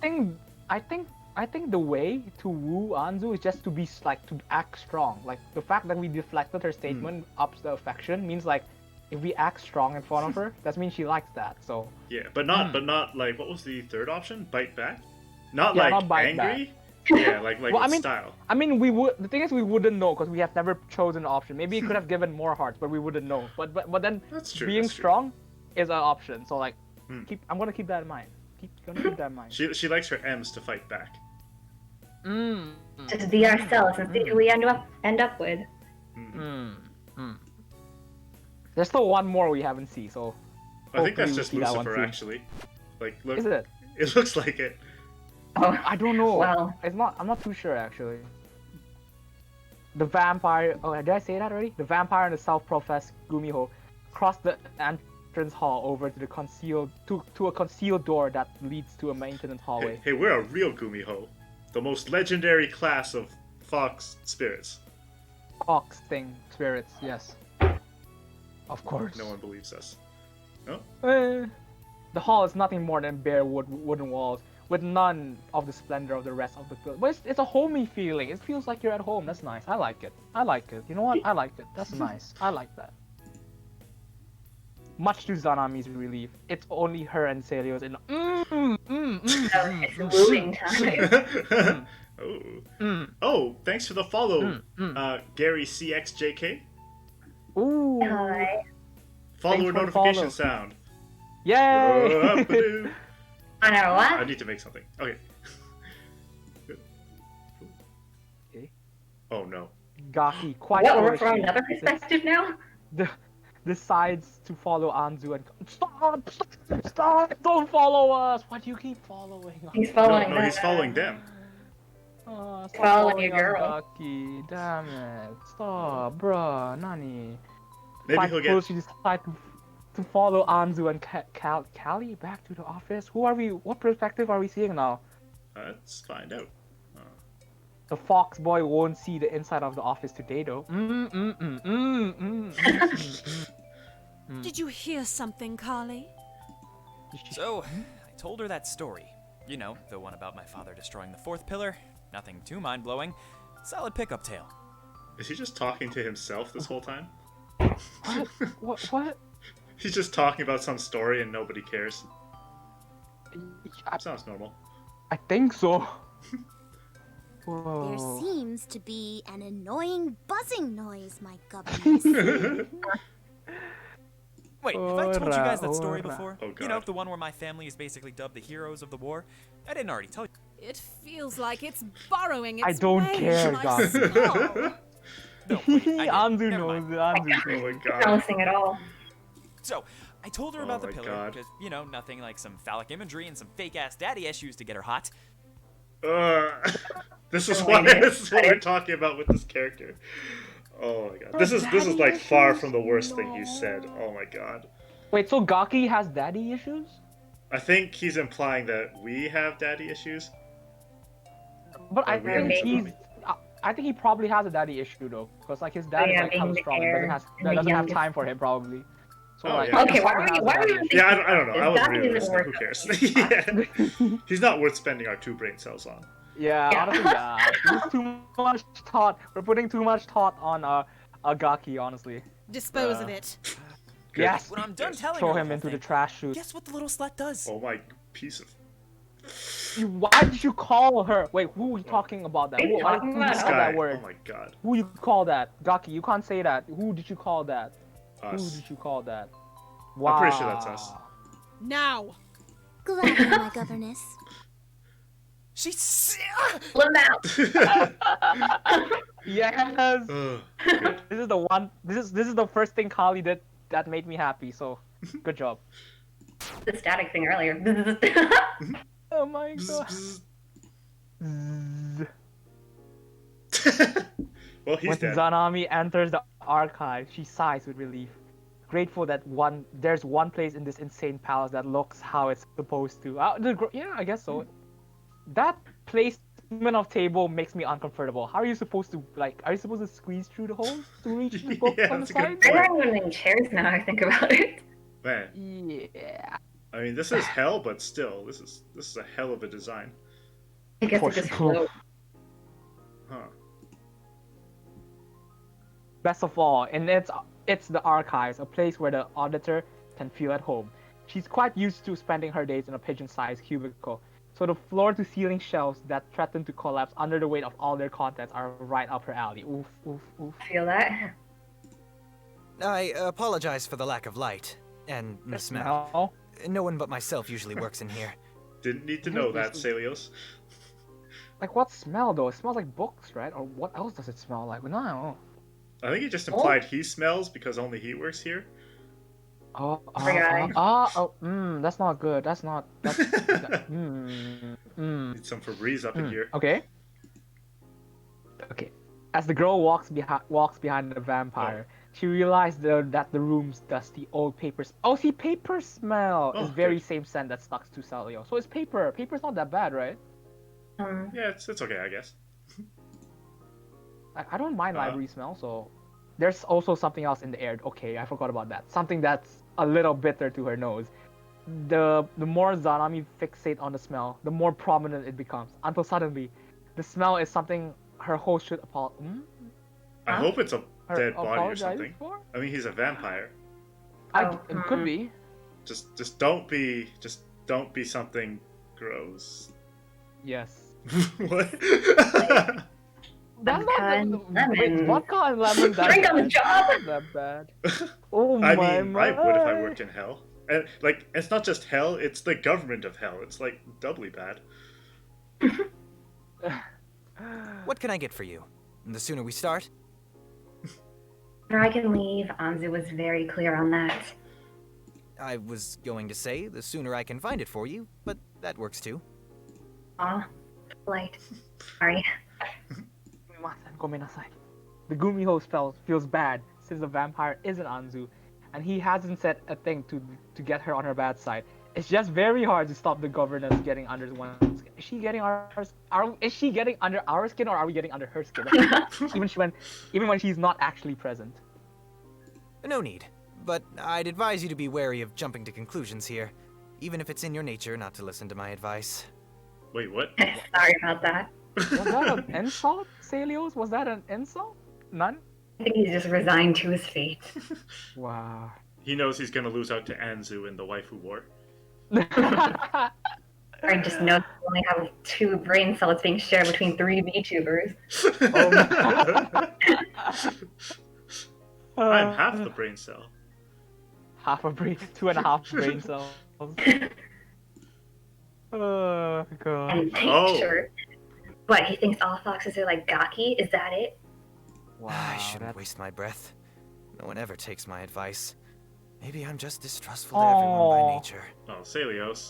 think the way to woo Anzu is just to be to act strong. Like the fact that we deflected her statement ups the affection means like if we act strong in front of her, that means she likes that. So Yeah, but not like what was the third option? Bite back? Not Yeah, like not bite angry? Yeah, like Well, I with mean- style. I mean, the thing is we wouldn't know because we have never chosen an option. Maybe it could have given more hearts, but we wouldn't know. But then That's true. being that's true. strong is an option. So like, Hmm. I'm gonna keep that in mind. Gonna keep that in mind. She likes her M's to fight back. Just be ourselves and see who we end up with. There's still one more we haven't seen, so I think hopefully that's we'll just see that one Lucifer soon. actually. Like look, Is it? it looks like it. Oh, I don't know. Well. It's not. I'm not too sure actually. The vampire. Oh, did I say that already? The vampire and the self-professed Gumiho cross the entrance hall over to the to a concealed door that leads to a maintenance hallway. Hey, we're a real Gumiho, the most legendary class of fox spirits. Fox thing spirits. Yes. Of course. No one believes us. The hall is nothing more than bare wooden walls, with none of the splendor of the rest of the building. But it's a homey feeling. It feels like you're at home. That's nice. I like it. You know what? I like it. That's nice. I like that. Much to Zanami's relief, it's only her and Celios in. it's wooing time. Oh, thanks for the follow, Gary CXJK. Ooh. Hi. Follower Thanks for the notification follow. sound. Yay! Up-a-doo. On our I what? need to make something. Okay. Okay. Oh no. Gaki, quite What, we're from foolishly, another perspective now? decides to follow Anzu and stop! Don't follow us! Why do you keep following us? He's following No, them. he's following them. Oh, stop Following your following us, girl. Gaki. Damn it. Stop, bruh. Nani. Maybe Quite he'll close, get. you decide to follow Anzu and Callie back to the office. Who are we? What perspective are we seeing now? Let's find out. The fox boy won't see the inside of the office today, though. Did you hear something, Carly? So, I told her that story. You know, the one about my father destroying the fourth pillar. Nothing too mind-blowing. Solid pickup tale. Is he just talking to himself this whole time? What? He's just talking about some story and nobody cares. Sounds normal. I think so. There Whoa. seems to be an annoying buzzing noise, my governess. Wait, have I told you guys that story Ora. before? Oh, You know, God. the one where my family is basically dubbed the heroes of the war? I didn't already tell you. It feels like it's burrowing its I don't way care, into my guys. skull. No, wait, I did. Anzu Never knows. mind. Anzu Oh my knows. god. Not listening at all. So, I told her Oh about the my pillar, God. because, you know, nothing like some phallic imagery and some fake-ass daddy issues to get her hot. This is Oh, what yeah. this is what we're talking about with this character. Oh my god. This is like far from the worst thing he said. Oh my god. Wait, so Gaki has daddy issues? I think he's implying that we have daddy issues. But I we have think Zanami. he's. I think he probably has a daddy issue though, because like his dad is yeah, like being hella the strong and heir and the doesn't have youngest. time for him probably. So Oh, like, yeah. he Okay, why probably are we? has a Why are daddy we? issue. Yeah, I don't know. I wasn't That really isn't listening. Who worth cares? Yeah. He's not worth spending our 2 brain cells on. Yeah, Yeah. honestly, yeah. This is too much thought. We're putting too much thought on Gaki, honestly. Dispose of it. Good. Yes. When I'm done Yes. telling Throw her the him whole into the thing, trash chute. guess what the little slut does? Oh my piece of Why did you call her? Wait, who are you talking about that? What are you Why talking did you about? this call guy. that word? Oh my god. Who you call that? Gaki, you can't say that. Who did you call that? Who Us. did you call that? I'm pretty sure that's us. Now. Gladly, my governess. She's... Let him out. Yes. Ugh. This is the one. This is the first thing Kali did that made me happy. So, good job. The static thing earlier. Oh my Bzz, god. bzz. Zzz. Well, he's When dead. Zanami enters the archive, she sighs with relief, grateful that there's one place in this insane palace that looks how it's supposed to. Yeah, I guess so. That placement of table makes me uncomfortable. How are you supposed to Are you supposed to squeeze through the holes to reach the book Yeah, on the that's a good side? They're not even in chairs now. I think about it. Man, Yeah. I mean, this is hell, but still, this is a hell of a design. I guess it For just sure. floats. Huh. Best of all, and it's the archives, a place where the auditor can feel at home. She's quite used to spending her days in a pigeon-sized cubicle, so the floor-to-ceiling shelves that threaten to collapse under the weight of all their contents are right up her alley. Oof, oof, oof. Feel that? I apologize for the lack of light and the smell. Smell. No one but myself usually works in here. Didn't need to know that, Celios. Like what smell though? It smells like books, right? Or what else does it smell like? No. I think he just implied he smells because only he works here. That's not good. That's Need some Febreze up in here. Okay. As the girl walks behind the vampire, she realized that the room's dusty old papers. Oh, see, paper smell is very good. same scent that stuck to Celio. So it's paper. Paper's not that bad, right? Yeah, it's okay, I guess. I don't mind library smell. So there's also something else in the air. Okay, I forgot about that. Something that's a little bitter to her nose. The more Zanami fixate on the smell, the more prominent it becomes. Until suddenly, the smell is something her host should I hope it's a dead body or apologize something. for? I mean, he's a vampire. It could be. Just don't be something gross. Yes. What? That's Vodka and lemon. Wait, vodka and lemon. That's Drink on the bad. job. Not that bad. Oh I my mean, I would if I my. worked in hell. And like, it's not just hell; it's the government of hell. It's like doubly bad. What can I get for you? The sooner we start? Or I can leave. Anzu was very clear on that. I was going to say the sooner I can find it for you, but that works too. Aw, polite. Sorry. The Gumiho spell feels bad since the vampire isn't Anzu, and he hasn't said a thing to get her on her bad side. It's just very hard to stop the governess getting under one skin. Is she getting is she getting under our skin, or are we getting under her skin? even when she's not actually present. No need, but I'd advise you to be wary of jumping to conclusions here, even if it's in your nature not to listen to my advice. Wait, what? Sorry about that. Was that an insult, Celios? Was that an insult? None? I think he's just resigned to his fate. Wow. He knows he's gonna lose out to Anzu in the waifu war. I just know that we only have 2 brain cells being shared between 3 VTubers. I'm half the brain cell. Half a brain, 2.5 brain cells. Oh god. And Oh. sure. What, he thinks all foxes are like Gaki? Is that it? Wow. I shouldn't waste my breath. No one ever takes my advice. Maybe I'm just distrustful to everyone by nature. Oh, Celios.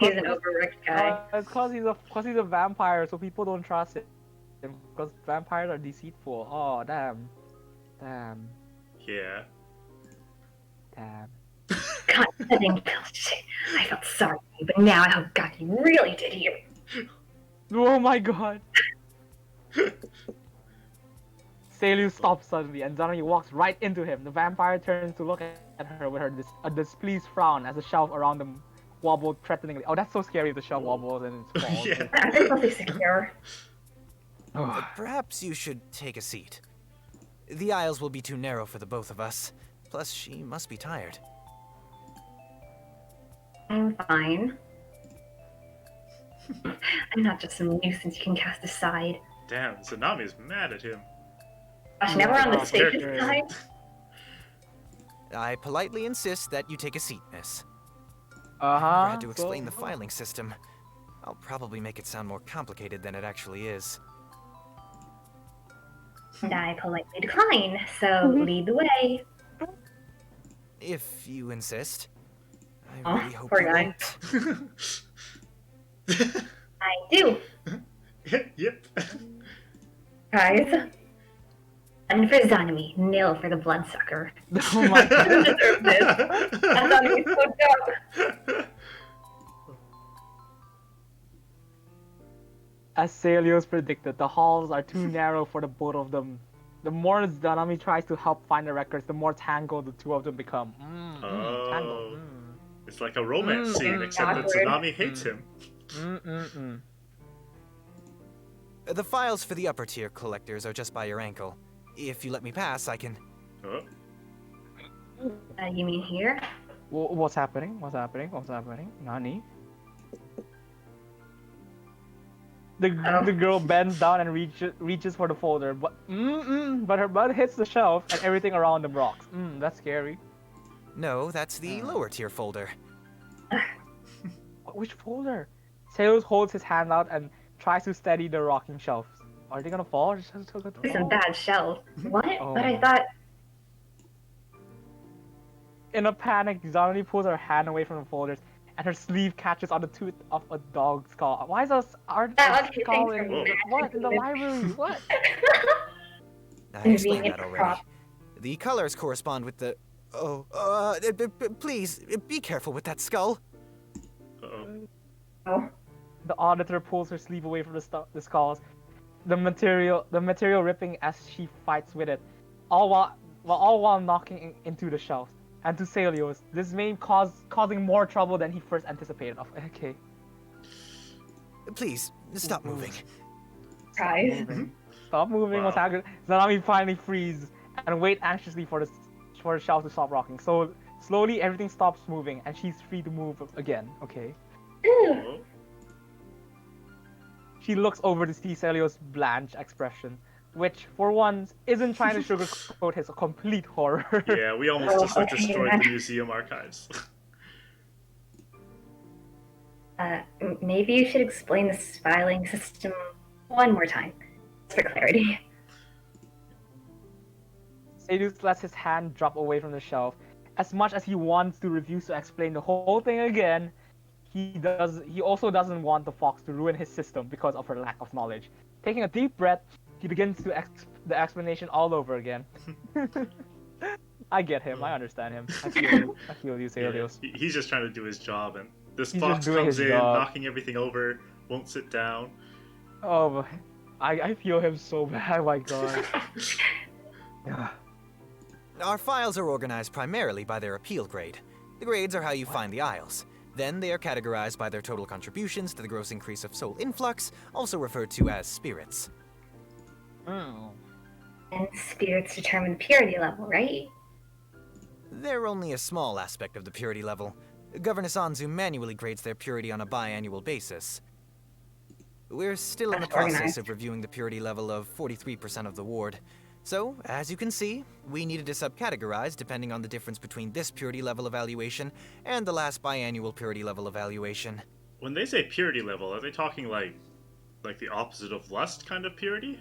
He's an overworked guy. It's cause he's a vampire, so people don't trust him. Because vampires are deceitful. Oh damn. Damn. Yeah. Damn. God, I didn't feel shit. I felt sorry, but now I hope Gaki really did hear. Oh my god. Celius stops suddenly, and Zanami walks right into him. The vampire turns to look at her with a displeased frown as the shelf around them wobbled threateningly. Oh, that's so scary if the shelf wobbles and it falls. Yeah. I think I'll be secure. Perhaps you should take a seat. The aisles will be too narrow for the both of us. Plus, she must be tired. I'm fine. I'm not just some nuisance you can cast aside. Damn, Zanami's mad at him. Gosh, never on the Oh, safest character. side. I politely insist that you take a seat, miss. Uh-huh. I had to explain the filing system. I'll probably make it sound more complicated than it actually is. And I politely decline, so lead the way. If you insist. I Oh, really hope poor you guy. won't. I do. Yep. Guys. And for Zanami, nil for the bloodsucker. Oh my I god. don't deserve this. I thought he was so dumb. As Celios predicted, the halls are too narrow for the both of them. The more Zanami tries to help find the records, the more tangled the two of them become. Oh. Tangled. It's like a romance scene, except that awkward. Zanami hates him. The files for the upper tier collectors are just by your ankle. If you let me pass, I can... Oh. You mean here? What's happening? What's happening? What's happening? Nani? The girl bends down and reaches for the folder, but her butt hits the shelf and everything around them rocks. That's scary. No, that's the lower tier folder. Which folder? Celios holds his hand out and tries to steady the rocking shelves. Are they gonna fall? Some bad shells. What? Oh. But I thought... In a panic, Zanami pulls her hand away from the folders, and her sleeve catches on the tooth of a dog's skull. Why is our Okay, skull thanks in for what in the library? What? I explained that Convenient already. prop. The colors correspond with the... please, be careful with that skull. Uh-oh. Oh. The auditor pulls her sleeve away from the skulls, the material ripping as she fights with it, all while knocking into the shelves. And to Celios, this may causing more trouble than he first anticipated. Okay. Please, stop moving. Guys. Stop moving. Wow. What's happening? Zanami finally freezes and wait anxiously for the shelf to stop rocking. So slowly everything stops moving and she's free to move again. Okay. Oh. She looks over to see Celios' blanched expression, which for once isn't trying to sugarcoat his complete horror. Yeah, we almost just destroyed the museum archives. Maybe you should explain this filing system one more time, just for clarity. Celios lets his hand drop away from the shelf. As much as he wants to refuse to explain the whole thing again, he also doesn't want the fox to ruin his system because of her lack of knowledge. Taking a deep breath, he begins the explanation all over again. I get him. I understand him. I feel you. I feel you, Celios. He's just trying to do his job, and this He's fox just doing comes his in, job. knocking everything over, won't sit down. Oh, I feel him so bad. Oh my god. Our files are organized primarily by their appeal grade. The grades are how you find the aisles. Then they are categorized by their total contributions to the gross increase of soul influx, also referred to as spirits. Oh. And spirits determine the purity level, right? They're only a small aspect of the purity level. Governess Anzu manually grades their purity on a biannual basis. We're still in the That's process organized. of reviewing the purity level of 43% of the ward. So, as you can see, we needed to subcategorize depending on the difference between this purity level evaluation and the last biannual purity level evaluation. When they say purity level, are they talking like the opposite of lust kind of purity?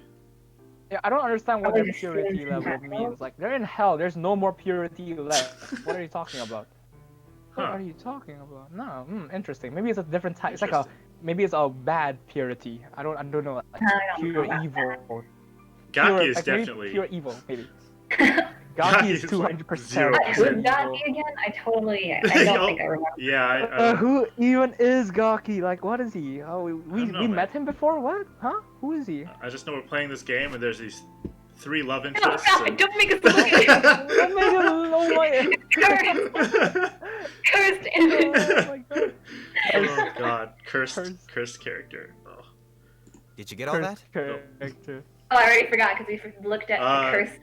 Yeah, I don't understand what Probably their just purity students in level general. means. Like, they're in hell. There's no more purity left. What are you talking about? What Huh. are you talking about? No, interesting. Maybe it's a different type. It's like a Interesting. maybe it's a bad purity. I don't know. Like, I don't pure know about evil. Gaki is like, maybe definitely. pure evil. Maybe Gaki Gaki is is 200%. 0%. Who's evil. Gaki again? I don't Oh, think I remember. Yeah, I Who even is Gaki? Like, what is he? Oh, we don't know, we man. met him before. What? Huh? Who is he? I just know we're playing this game, and there's these 3 love No, interests. stop it! and- Don't make us look at it! Oh my god! Oh my, Cursed! oh my god! Oh god, cursed Cursed. character. Oh. Did you get all that? Character. Oh, I already forgot because we looked at the cursed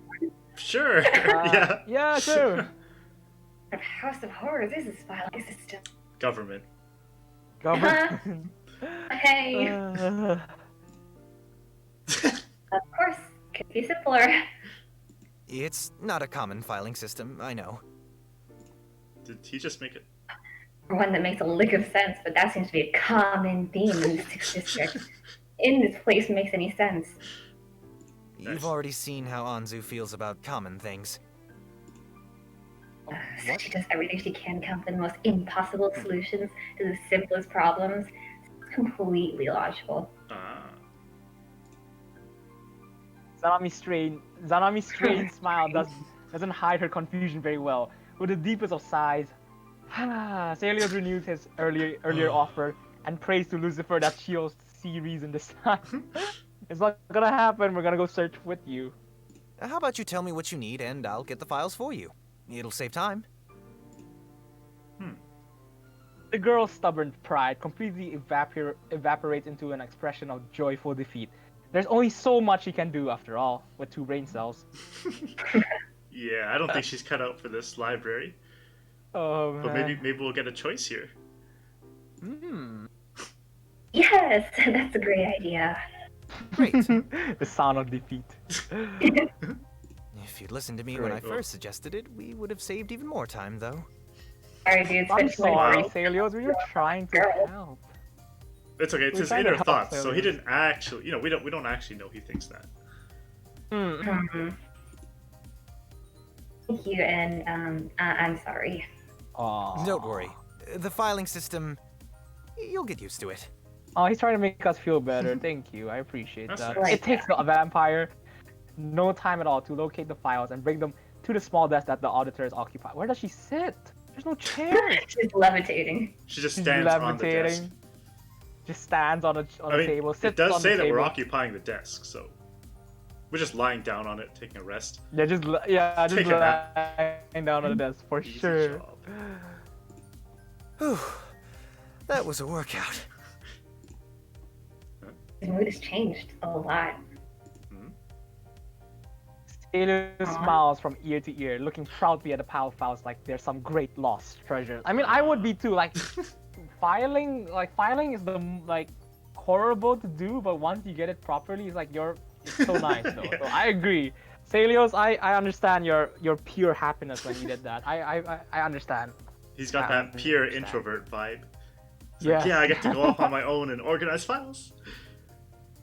Sure. Yeah. Yeah, sure. of House of Horrors. This is filing system. Government. Government. Hey, of course, could be simpler. It's not a common filing system, I know. Did he just make it? One that makes a lick of sense, but that seems to be a common theme in the 6th district. In this place makes any sense. Nice. You've already seen how Anzu feels about common things. So she does everything she can to come up with the most impossible solutions to the simplest problems. It's completely logical. Zanami's strained smile doesn't hide her confusion very well. With the deepest of sighs, Celios renews his earlier offer and prays to Lucifer that she'll see reason this time. It's not gonna happen. We're gonna go search with you. How about you tell me what you need and I'll get the files for you? It'll save time. The girl's stubborn pride completely evaporates into an expression of joyful defeat. There's only so much she can do after all, with 2 brain cells. Yeah, I don't think she's cut out for this library. Oh man. But maybe we'll get a choice here. Yes, that's a great idea. Great. The sound of defeat. If you'd listened to me when I Great. first suggested it, we would have saved even more time, though. Sorry, dude. I'm especially sorry, when- Celios. We were trying to Girl. help. It's okay. It's We're his trying to inner help thoughts. So he Celios. didn't actually. We don't actually know he thinks that. Mhm. Thank you, and I'm sorry. Aw. Don't worry. The filing system, you'll get used to it. Oh, he's trying to make us feel better. Thank you. I appreciate That's that. nice. It takes a vampire no time at all to locate the files and bring them to the small desk that the auditors occupy. Where does she sit? There's no chairs. She's levitating. She just She's stands on the desk. levitating. Just stands on the I mean, table. Sits it does on say the that table. we're occupying the desk, so we're just lying down on it, taking a rest. Yeah, just Take a nap. lying down on the desk for Easy sure. job. Whew. That was a workout. His mood has changed a lot. Taylor smiles from ear to ear, looking proudly at the pile of files like there's some great lost treasure. I mean, I would be too. Like, filing is horrible to do, but once you get it properly, it's so nice though. Yeah. So I agree. Celios, I understand your pure happiness when you did that. I understand. He's got I that pure understand. introvert vibe. It's Yeah. like, yeah, I get to go off on my own and organize files.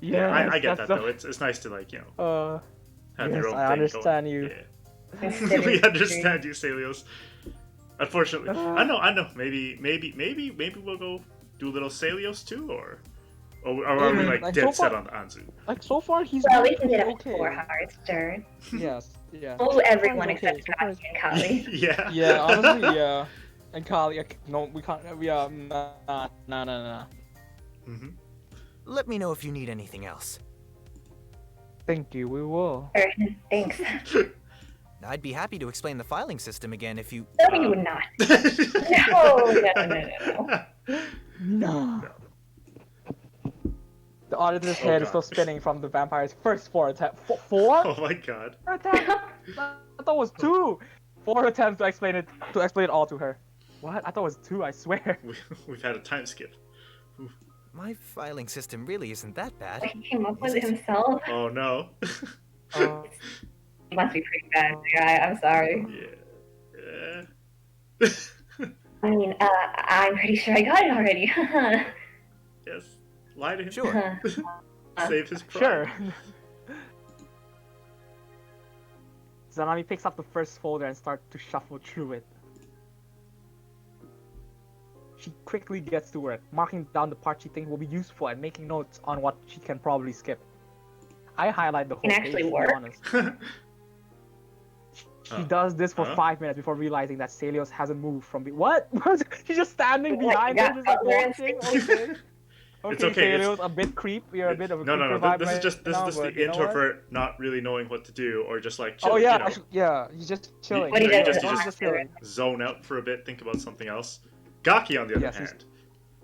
Yeah, I get that that's though. It's nice to have your yes, own I thing understand going. you. Yeah. Consider We it understand you, Celios. Unfortunately, I know. Maybe we'll go Doolittle Salios too, or are we like Like, dead so set far- on the Anzu? Like so far, he's Well, we doing can get up okay. to 4 hearts, sure. Yes, yeah. Oh, So far everyone he's okay. except So far Kaki and Kali. Yeah. Yeah, honestly, yeah. And Kali, no, we can't. Nah. Mm-hmm. Let me know if you need anything else. Thank you. We will. Sure, thanks. I'd be happy to explain the filing system again if you. No, you would not. No. No. The auditor's head is still spinning from the vampire's first 4 attempts. 4? Oh my god. Attempts? I thought it was 2. 4 attempts to explain it all to her. What? I thought it was 2. I swear. We've had a time skip. My filing system really isn't that bad. He came up with it himself. Oh no. He must be pretty bad, guy. I'm sorry. Yeah. I mean, I'm pretty sure I got it already. Yes. Lie to him. Sure. Save his pride. Sure. Zanami picks up the first folder and starts to shuffle through it. She quickly gets to work, marking down the part she thinks will be useful and making notes on what she can probably skip. I highlight the whole Can page, actually to be work? honest. She does this for Huh? 5 minutes before realizing that Celios hasn't moved from what? She's just standing Like, behind yeah, her, just like Butler and watching. Okay. It's Okay, okay, Celios, a bit creep. You're a bit of a No. creeper vibe This is right just now, the but you know what? introvert not really knowing what to do, or just like Oh chilling, yeah, you know, actually, yeah. He's just chilling. What he you does just, is you He's just chilling. zone out for a bit, think about something else. Gaki, on the other Yes, he's- hand.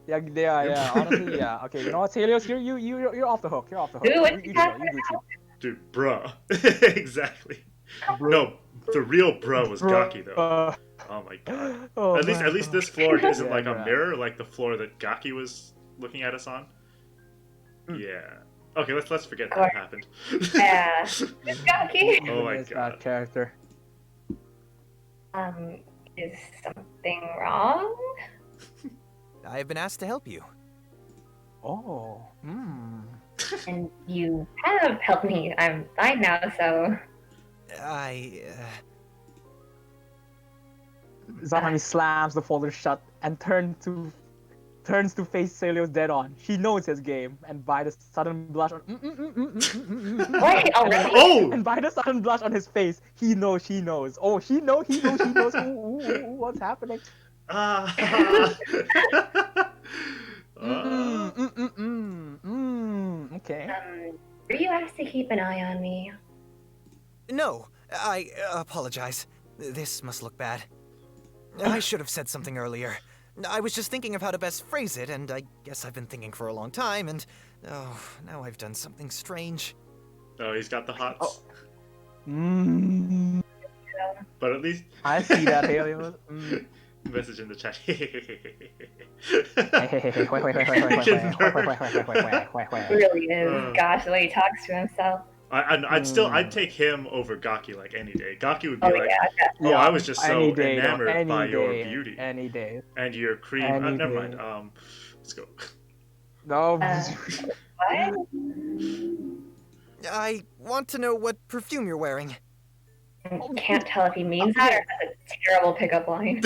Yeah. Honestly, yeah. Okay, you know what, Celios, you're off the hook. You're off the hook. Do it, You Gucci. Dude, bruh. Exactly. No, the real bruh was Gaki though. Oh my god. Oh, At least this floor isn't Yeah, like a bruh. mirror like the floor that Gaki was looking at us on. Yeah. Okay, let's forget that happened. Yeah. Kaki. Oh my Is god. that character. Is something wrong? I've been asked to help you. Oh. And you have helped me. I'm fine now, so. Zanami slams the folder shut and turns to face Celios dead on. She knows his game, and by the sudden blush on Wait, already? Oh! and by the sudden blush on his face, he knows she knows. Oh, he knows. Ooh, what's happening? Okay. Were you asked to keep an eye on me? No, I apologize. This must look bad. I should have said something earlier. I was just thinking of how to best phrase it, and I guess I've been thinking for a long time, and now I've done something strange. Oh, he's got the hots. Oh. But at least I see that, Helios. message in the chat. Really is. Gosh, the way he talks to himself. I'd take him over Gaki like any day. Gaki would be like, yeah. oh, I was just so Any day, enamored any by your day, beauty Any day. and your cream. Any Never day. mind. Let's go. No. What? I want to know what perfume you're wearing. Can't tell if he means that or that's a terrible pickup line.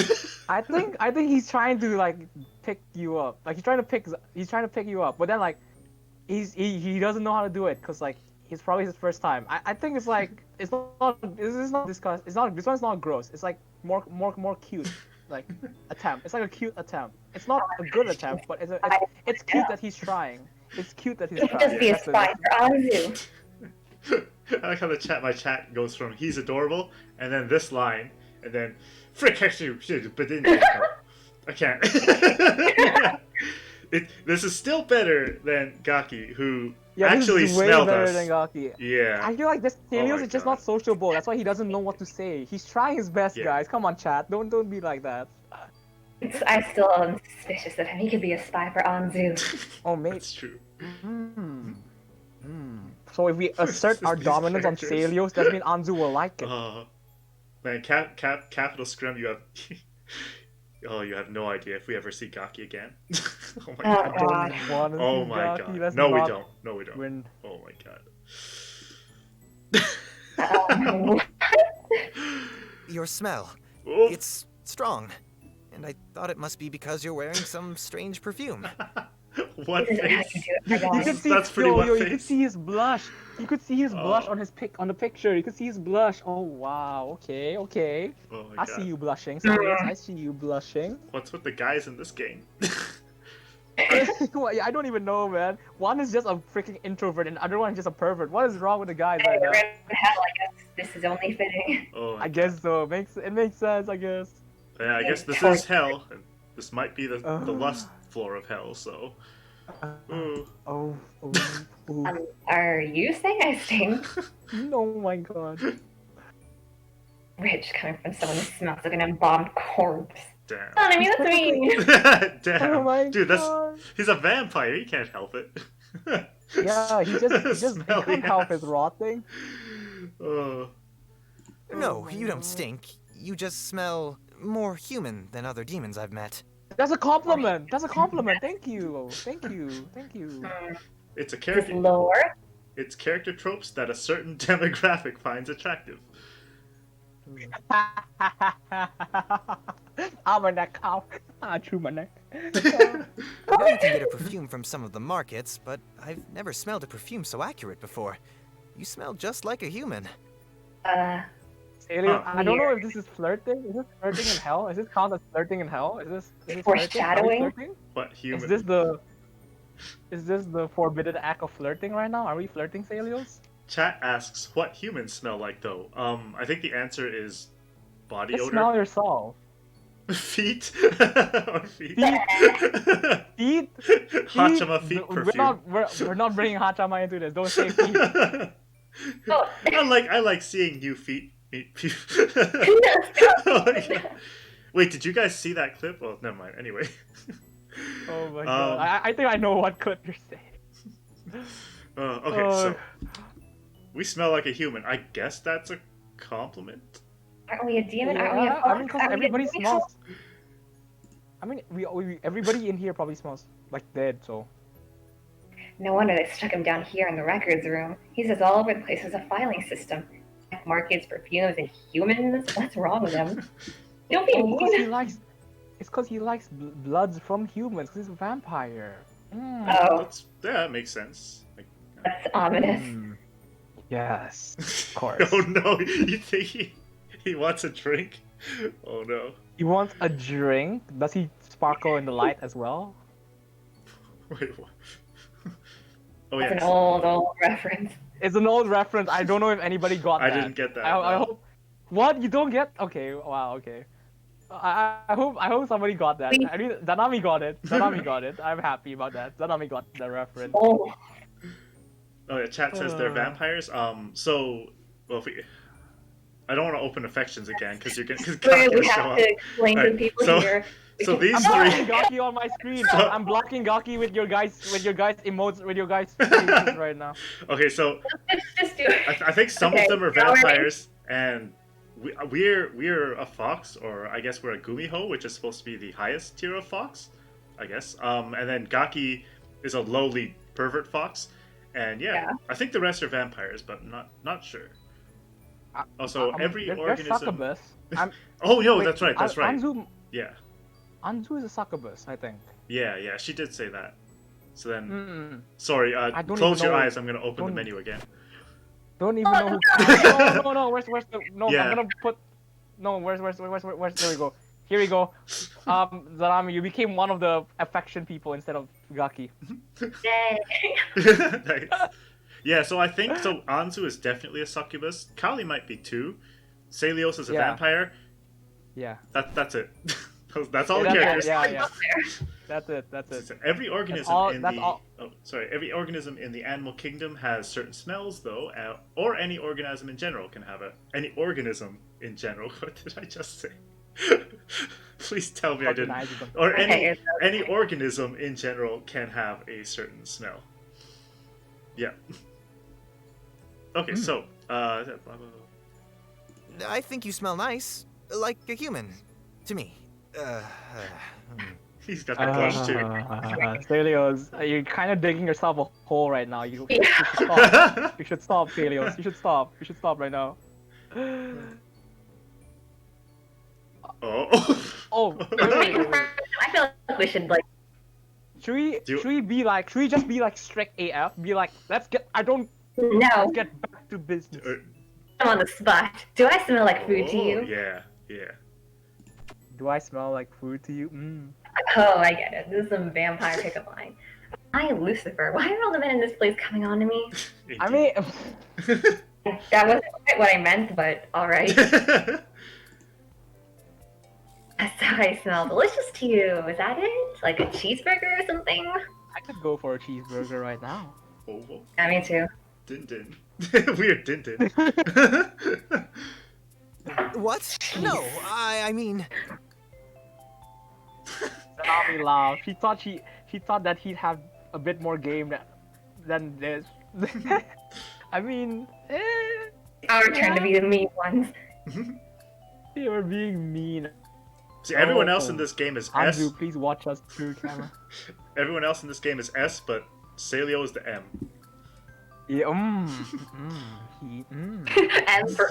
I think he's trying to like pick you up. Like he's trying to pick you up, but then like he doesn't know how to do it because like it's probably his first time. I think it's like it's not discussed. It's not, this one's not gross. It's like more cute, like attempt. It's like a cute attempt. It's not a good attempt, but it's cute that he's trying. It's cute that he's He trying. could just be a spy for Anzu. I like how my chat goes from he's adorable and then this line and then frick you, but then I can't. This is still better than Gaki, who actually this is way smelled better us. than Gaki. Yeah. I feel like this Helios my is just God. not sociable. That's why he doesn't know what to say. He's trying his best, Yeah. guys. Come on, chat. Don't be like that. I still am suspicious of him. He could be a spy for Anzu. Oh, mate. That's true. So if we assert our These dominance on characters. Celios, that means Anzu will like it. Man, capital scrum, you have. Oh, you have no idea if we ever see Gaki again. Oh my Oh, god. God. Wanna Oh see my Gaki? god. Let's No, we not don't. No, we don't. win. Oh my god. Your smell. Oh. It's strong. and I thought it must be because you're wearing some strange perfume. What This is how face? you do it, my You guy. could see, That's pretty yo, what yo, you could face? see his blush. You could see his blush Oh. on his on the picture. You could see his blush. Oh wow. Okay, okay. Oh my I god. see you blushing, Sirius. I see you blushing. What's with the guys in this game? Well, yeah, I don't even know, man. One is just a freaking introvert, and the other one is just a pervert. What is wrong with the guys Hey, right we're now? in hell, I guess this is only fitting. Oh my I guess so. It makes sense. I guess. Yeah, I guess this is hell. And this might be the Oh. lust floor of hell, so. Ooh. Oh, oh. Are you saying I stink? Oh my god. Rich coming from someone who smells like an embalmed corpse. Damn. I mean, that's mean. Damn. Oh my Dude, god. he's a vampire, he can't help it. Yeah, he Smelly can't help ass. his rotting. Oh. No, you don't stink. You just smell more human than other demons I've met. That's a compliment. That's a compliment. Thank you. Thank you. Thank you. It's a This character. lore? It's character tropes that a certain demographic finds attractive. Almanac cow. True my neck. I know you can get a perfume from some of the markets, but I've never smelled a perfume so accurate before. You smell just like a human. Alien, Huh. I don't know if this is flirting. Is this flirting in hell? Is this count as flirting in hell? Is this flirting? Are we Foreshadowing? flirting? What human? Is this the forbidden act of flirting right now? Are we flirting, Salios? Chat asks what humans smell like though. I think the answer is body Just odor. smell yourself. Feet? Or feet? Feet. Hachama feet perfume. We're not bringing Hachama into this. Don't say feet. Oh, I like seeing new feet. Oh my God. Wait, did you guys see that clip? Oh, never mind. Anyway. Oh my god. I think I know what clip you're saying. Okay, so we smell like a human. I guess that's a compliment. aren't we a demon? Aren't we a Yeah, fox? I mean, 'cause Aren't we a everybody demon? smells. I mean, we everybody in here probably smells like dead. So No wonder they stuck him down here in the records room. He says all over the place there's a filing system. Markets, perfumes, and humans? What's wrong with him? Don't be because he mean. likes. It's because he likes bloods from humans. 'Cause he's a vampire. Mm. Oh, Yeah, that makes sense. that's ominous. Mm. Yes, of course. Oh no, you think he wants a drink? Oh no. He wants a drink. Does he sparkle in the light as well? Wait, what? Oh That's yes. an old reference. It's an old reference. I don't know if anybody got I that. didn't get that. I no. hope. What? You don't get? Okay. Wow. Okay. I hope somebody got that. I mean, Zanami got it. Zanami got it. I'm happy about that. Zanami got the reference. Oh, Oh yeah, chat says they're vampires. So well, I don't want to open affections again because you're gonna wait, we show have up. to explain to Alright, people so- here. So these I'm three. blocking Gaki on my screen. So- I'm blocking Gaki with your guys emotes with your guys faces right now. Okay, so Just do it. I think some Okay, of them are now we're- vampires, and we're a fox, or I guess we're a gumiho, which is supposed to be the highest tier of fox, I guess. And then Gaki is a lowly pervert fox, and yeah. I think the rest are vampires, but not sure. Also, every they're organism. succubus. Oh no, Wait, that's right. That's right. Yeah, Anzu is a succubus, I think. yeah. She did say that. So then, Mm-mm. sorry. I don't Close even your know- eyes. I'm gonna open the don't- menu again. Don't even know who. No. Where's the? No, Yeah. I'm gonna put. No, where's? There we go. Here we go. Zanami, you became one of the affection people instead of Gaki. Yay. Nice. Yeah, so I think Anzu is definitely a succubus. Kali might be too. Celios is a Yeah. vampire. Yeah. That's it. That's all the That's it, characters. yeah. That's it. So every organism all- in that's the all- every organism in the animal kingdom has certain smells though, or any organism in general can have any organism in general. What did I just say? Please tell me I didn't. Organism. Or Okay, any organism in general can have a certain smell. Yeah. Okay, so blah, blah, blah. I think you smell nice, like a human, to me. He's got the blush too. Stelios, you're kind of digging yourself a hole right now. You should stop. You should stop, Stelios. You should stop. You should stop right now. Oh. Oh, Wait, I feel like we should like. should we Do- should we just be like strict AF? Be like, let's get No, let's get back to business. I'm on the spot. Do I smell like food to you? Yeah, yeah. Do I smell like food to you? Mm. Oh, I get it. This is some vampire pickup line. I am Lucifer. Why are all the men in this place coming on to me? I mean, That wasn't quite what I meant, but alright. So I smell delicious to you. Is that it? Like a cheeseburger or something? I could go for a cheeseburger right now. Oh, Yeah, me too. din din. Weird din din. What? No, I mean... Zanami laughed. She thought that he'd have a bit more game than this. I mean, Our turn to be the mean ones. they were being mean. See, everyone else in this game is S. Anzu, please watch us through camera. Everyone else in this game is S, but Celio is the M. Yeah, And for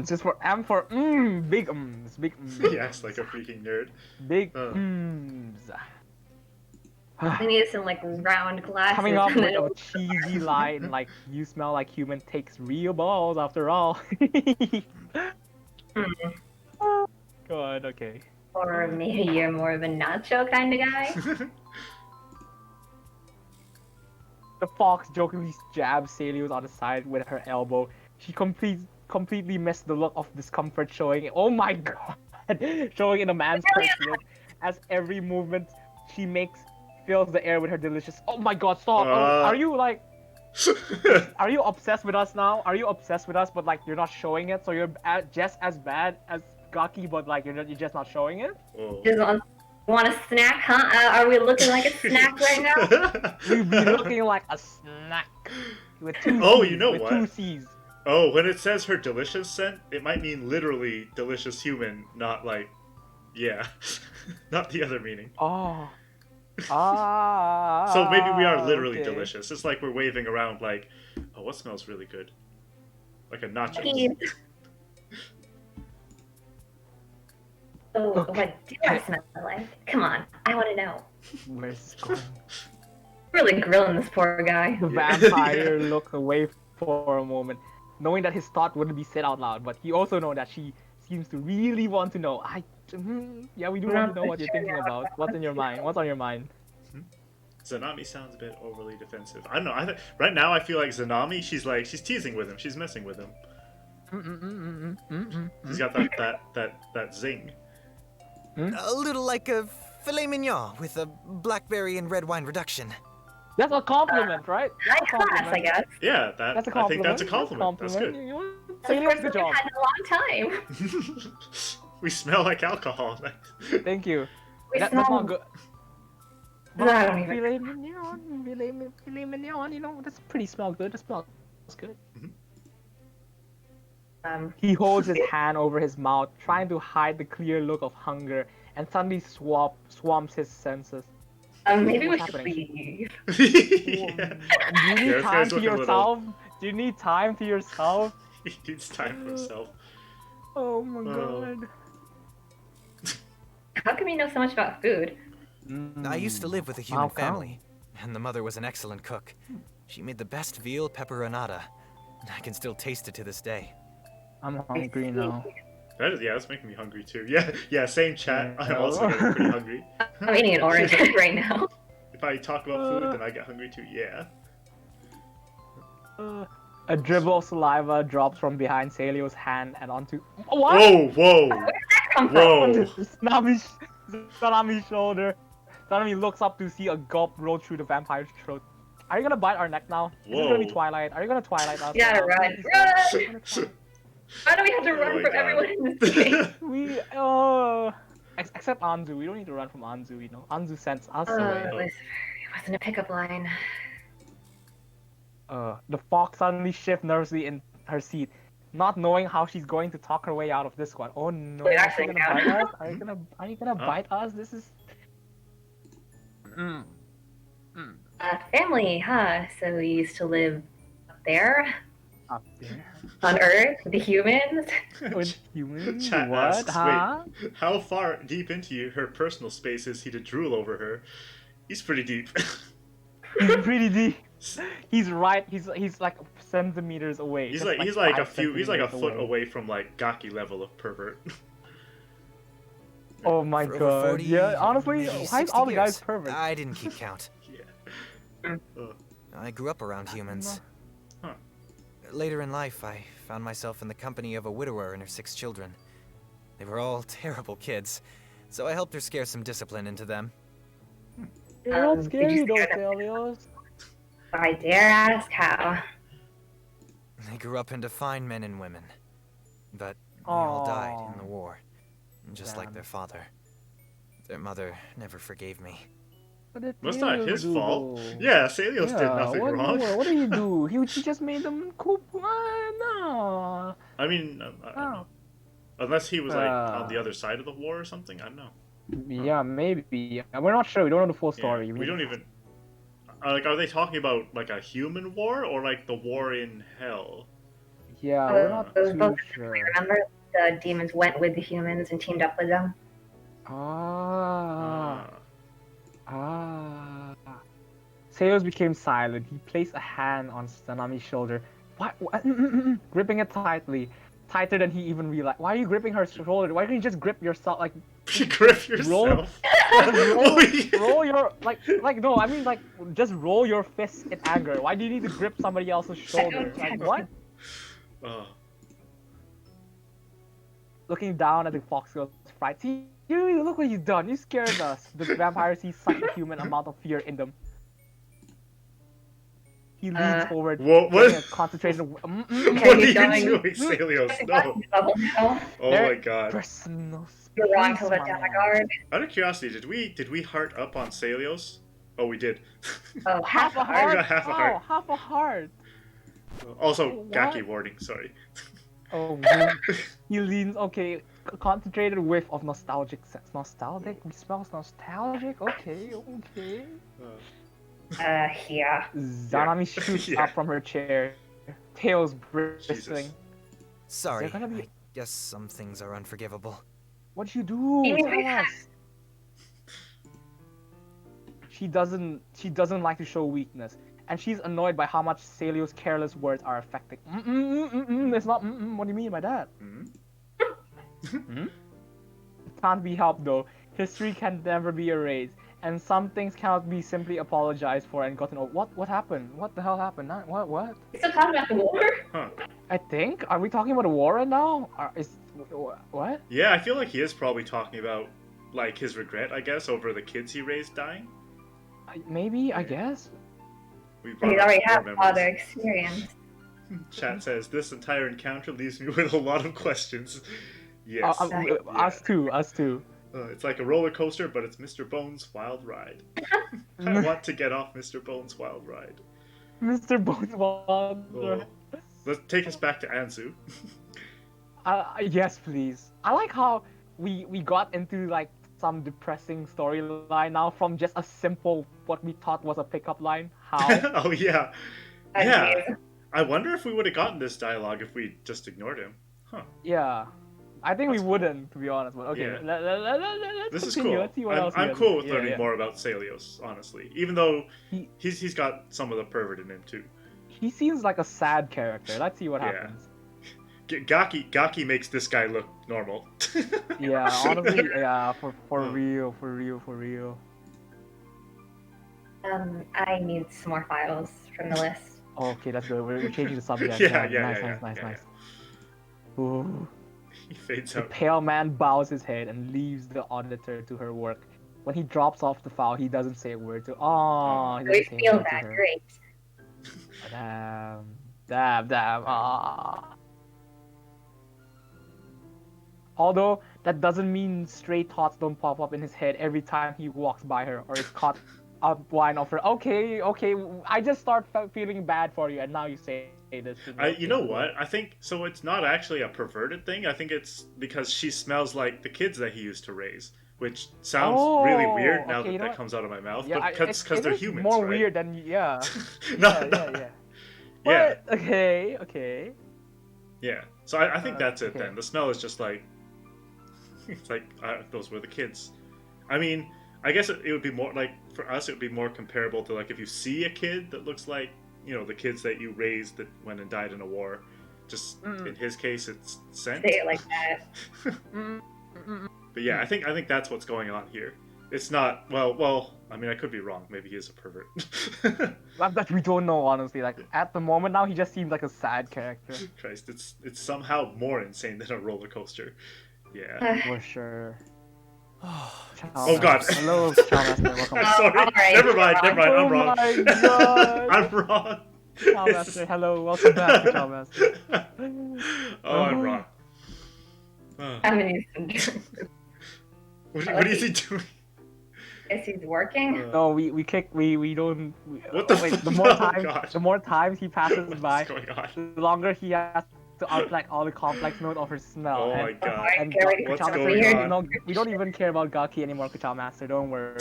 just for M for big big He acts like a freaking nerd. big we need some like round glasses. Coming up and with then- a cheesy line like "You smell like human" takes real balls after all. God, okay. Or maybe you're more of a nacho kind of guy. The fox jokingly jabs Celios on the side with her elbow. She completely missed the look of discomfort showing. Oh my god! Showing in a man's perspective as every movement she makes fills the air with her delicious. Oh my god! Stop! Are you like? Are you obsessed with us now? Are you obsessed with us, but like you're not showing it? So you're just as bad as Gaki, but like you're just not showing it? Oh. Just want a snack, huh? Are we looking like a snack right now? You'd be looking like a snack with two Oh, C's, you know with what? two C's. Oh, when it says her delicious scent, it might mean literally delicious human, not like, yeah, not the other meaning. Oh. So maybe we are literally okay. delicious. It's like we're waving around like, oh, what smells really good? Like a nacho. Please. Oh, what do I smell like? Come on, I want to know. Where's this going? Really grilling this poor guy. The vampire looked away for a moment, knowing that his thought wouldn't be said out loud, but he also knows that she seems to really want to know. Yeah, we do want to know what you're thinking about. What's in your mind? What's on your mind? Zanami sounds a bit overly defensive. I don't know. Right now I feel like Zanami. She's teasing with him. She's messing with him. She's got that zing. A little like a filet mignon with a blackberry and red wine reduction. That's a compliment, right? That's a High class, I compliment. guess. Yeah, That's a I compliment. think that's a compliment. That's good. That's the first Good one job. we've had in a long time. We smell like alcohol. Thank you. We That's smell. not good. I don't even. Filet mignon, you know, that's pretty smell good. That smells good. He holds his hand over his mouth, trying to hide the clear look of hunger, and suddenly swamps his senses. Maybe we What's should happening? leave. Yeah. Do you need Yeah, this time guy's to looking a little- yourself? Do you need time to yourself? He needs time for himself. Oh my Oh. god. How come you know so much about food? I used to live with a human How come? family, and the mother was an excellent cook. She made the best veal pepperonata. I can still taste it to this day. I'm hungry now. That's making me hungry too. Yeah, same chat. I'm Yeah. also getting pretty hungry. I'm eating an orange right now. If I talk about food, then I get hungry too. Yeah. A dribble of saliva drops from behind Celio's hand and onto. What? Oh, whoa, Come from? whoa. Zanami's shoulder. Zanami looks up to see a gulp roll through the vampire's throat. Are you gonna bite our neck now? Is it gonna be Whoa. Twilight? Are you gonna Twilight us? You gotta now? run. Please Run! Why do we have to Oh run my from God. everyone in this game? We except Anzu. We don't need to run from Anzu. You know, Anzu sends us away. It wasn't a pickup line. The fox suddenly shifts nervously in her seat, not knowing how she's going to talk her way out of this one. Oh no! Wait, Are actually, you gonna no. bite us? Are you gonna bite us? This is. Family, huh? So we used to live up there? Up there. On Earth, the humans. With humans? Chat What? asks, Huh? wait, how far deep into her personal space is he to drool over her? He's pretty deep. He's pretty deep. He's right. He's like centimeters away. He's just like a 5 few. He's like a centimeters foot away from like Gaki level of pervert. Oh my For over god. 40, Yeah, honestly, maybe why is 60 all the guys years. perverts? I didn't keep count. Yeah. I grew up around humans. Huh. Later in life, I found myself in the company of a widower and her 6 children. They were all terrible kids, so I helped her scare some discipline into them. They're not Did scary you though, scare them? Stelios. I dare ask how. They grew up into fine men and women, but they all died in the war, just like Damn. their father. Their mother never forgave me. That's not his do, fault. though? Yeah, Celios did Yeah, nothing wrong. What did he do? He just made them cool. No. I mean, I don't know. Unless he was like on the other side of the war or something. I don't know. Yeah, maybe. We're not sure. We don't know the full Yeah, story. we don't even. Like, are they talking about like a human war or like the war in hell? Yeah, we're not Those too both. sure. Remember, the demons went with the humans and teamed up with them. Ah. Seos became silent. He placed a hand on Zanami's shoulder. What? Gripping it tightly. Tighter than he even realized. Why are you gripping her shoulder? Why don't you just grip yourself? Like, Grip yourself. roll your no. I mean like just roll your fist in anger. Why do you need to grip somebody else's shoulder? Like what? Looking down at the fox girl's fright. See, you look what you've done. You scared us. The vampires see such a human amount of fear in them. He leans forward. What? getting a concentration. What are you doing, Celios? No. Oh They're my god. Personal You're wrong to space, let my down the man. guard. Out of curiosity, did we heart up on Celios? Oh, we did. Oh, Half a I heart. got half a Oh, heart. half a heart. Also, What? Gaki warning. Sorry. Oh, he leans. Okay, concentrated whiff of nostalgic sense. Nostalgic? He smells nostalgic. Okay. Yeah. Zanami shoots Yeah. up from her chair, tails bristling. Jesus. Sorry, They're gonna be- I guess some things are unforgivable. What'd you do? Maybe Tell we us. She doesn't like to show weakness, and she's annoyed by how much Celios' careless words are affecting. It's not. What do you mean by that? It can't be helped though. History can never be erased, and some things cannot be simply apologized for and gotten over. What happened? What the hell happened? What? You still talking about the war? Huh. I think. Are we talking about the war right now? What? Yeah, I feel like he is probably talking about like his regret, I guess, over the kids he raised dying. Maybe. I guess. We You brought up already war have memories. father experience. Chat says this entire encounter leaves me with a lot of questions. Yes. Us too. It's like a roller coaster, but it's Mr. Bones' wild ride. I want to get off Mr. Bones' wild ride. Mr. Bones Oh. Let's take us back to Anzu. Yes, please. I like how we got into like some depressing storyline now from just a simple what we thought was a pickup line. How? Oh yeah, That's yeah. amazing. I wonder if we would have gotten this dialogue if we just ignored him. Huh. Yeah. I think we That's wouldn't, to be honest. But okay, Yeah. let's This is continue. cool. Let's see what else. I'm he has. cool with Yeah, learning yeah. more about Celios, honestly. Even though He- he's got some of the pervert in him too. He seems like a sad character. Let's see what Yeah. happens. Gaki makes this guy look normal. Yeah, honestly, yeah, for real. I need some more files from the list. Oh, okay, that's good. We're changing the subject. Yeah, Nice. Ooh. He fades The out. pale man bows his head and leaves the auditor to her work. When he drops off the file, he doesn't say a word to. Oh, he We doesn't say a feel word to that her. great. Damn. Although that doesn't mean stray thoughts don't pop up in his head every time he walks by her or is caught up blind of her. Okay, I just start feeling bad for you, and now you say this to me. You know what? I think so. It's not actually a perverted thing. I think it's because she smells like the kids that he used to raise, which sounds really weird now okay, you know that what? comes out of my mouth. Yeah, but because they're it's humans, more right? weird than No, yeah. Yeah. What? Okay, okay. Yeah. So I think that's it okay. then. The smell is just like, it's like those were the kids. I mean, I guess it would be more like for us. It would be more comparable to like if you see a kid that looks like the kids that you raised that went and died in a war. Just in his case, it's scent. Say it like that. But yeah, I think that's what's going on here. It's not well. I mean, I could be wrong. Maybe he is a pervert. That we don't know, honestly. Like at the moment now, he just seems like a sad character. Christ, it's somehow more insane than a roller coaster. Yeah. For sure. Oh God. Hello, Chowmaster. Welcome. I'm sorry. Alright, Never mind. I'm Oh wrong. my God. I'm wrong. Chowmaster, hello. Welcome back, Chowmaster. Oh, I'm wrong. Oh. I'm gonna use some drink. What is he doing? Guess he's working. No, we don't. What the wait, fuck? the more Oh, times God. the more times he passes by, What's going on? the longer he has to unpack all the complex note of her smell. Oh and, my God. and Get ready for What's Chowmaster. going Here. on? No, we don't even care about Gaki anymore, Kuchamaster. Don't worry.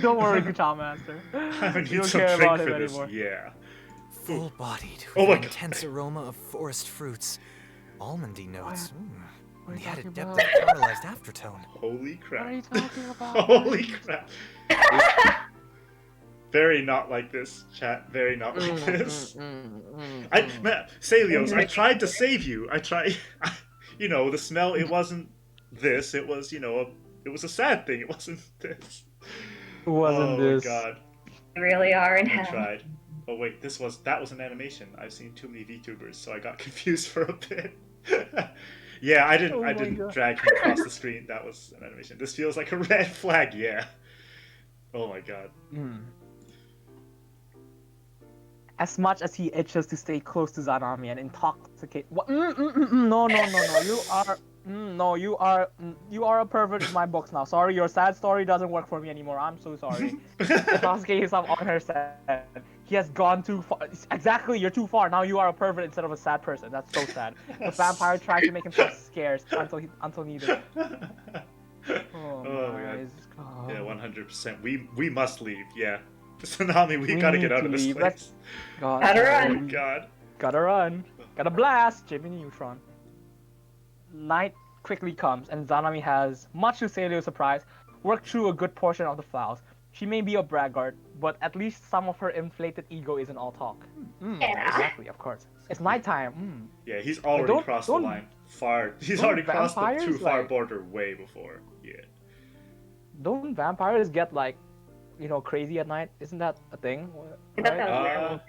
Don't worry, Kuchamaster. I We need don't some care drink about for him this. anymore. Yeah. Full-bodied, Oh with my an God. intense aroma of forest fruits. Almondy notes. What are The you added talking depth about? of caramelized aftertone. Holy What are you crap. talking about? Holy crap. Very not like this, chat. Very not like this. Celios, I tried to save you. I tried. The smell. It wasn't this. It was, it was a sad thing. It wasn't this. Wasn't this? Oh my God. You really are in I hell. tried. Oh wait, that was an animation. I've seen too many VTubers, so I got confused for a bit. Yeah, I didn't. Oh I my didn't God. drag him across the screen. That was an animation. This feels like a red flag. Yeah. Oh my God. As much as he itches to stay close to Zanami and intoxicate. What? No. You are. No, you are a pervert in my books now. Sorry, your sad story doesn't work for me anymore. I'm so sorry. Intoxicate himself on her side. He has gone too far. Exactly, you're too far. Now you are a pervert instead of a sad person. That's so sad. The vampire tried to make himself scarce until needed. Oh my God. Yeah, 100%. We must leave. Yeah. Tsunami, we gotta need get out to of this leave. place. God, Gotta Oh run. God. Gotta run. Gotta blast. Jimmy Neutron. Night quickly comes, and Zanami has, much to Celio's surprise, worked through a good portion of the files. She may be a braggart, but at least some of her inflated ego isn't all talk. Yeah. Exactly, of course. It's nighttime. Yeah, he's already Don't- crossed the don't- line far. He's don't already crossed the vampires, too far like- border way before. Yeah. Don't vampires get crazy at night? Isn't that a thing? I thought that was Uh, werewolf.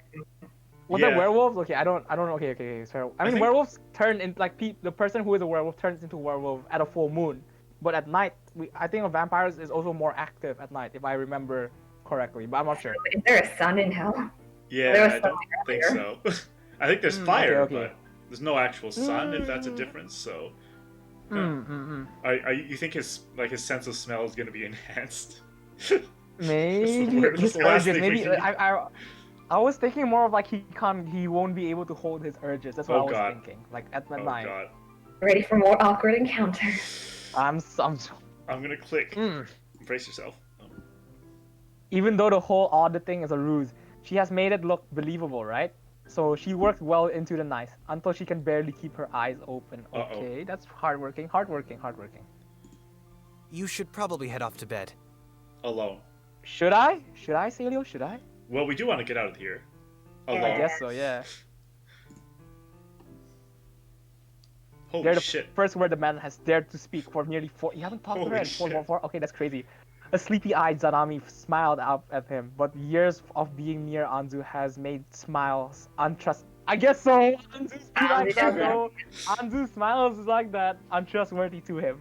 Was yeah. that werewolves? Okay, I don't know. Okay, it's fair. I mean, think- werewolves turn in the person who is a werewolf turns into a werewolf at a full moon, but at night, I think a vampire is also more active at night, if I remember correctly. But I'm not sure. Is there a sun in hell? There Yeah, was I don't think so. I think there's Mm, fire, okay. but there's no actual sun. If that's a difference, so. You think his sense of smell is gonna be enhanced? Maybe That's his the last urges. thing Maybe we need. I was thinking more of he won't be able to hold his urges. That's what Oh, I was God. thinking. Like at Oh night. God. Ready for more awkward encounters. I'm gonna click. Mm. Brace yourself. Oh. Even though the whole audit thing is a ruse, she has made it look believable, right? So she worked well into the night until she can barely keep her eyes open. Uh-oh. Okay, that's hardworking. You should probably head off to bed. Alone. Should I, Celio? Should I? Well, we do want to get out of here. Yeah. Alone. I guess so, yeah. Holy They're the shit. first word the man has dared to speak for nearly 4. You haven't talked to her Holy in four. shit. Okay, that's crazy. A sleepy-eyed Zanami smiled up at him, but years of being near Anzu has made smiles untrust. I guess so. Anzu's like that, though. Anzu's smiles is like that, untrustworthy to him.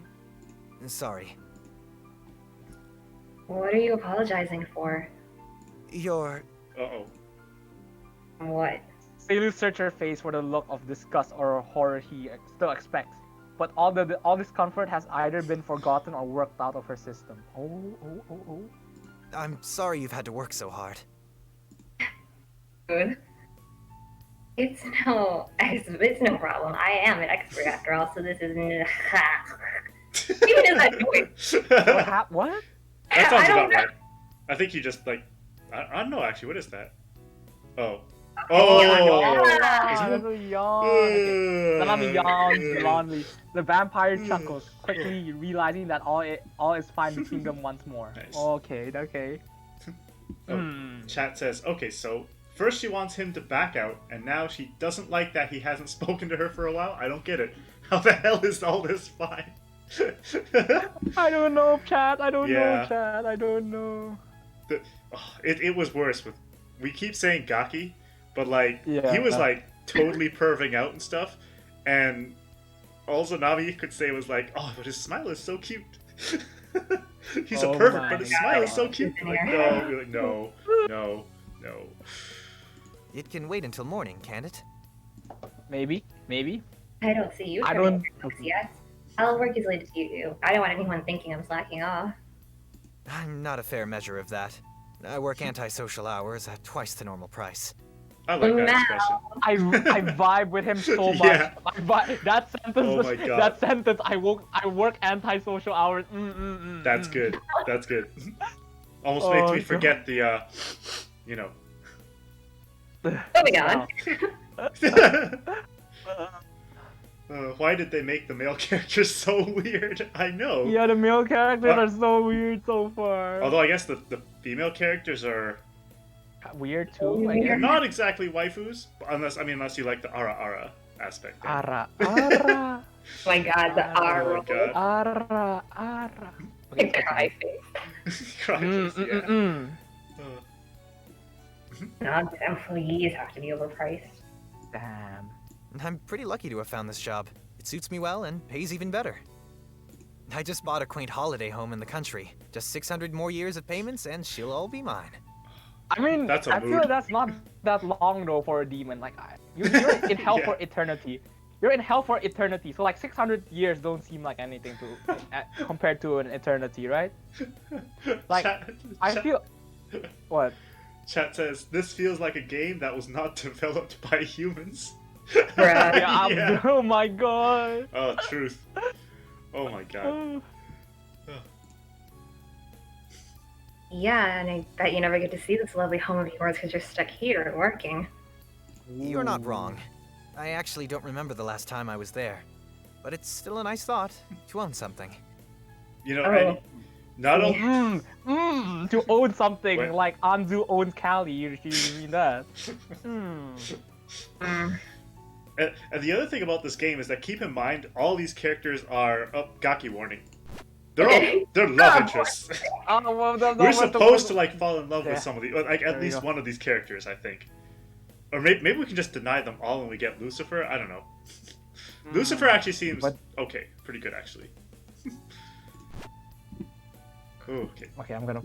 Sorry. What are you apologizing for? You're... Uh-oh. What? Celio searched her face for the look of disgust or horror he still expects, but all discomfort has either been forgotten or worked out of her system. Oh. I'm sorry you've had to work so hard. Good. It's no problem. I am an expert after all, so this is even is that voice. What? That sounds I don't about know. right. I think you just I don't know actually. What is that? Oh. Oh, yeah. is he That's one? a yawn. Okay. Zanami yawns Uh, blondly. The vampire chuckles, quickly realizing that all is fine between them once more. Nice. Okay, okay. Oh, Hmm. Chat says, okay, so first she wants him to back out, and now she doesn't like that he hasn't spoken to her for a while? I don't get it. How the hell is all this fine? I don't know, chat. I don't Yeah. know, chat. I don't know. It was worse with. We keep saying Gaki, but like he Yeah. was like totally perving out and stuff, and all Zanami could say was like, "Oh, but his smile is so cute." He's a Oh pervert, my but his smile is so God. cute. Like, no, we're like, no, no, no. It can wait until morning, can't it? Maybe, maybe. I don't see you I turning don't- your books yet. I'll work as late as you do. I don't want anyone thinking I'm slacking off. I'm not a fair measure of that. I work antisocial hours at twice the normal price. I like that Now. expression. I vibe with him so much. Yeah. That sentence. Oh my God. That sentence. I work antisocial hours. That's good. That's good. Almost Oh, makes me God. forget the, you know. Moving on. Why did they make the male characters so weird? I know. Yeah, the male characters Uh, are so weird so far. Although I guess the female characters are Weird too. I Weird. guess. not exactly waifus, unless you like the ara aspect. There. Ara ara Oh my god, the Oh R my roll. God. ara ara. Okay, cry face. Cry face, yeah. Non-employees have to be overpriced. Damn. I'm pretty lucky to have found this job. It suits me well and pays even better. I just bought a quaint holiday home in the country. Just 600 more years of payments and she'll all be mine. I mean, That's a I feel mood. like that's not that long though for a demon. Like, you're in hell Yeah. for eternity. You're in hell for eternity. So like 600 years don't seem like anything to compared to an eternity, right? Like, I feel what? Chat says this feels like a game that was not developed by humans. Bruh. Yeah, Yeah. oh my god. Oh, truth. Oh my god. Yeah, and I bet you never get to see this lovely home of yours because you're stuck here working. You're not wrong. I actually don't remember the last time I was there. But it's still a nice thought to own something. You know, Oh. and not only To own something Wait. like Anzu owns Cali, you mean that? and the other thing about this game is that keep in mind all these characters are Gaki warning. They're love interests. We're supposed to like fall in love Yeah. with some of these, like There at you least go. one of these characters, I think. Or maybe we can just deny them all and we get Lucifer. I don't know. Lucifer actually seems But- okay, pretty good actually. Okay. Okay, I'm gonna.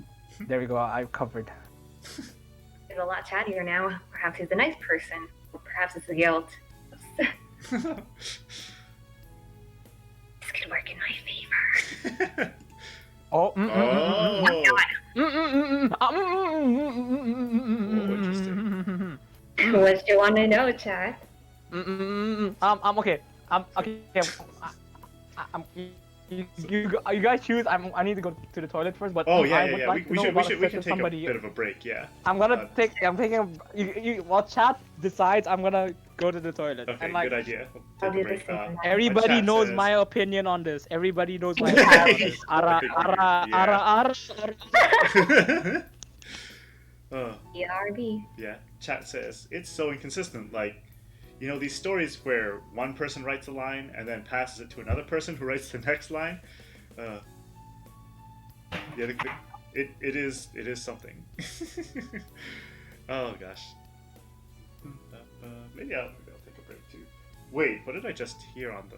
There we go. I've covered. He's a lot chattier now. Perhaps he's a nice person. Or perhaps it's the guilt. This could work in my favor. Oh. Interesting. What you want to know, chat? I'm okay. I'm okay. You guys choose. I need to go to the toilet first. But Oh I yeah. would We, like to we know should about we a can certain take somebody. a bit of a break. Yeah. I'm taking. While chat decides, I'm gonna go to the toilet. Okay. And like, Good idea. I'll Take a do the break. same. everybody chat knows says- my opinion on this. Everybody knows my opinion on this. Ara Okay, ara yeah. ara ara. ERB. Yeah, chat says it's so inconsistent. Like, you know, these stories where one person writes a line and then passes it to another person who writes the next line. Yeah, it is something. Oh gosh. Maybe I'll take a break too. Wait, what did I just hear on the?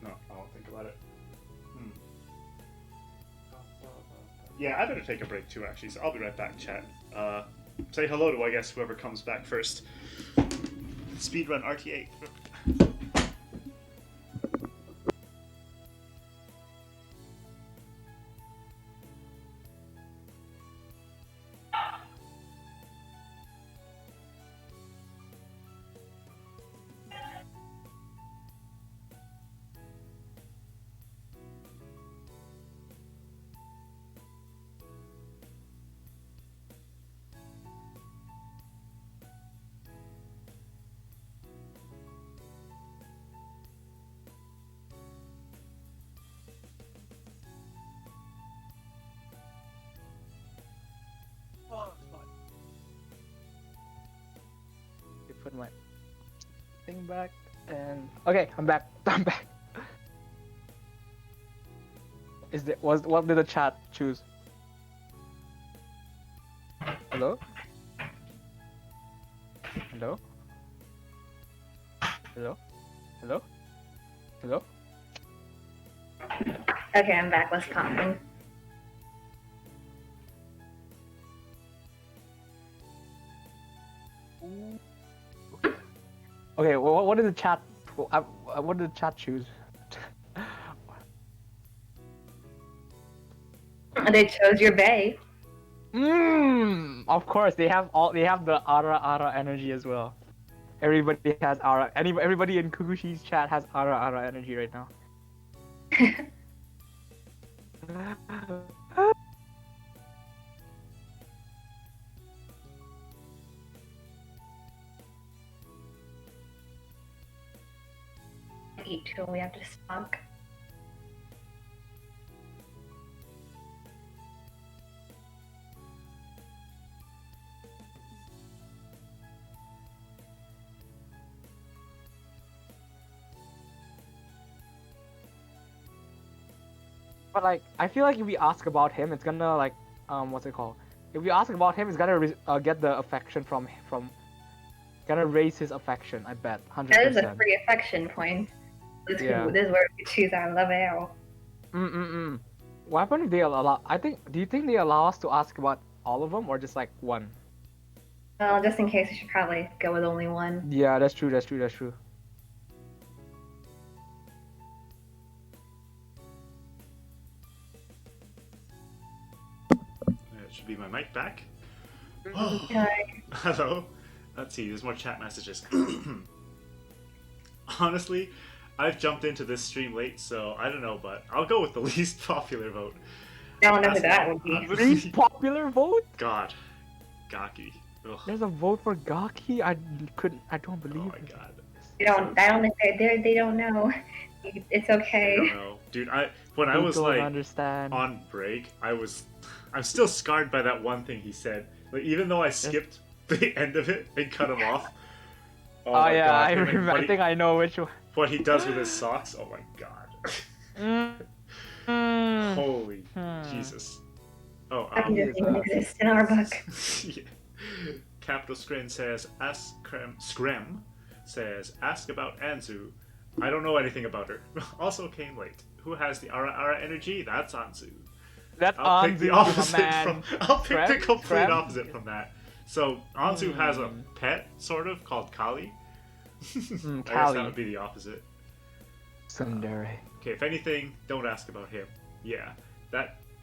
No, I won't think about it. Yeah, I better take a break too, actually, so I'll be right back, chat. Say hello to, I guess, whoever comes back first. Speedrun RTA. put my thing back and okay, I'm back. I'm back. What did the chat choose? Hello? Hello? Hello? Hello? Hello? Okay, I'm back. What's popping? Okay, well, what did the chat? What did the chat choose? They chose your bay. Of course, they have the Ara energy as well. Everybody has Ara. Everybody in Kukushi's chat has Ara energy right now. Eat till we have to stock. But like, I feel like if we ask about him, it's gonna like, what's it called? If we ask about him, it's gonna get the affection from, gonna raise his affection. I bet, 100%. That is a free affection point. This is where we choose our level. What happened if they allow? Do you think they allow us to ask about all of them or just like one? Well, just in case, we should probably go with only one. Yeah, that's true. That's true. Should be my mic back. Okay. Hello. Let's see. There's more chat messages. Honestly, I've jumped into this stream late, so I don't know, but I'll go with the least popular vote. I don't know who that would be. Least popular vote? God, Gaki. Ugh. There's a vote for Gaki. I don't believe. Oh my God. I don't think they don't know. It's okay. I don't know, dude. When I was like understand. on break, I'm still scarred by that one thing he said. Like, even though I skipped the end of it and cut him off. Oh yeah, God. I remember. I think I know which one. What he does with his socks. Oh my God. Holy Jesus. Oh, That doesn't even exist in our book. Yeah. Capital Screen says, Screm says, ask about Anzu. I don't know anything about her. Also came late. Who has the Ara energy? That's Anzu. That's I'll pick Anzu, the opposite man. I'll pick the complete Screm? opposite from that. So Anzu has a pet, sort of, called Kali. I guess that would be the opposite. Tsundere. Okay, if anything, don't ask about him. Yeah,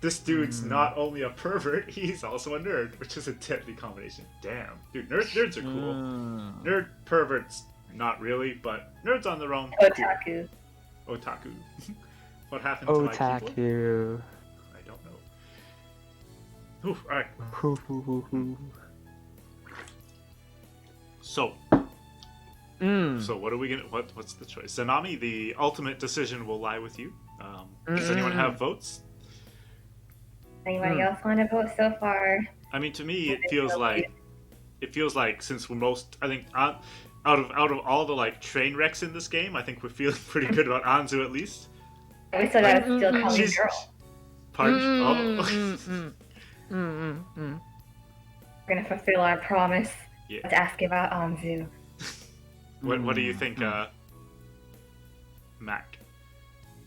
this dude's not only a pervert, he's also a nerd, which is a deadly combination. Damn, dude, nerds are cool. Nerd perverts, not really, but nerds on their own. Otaku. Cool. Otaku. What happened to my keyboard? Otaku. I don't know. Oof, alright. So. So what are we gonna? What's the choice? Zanami, the ultimate decision will lie with you. Does anyone have votes? Anybody else want to vote so far? I mean, to me, it feels like since we're most, I think, out of all the like train wrecks in this game, I think we're feeling pretty good about Anzu at least. We still gotta still call the girl. Pardon? We're gonna fulfill our promise. Yeah. Let's ask about Anzu. What do you think, Mac?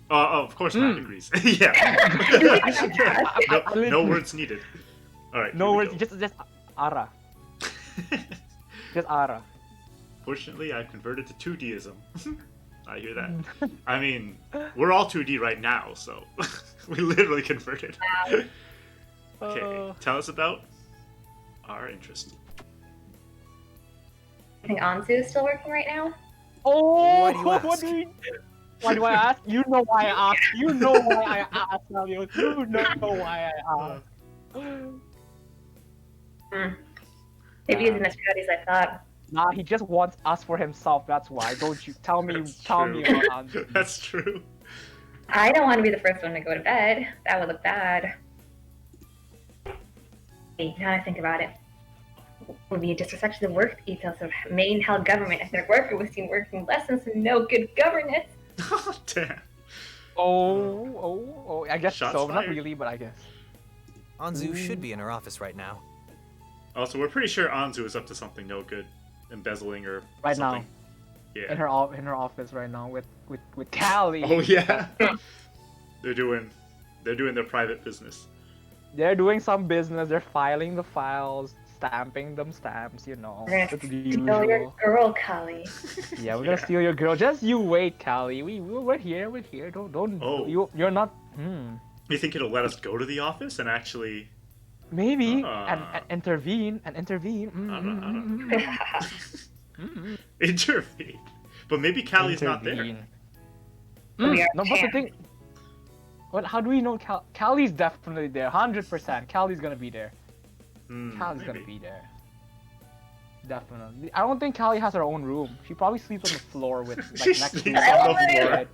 Oh, of course Mac agrees. Yeah. No words needed. All right. No words. Just Ara. Just Ara. Fortunately, I've converted to 2Dism. I hear that. I mean, we're all 2D right now, so we literally converted. Okay, tell us about our interest. I think Anzu is still working right now. Oh, Why do you ask? Why do I ask? You know why I ask. You know why I ask, Samuel. You know why I ask. Maybe he's in as proud as I thought. Nah, he just wants us for himself. That's why. Don't you tell me? Tell me about Anzu. That's true. I don't want to be the first one to go to bed. That would look bad. Hey, now I think about it. would be a disrespect to the work ethos of main held government if their worker was seen working less than some no good governance. Damn. I guess Shots so. Not fired. really, but I guess. Anzu should be in her office right now. Also, we're pretty sure Anzu is up to something no good, embezzling or Right something. now. Yeah. In her office right now with Callie. Oh yeah. they're doing their private business. They're doing some business. They're filing the files, stamping them stamps. You know, We're that's the gonna steal your usual. girl, Kali. Yeah, we're gonna steal your girl. Just you wait, Callie. We're here. We're here. Don't. Oh. You're not. You think it'll let us go to the office and actually? Maybe Uh. and intervene. I don't know. Intervene. But maybe Callie's not there. Intervene. We are No, but the thing. What? How do we know Callie's definitely there? 100%. Callie's gonna be there. Callie's gonna be there. Definitely. I don't think Callie has her own room. She probably sleeps on the floor with like She next to sleeps on the floor. bed.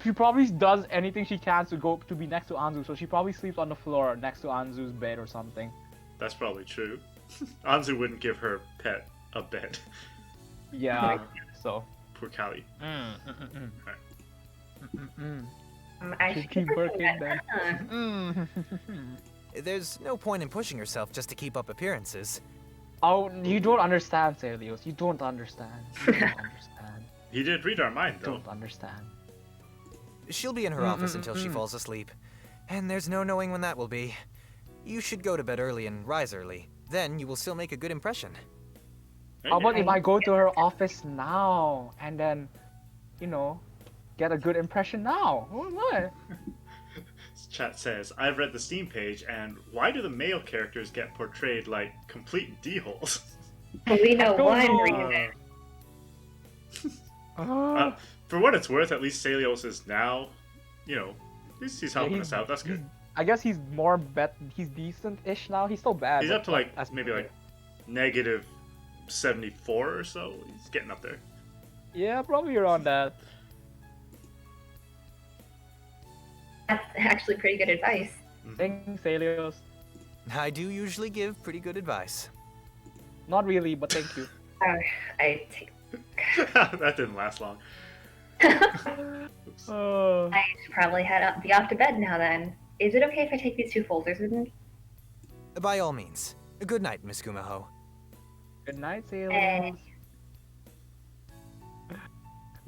She probably does anything she can to be next to Anzu, so she probably sleeps on the floor next to Anzu's bed or something. That's probably true. Anzu wouldn't give her pet a bed. Yeah. So. Poor Callie. I She should keep pushing working that then. button. There's no point in pushing yourself just to keep up appearances. Oh, you don't understand, Celios. You don't understand. You don't understand. He did read our mind though. Don't understand. She'll be in her office until she falls asleep. And there's no knowing when that will be. You should go to bed early and rise early. Then you will still make a good impression. How about if I go to her office now and then, you know, get a good impression now? What? Chat says, I've read the Steam page, and why do the male characters get portrayed like complete d-holes? We know don't one know. reason. For what it's worth, at least Celios is now, you know, he's helping us out. That's good. I guess he's more he's decent-ish now. He's still bad. He's but up to like as- maybe like negative 74 or so. He's getting up there. Yeah, probably around that. That's actually pretty good advice. Thanks, Celios. I do usually give pretty good advice. Not really, but thank you. I take. That didn't last long. Oh. I should probably be off to bed now then. Is it okay if I take these 2 folders with me? By all means. Good night, Miss Gumiho. Good night, Eh. Celios.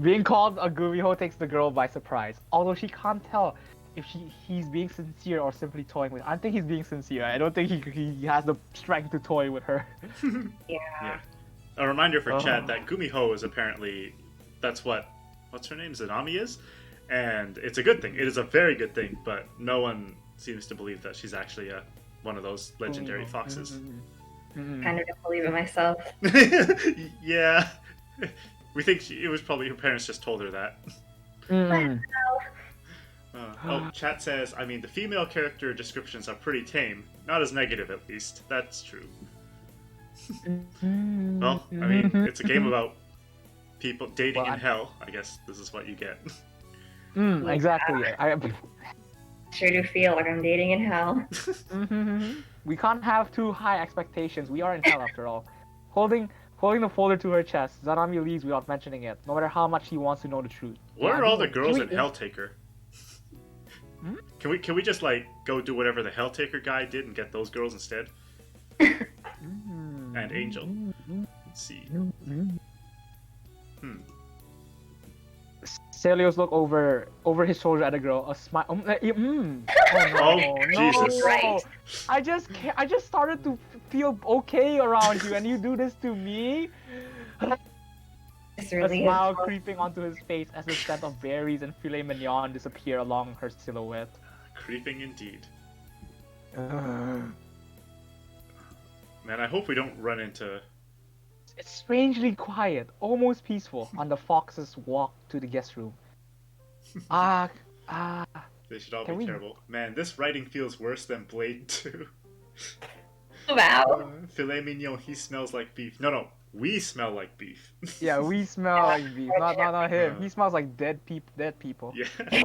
Being called a Gumiho takes the girl by surprise. Although she can't tell if he's being sincere or simply toying with her. I think he's being sincere. I don't think he has the strength to toy with her. Yeah. A reminder for Oh. Chad that Gumiho is apparently, what's her name, Zanami is? And it's a good thing. It is a very good thing, but no one seems to believe that she's actually one of those legendary foxes. Kind of don't believe it myself. Yeah. We think it was probably her parents just told her that. Chat says, I mean, the female character descriptions are pretty tame. Not as negative, at least. That's true. Well, I mean, it's a game about people dating in hell. I guess this is what you get. Exactly. Sure do feel like I'm dating in hell. We can't have too high expectations. We are in hell after all. Holding the folder to her chest, Zanami leaves without mentioning it, no matter how much he wants to know the truth. What Yeah, are I all the think- girls can in Helltaker? Can we just like go do whatever the Helltaker guy did and get those girls instead? And Angel. Let's see. Celios look over his shoulder at the girl, a smile. Oh no! Oh, Jesus. Right. I just started to feel okay around you, and you do this to me. This A really smile is. creeping onto his face as the scent of berries and filet mignon disappear along her silhouette. Creeping indeed. Man, I hope we don't run into... It's strangely quiet, almost peaceful, on the fox's walk to the guest room. They should all Can be we- terrible. Man, this writing feels worse than Blade 2. Wow. Filet mignon, he smells like beef. No, we smell like beef. Yeah, we smell like beef, not him. He smells like dead people. Yeah.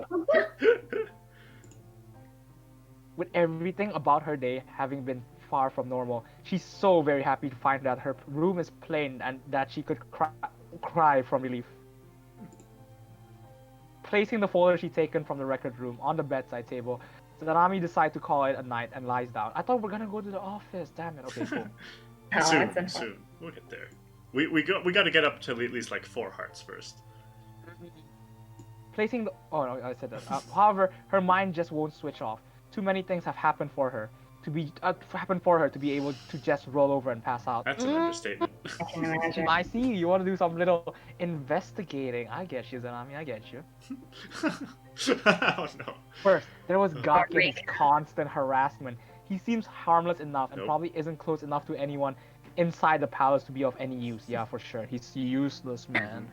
With everything about her day having been far from normal. She's so very happy to find that her room is plain and that she could cry from relief. Placing the folder she'd taken from the record room on the bedside table, Zanami decides to call it a night and lies down. I thought we were gonna go to the office. Damn it. Okay, cool. Soon. We'll get there. We got to get up to at least like 4 hearts first. Placing the... Oh, no, I said that. However, her mind just won't switch off. Too many things have happened for her to be able to just roll over and pass out. That's an understatement. I can imagine. I see. You want to do some little investigating. I get you, Zanami. I get you. Oh no. First, there was Gaki's constant harassment. He seems harmless enough and probably isn't close enough to anyone inside the palace to be of any use. Yeah, for sure. He's useless, man.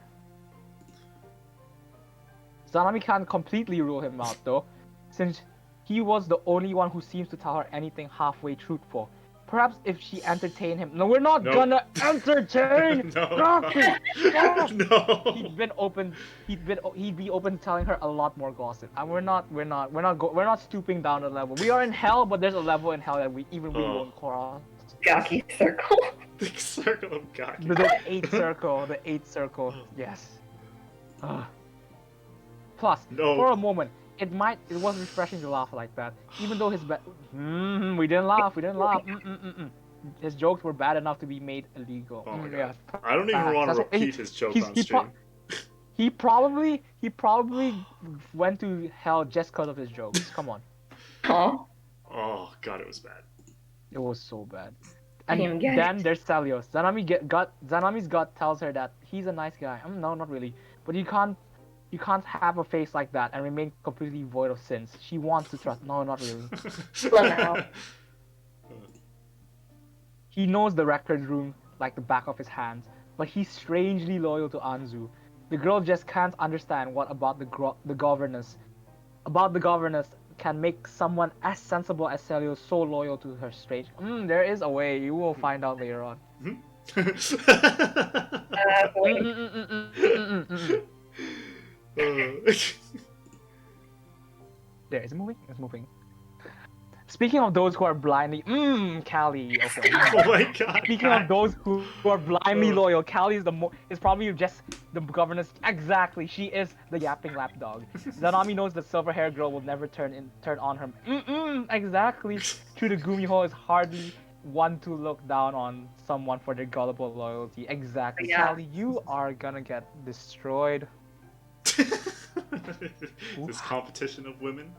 Zanami can't completely rule him out, though, since he was the only one who seems to tell her anything halfway truthful. Perhaps if she entertained him... No, we're not gonna entertain Gaki! No. He'd be open to telling her a lot more gossip. And we're not stooping down the level. We are in hell, but there's a level in hell that we won't cross. Gaki circle. The circle of Gaki. The 8th circle. The 8th circle. Yes. Plus, for a moment, it was refreshing to laugh like that, even though his we didn't laugh. His jokes were bad enough to be made illegal. Oh my God. Yeah. I don't even want to repeat his joke on stream. He probably went to hell just because of his jokes. Come on. Huh? Oh God, it was bad. It was so bad. And then there's Celios. Zanami's gut tells her that he's a nice guy. No, not really. But you can't have a face like that and remain completely void of sins. She wants to trust. No, not really. He knows the record room like the back of his hands, but he's strangely loyal to Anzu. The girl just can't understand what about the governess can make someone as sensible as Celios so loyal to her strange. There is a way. You will find out later on. There, it's moving. It's moving. Speaking of those who are blindly, Callie. Okay. Oh my God. Speaking of those who are blindly loyal, Callie is probably just the governess. Exactly, she is the yapping lapdog. Zanami knows the silver-haired girl will never turn on her. Exactly. True, the Gumiho is hardly one to look down on someone for their gullible loyalty. Exactly, Yeah. Callie, you are gonna get destroyed. This competition of women,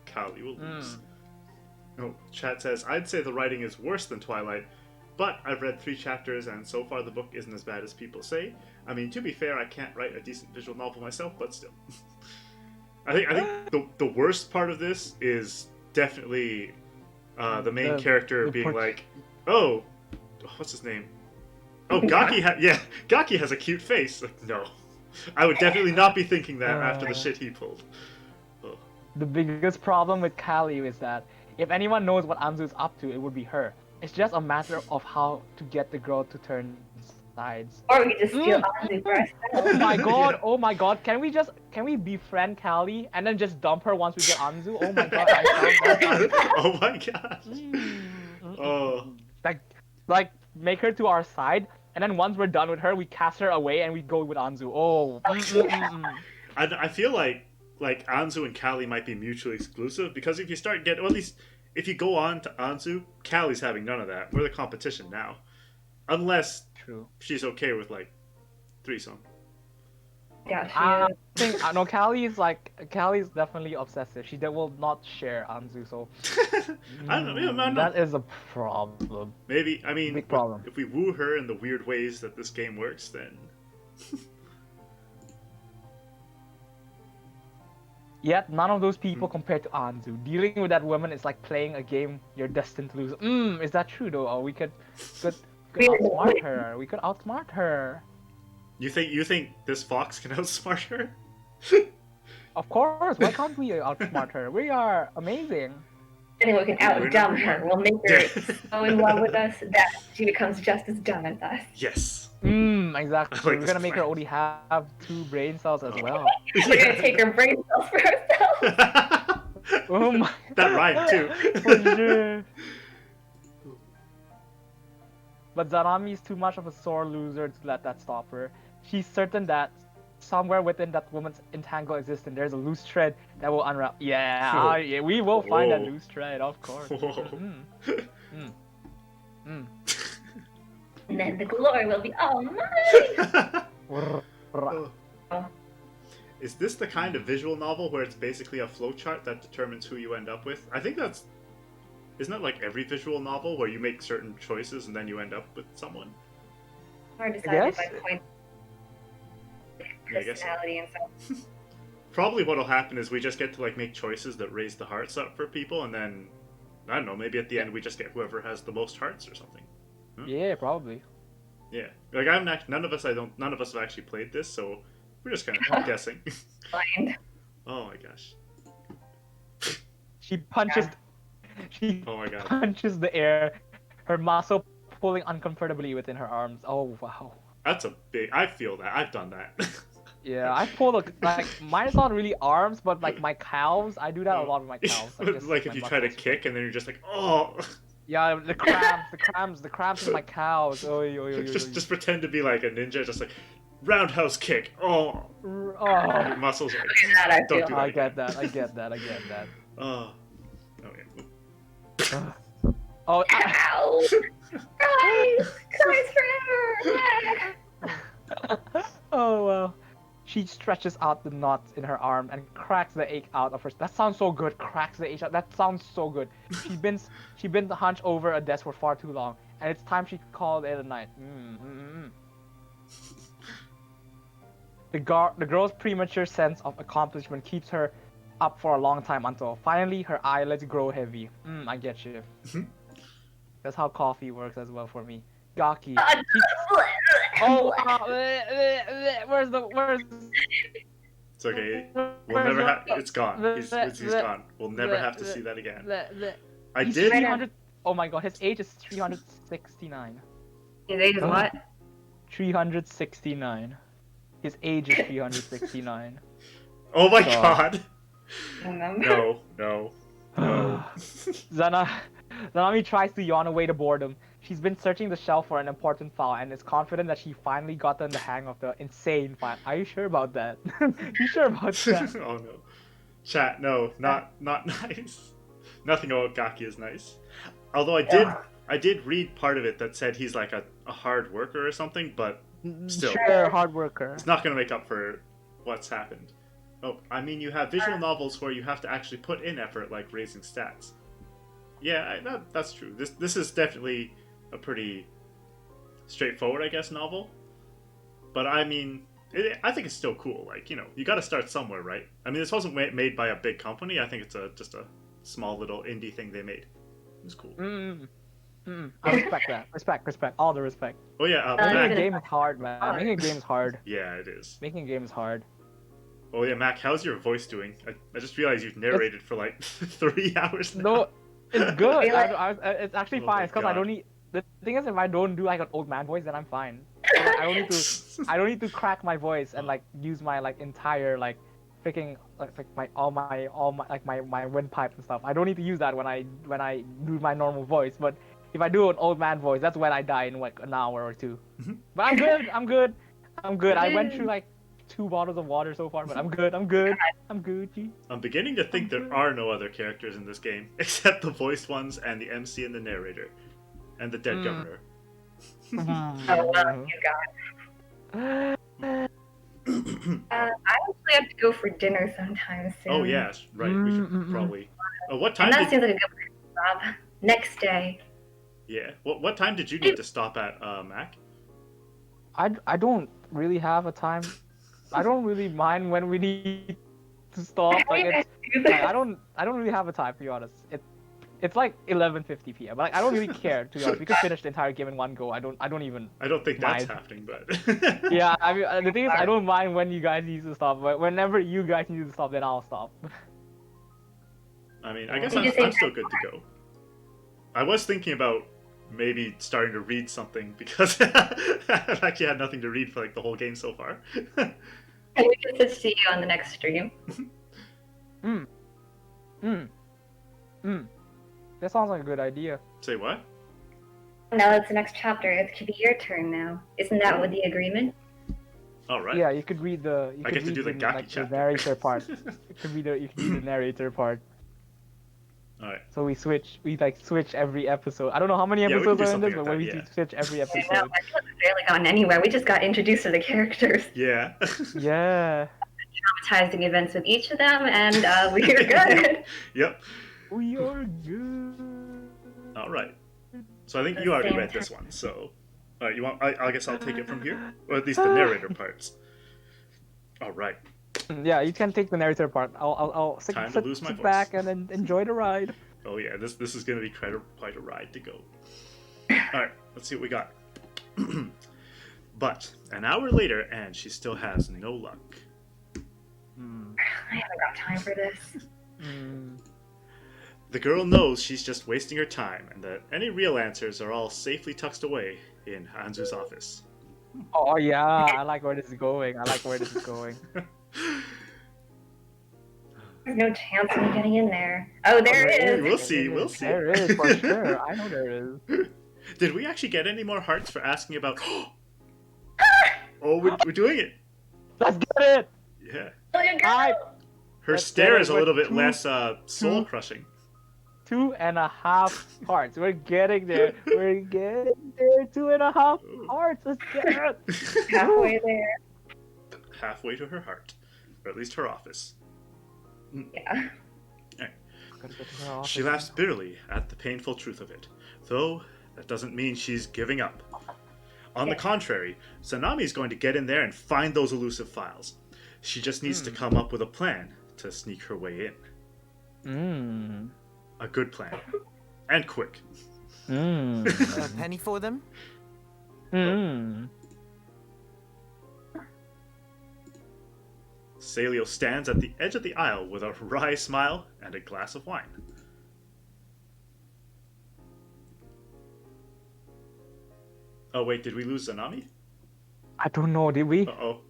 Kali will lose. No, chat says, I'd say the writing is worse than Twilight, but I've read 3 chapters and so far the book isn't as bad as people say. I mean, to be fair, I can't write a decent visual novel myself, but still. I think the worst part of this is definitely the main character being like, oh, what's his name? Oh, Gaki has a cute face. Like, no. I would definitely not be thinking that after the shit he pulled. Oh. The biggest problem with Callie is that if anyone knows what Anzu's up to, it would be her. It's just a matter of how to get the girl to turn sides. Or we just steal Anzu for ourselves. Oh my god, oh my god, can we befriend Callie and then just dump her once we get Anzu? Oh my god, Oh my god. Oh. Like make her to our side, and then once we're done with her, we cast her away and we go with Anzu. Oh. I feel like Anzu and Callie might be mutually exclusive, because if you start getting, or at least if you go on to Anzu, Callie's having none of that. We're the competition now. Unless she's okay with like threesome. Yeah, she is. No, Callie's definitely obsessive. She will not share Anzu, so I don't know. That is a problem. Maybe, I mean, big problem. If we woo her in the weird ways that this game works, then. Yet none of those people compared to Anzu. Dealing with that woman is like playing a game you're destined to lose. Is that true though? Or we could outsmart her. We could outsmart her. You think this fox can outsmart her? Of course. Why can't we outsmart her? We are amazing. And we can outdumb her. We'll make her so in love with us that she becomes just as dumb as us. Yes. Exactly. Like We're gonna make her only have 2 brain cells as well. We're gonna take her brain cells for ourselves. Oh my. That rhymed too. For sure. but Zanami is too much of a sore loser to let that stop her. She's certain that somewhere within that woman's entangled existence, there's a loose thread that will unravel. Yeah, Whoa. yeah, we will find that Whoa. loose thread, of course. Whoa. And then the glory will be all mine! Oh. Is this the kind of visual novel where it's basically a flowchart that determines who you end up with? I think that's... Isn't that like every visual novel where you make certain choices and then you end up with someone? Or decided by guess. point Yeah, I guess so. personality and stuff. Probably what'll happen is we just get to like make choices that raise the hearts up for people, and then I don't know, maybe at the end we just get whoever has the most hearts or something. Yeah, probably. Yeah, like none of us have actually played this, so we're just kind of guessing. Blind. Oh my gosh. She punches. She Oh my god. punches the air, her muscle pulling uncomfortably within her arms. Oh wow. That's a big. I feel that. I've done that. Yeah, I pull like mine is not really arms, but like my calves. I do that a lot with my calves. Like if you try to kick and then you're just like, oh. Yeah, the cramps in my calves. Oy, oy, oy, oy, Just pretend to be like a ninja, just like roundhouse kick. Oh. Oh. Your muscles are like, that I don't feel. do that. I get that. I get that. I get that. Oh. Okay. Oh. Ow! Cries forever! Oh well. She stretches out the knot in her arm and cracks the ache out of her. That sounds so good. Cracks the ache out. That sounds so good. She's been hunched over a desk for far too long, and it's time she called it a night. The girl's premature sense of accomplishment keeps her up for a long time until finally her eyelids grow heavy. I get you. That's how coffee works as well for me. Gaki. Oh, where's It's okay. We'll never have. It's gone. He's gone. We'll never have to see that again. I He's did. 300. Oh my god, his age is 369. His age is what? 369. His age is 369. Oh my God. god. Remember? No. Zanami tries to yawn away the boredom. She's been searching the shelf for an important file and is confident that she finally gotten the hang of the insane file. Are you sure about that? You sure about that? Oh no. Chat, no, not nice. Nothing about Gaki is nice. Although I did read part of it that said he's like a hard worker or something, but still. Sure, hard worker. It's not gonna make up for what's happened. Oh, I mean, you have visual novels where you have to actually put in effort, like raising stats. Yeah, that's true. This is definitely a pretty straightforward, I guess, novel. But I mean, I think it's still cool. Like, you know, you got to start somewhere, right? I mean, this wasn't made by a big company. I think it's just a small little indie thing they made. It was cool. I respect that. Respect. All the respect. Oh yeah, Making a Mac. game is hard, man. Making a game is hard. Yeah, it is. Making a game is hard. Oh yeah, Mac, how's your voice doing? I just realized you've narrated for like 3 hours now. No, it's good. It's actually Oh fine. my It's because I God. don't need. The thing is, if I don't do like an old man voice, then I'm fine. I don't need to crack my voice and like use my like entire like freaking like my windpipe and stuff. I don't need to use that when I do my normal voice. But if I do an old man voice, that's when I die in like an hour or two. But I'm good. I went through like 2 bottles of water so far, but I'm good. I'm Gucci. I'm beginning to think there are no other characters in this game except the voiced ones and the MC and the narrator and the dead governor. Oh, well, you got it. I actually have to go for dinner sometime soon. Oh yes, right. We should probably. What time And that did? seems like a good job. Next day. Yeah. What time did you need to stop at, Mac? I don't really have a time. I don't really mind when we need to stop. Like I don't really have a time, to be honest. It's like 11:50 p.m. Like I don't really care, to be honest. We could finish the entire game in one go. I don't even. I don't think that's mind. happening, but. Yeah, I mean the thing is, I don't mind when you guys need to stop, but whenever you guys need to stop, then I'll stop. I mean, I guess I'm still good to go. I was thinking about maybe starting to read something because I've actually had nothing to read for like the whole game so far. And we get to see you on the next stream. That sounds like a good idea. Say what? Now that's the next chapter. It could be your turn now. Isn't that what the agreement? All right. Yeah, you could read the. You I could get to read do the the, Gaki like, the chapter. narrator part. You could read the narrator part. All right. So we switch every episode. I don't know how many Yeah, we can episodes do are in this, something but like we that, yeah. switch every I episode. know, we've barely gotten anywhere. We just got introduced to the characters. Yeah. Yeah. Traumatizing events with each of them, and we're good. Yep. We are good. All right. So I think The you already same read this one. So, all right. You want? I guess I'll take it from here, or at least the narrator parts. All right. Yeah, you can take the narrator part. I'll sit, Time to sit, lose my sit voice. back and then enjoy the ride. Oh yeah, this is gonna be quite a ride to go. All right. Let's see what we got. But an hour later, and she still has no luck. I haven't got time for this. The girl knows she's just wasting her time, and that any real answers are all safely tucked away in Hanzu's office. Oh yeah, I like where this is going. There's no chance of me getting in there. Oh, there it is. We'll see. There is for sure. I know there is. Did we actually get any more hearts for asking about? Oh, we're doing it. Let's get it. Yeah. Oh, you I- go. Her Let's stare get it is a with little bit two- less soul crushing. 2.5 hearts. We're getting there. 2.5 hearts. Let's get it. Halfway there. Halfway to her heart, or at least her office. Yeah. She laughs bitterly at the painful truth of it, though that doesn't mean she's giving up. On the contrary, Zanami is going to get in there and find those elusive files. She just needs to come up with a plan to sneak her way in. A good plan. And quick. A penny for them? Celio stands at the edge of the aisle with a wry smile and a glass of wine. Oh wait, did we lose Zanami? I don't know, did we? Uh-oh.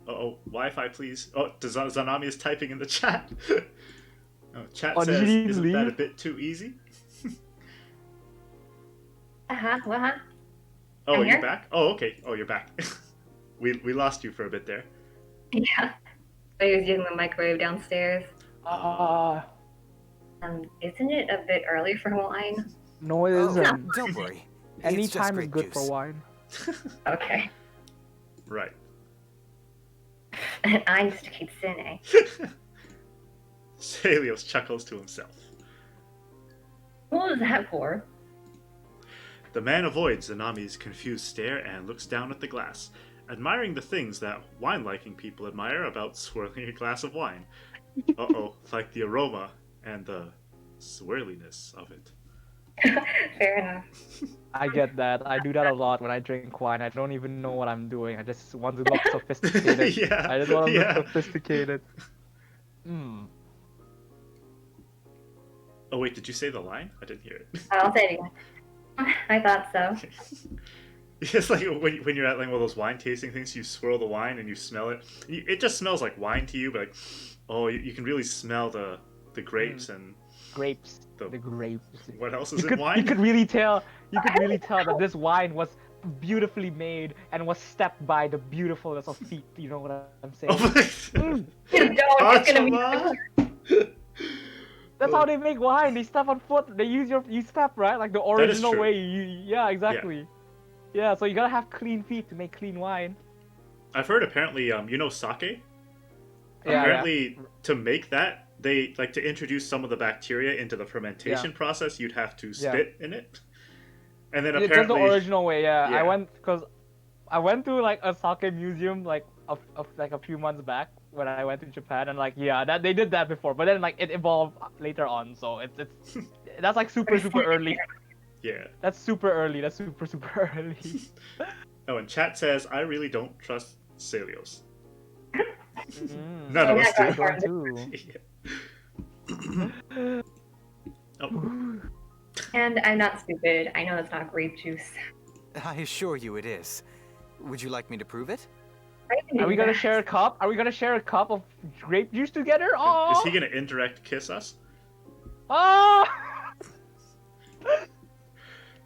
Uh-oh, Wi-Fi please. Oh, Zanami is typing in the chat. Oh, chat Oh, did says, he isn't that a leave? bit too easy? What? Oh, I'm are you here. back? Oh, okay. Oh, you're back. we lost you for a bit there. Yeah. I was using the microwave downstairs. Isn't it a bit early for wine? No, it Oh, isn't. don't worry. Any It's just time is grape good juice. for wine. Okay. Right. And I used to keep Sine. Celios chuckles to himself. What was that for? The man avoids Zanami's confused stare and looks down at the glass, admiring the things that wine-liking people admire about swirling a glass of wine. Uh-oh, like the aroma and the swirliness of it. Fair enough. I get that. I do that a lot when I drink wine. I don't even know what I'm doing. I just want to look sophisticated. Yeah, I just want to yeah. look sophisticated. Oh wait, did you say the line? I didn't hear it. I'll say it again. I thought so. It's like when you're at like one of those wine tasting things, you swirl the wine and you smell it. It just smells like wine to you, but like, oh, you can really smell the grapes and Grapes. The- The grapes. what else is You in could, wine? you could really tell. You could really tell that this wine was beautifully made and was stepped by the beautifulness of feet. You know what I'm saying? Oh Mm. You don't. It's gonna be. Pachama? That's how they make wine. They step on foot. They you step, right? Like the original true. way. Yeah, exactly. Yeah, so you gotta have clean feet to make clean wine. I've heard apparently, you know sake? Yeah, Apparently, to make that, they like to introduce some of the bacteria into the fermentation process. You'd have to spit in it, and then It's just apparently, the original way. Yeah, Yeah. I went to like a sake museum like a few months back when I went to Japan, and like that they did that before, but then like it evolved later on. So it's that's like super early. yeah. That's super early. That's super early. Oh, and chat says I really don't trust Celios. Mm. None of Yeah, us I do. got Yeah. Oh, And I'm not stupid. I know that's not grape juice. I assure you it is. Would you like me to prove it? I can Are do we gonna that. share a cup? Are we gonna share a cup of grape juice together? Oh! is he gonna indirect kiss us? Oh!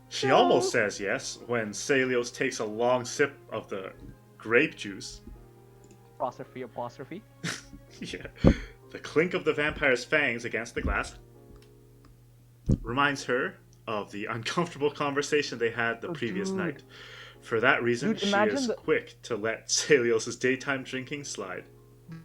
She almost says yes when Celios takes a long sip of the grape juice. Apostrophe. Yeah. The clink of the vampire's fangs against the glass reminds her of the uncomfortable conversation they had the previous dude. night. For that reason, Dude, she imagine is the- quick to let Celios' daytime drinking slide.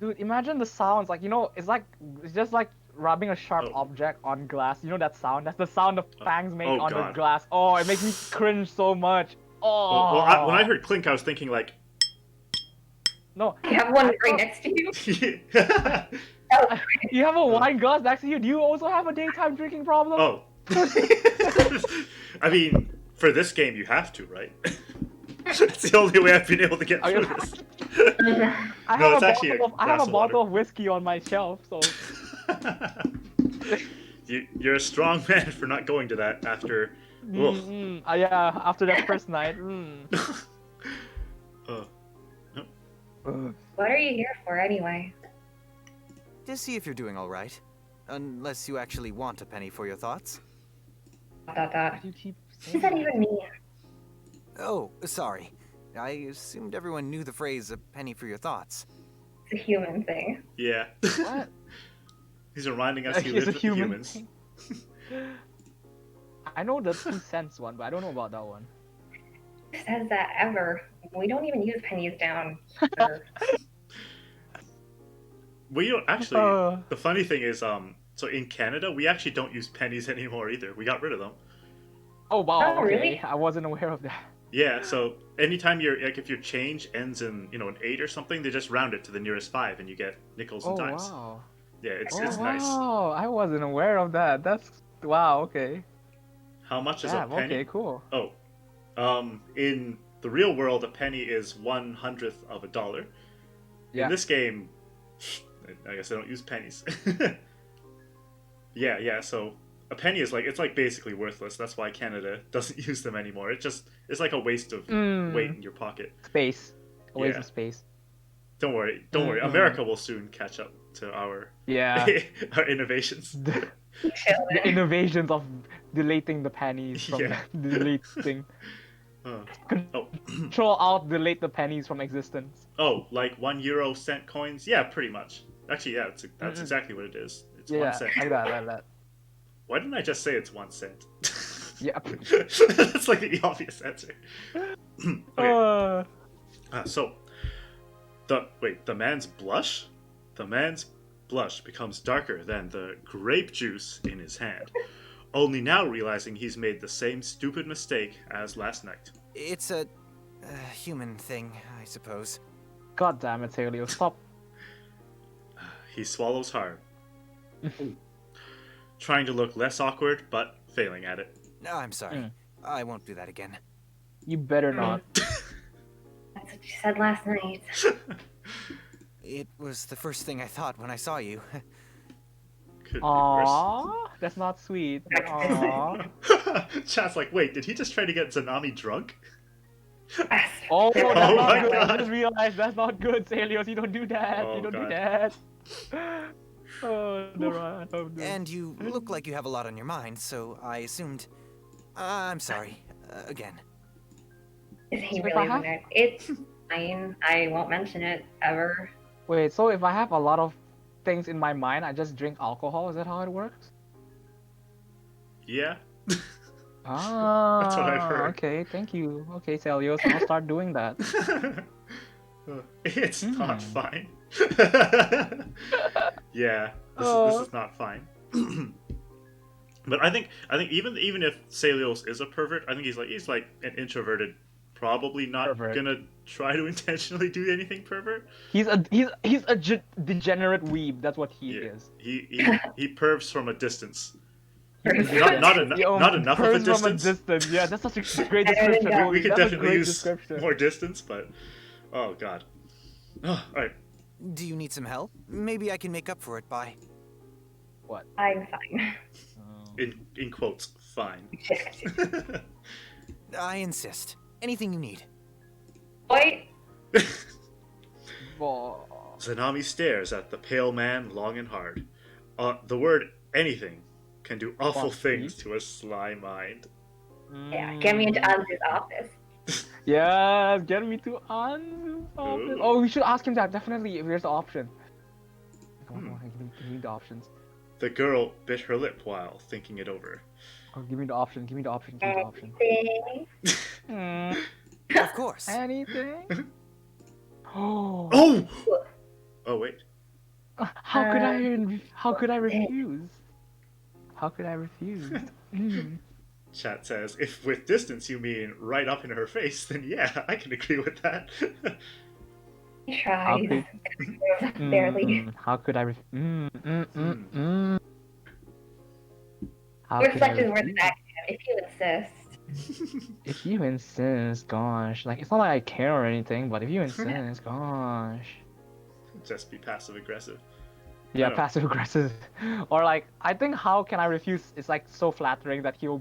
Dude, imagine the sounds. Like, it's just like rubbing a sharp Oh. object on glass. You know that sound? That's the sound the fangs make oh, on the God. glass. Oh, it makes me cringe so much. Oh. Well, when I heard clink, I was thinking like, No. You have one I right thought- next to you. You have a wine glass next to you. Do you also have a daytime drinking problem? Oh. I mean, for this game, you have to, right? It's the only way I've been able to get through this. I No, have it's a actually bottle a of, I have glass a of bottle of whiskey on my shelf, so You're a strong man for not going to that after. Ugh. yeah, after that first night. What are you here for anyway? To see if you're doing all right. Unless you actually want a penny for your thoughts. You keep What does that even mean? Oh, sorry. I assumed everyone knew the phrase "a penny for your thoughts." It's a human thing. Yeah. What? He's reminding us he It's lives a with human humans. thing. I know the 2 cents one, but I don't know about that one. Who says that ever? We don't even use pennies down here. We don't actually. Uh. The funny thing is, so in Canada, we actually don't use pennies anymore either. We got rid of them. Oh wow, Oh, okay. really? I wasn't aware of that. Yeah. So anytime if your change ends in an 8 or something, they just round it to the nearest 5, and you get nickels and Oh dimes. wow. Yeah, it's Oh nice. wow, I wasn't aware of that. That's wow, okay. How much is a Damn, penny? okay, cool. Oh, in the real world, a penny is 1/100th of a dollar. Yeah. In this game, I guess I don't use pennies. Yeah. So a penny is it's basically worthless. That's why Canada doesn't use them anymore. It's like a waste of weight in your pocket. Space. A waste Yeah. of space. Don't worry. America will soon catch up to our Yeah. our innovations. The innovations of deleting the pennies from Yeah. deleting. Oh. Control Alt delete the pennies from existence. Oh, like €1 cent coins? Yeah, pretty much. Actually, yeah, that's exactly what it is. It's 1 Yeah, cent. like that. Why didn't I just say it's 1 cent? Yeah. That's like the obvious answer. Okay. So, the man's blush? The man's blush becomes darker than the grape juice in his hand. Only now realizing he's made the same stupid mistake as last night. It's a human thing, I suppose. God damn it, Helio, stop. He swallows hard. Trying to look less awkward, but failing at it. No, I'm sorry. I won't do that again. You better not. That's what you said last night. It was the first thing I thought when I saw you. Could be worse. Aww, that's not sweet. Aww. Chat's like, wait, did he just try to get Zanami drunk? Oh, that's Oh not my good. I God. just realized that's not good, Celios. You don't do that. Oh, you don't God. do that. Oh, no. And you look like you have a lot on your mind, so I assumed. I'm sorry. Again. Is he So if really I have- rude? It's fine. I won't mention it ever. Wait, so if I have a lot of things in my mind, I just drink alcohol? Is that how it works? Yeah. Ah, That's what I've heard. Okay, thank you. Okay, Celios, I'll start doing that. It's not fine. Yeah, this is not fine. But I think even if Celios is a pervert, I think he's like an introverted, probably not Pervert. gonna try to intentionally do anything pervert. He's a degenerate weeb. That's what he is. He pervs from a distance. Yo, Not enough of a pervs from distance. Yeah, that's such a great description. We could That's a definitely great use description. more distance, but oh god. Oh, all right. Do you need some help? Maybe I can make up for it by. What? I'm fine. In quotes, fine. I insist. Anything you need. Wait. Zanami stares at the pale man long and hard. The word anything can do awful Well, things to a sly mind. Yeah, get me into Anzu's office. Yeah, get me to Anzu's office. Ooh. Oh, we should ask him that, definitely, if there's the option. Come on, Hmm. give me the options. The girl bit her lip while thinking it over. Oh, give me the option, give me the option, give me the option. Anything? Of course. Anything? Oh. Oh! Oh, wait. How could I refuse? How could I refuse? Chat says, if with distance you mean right up in her face, then yeah, I can agree with that. He tries. Barely. How could I refuse? Reflect his words back to him, if you insist. If you insist, gosh. Like, it's not like I care or anything, but if you insist, gosh. Just be passive aggressive. Yeah, Oh. passive aggressive. Or like, I think how can I refuse is like so flattering that he'll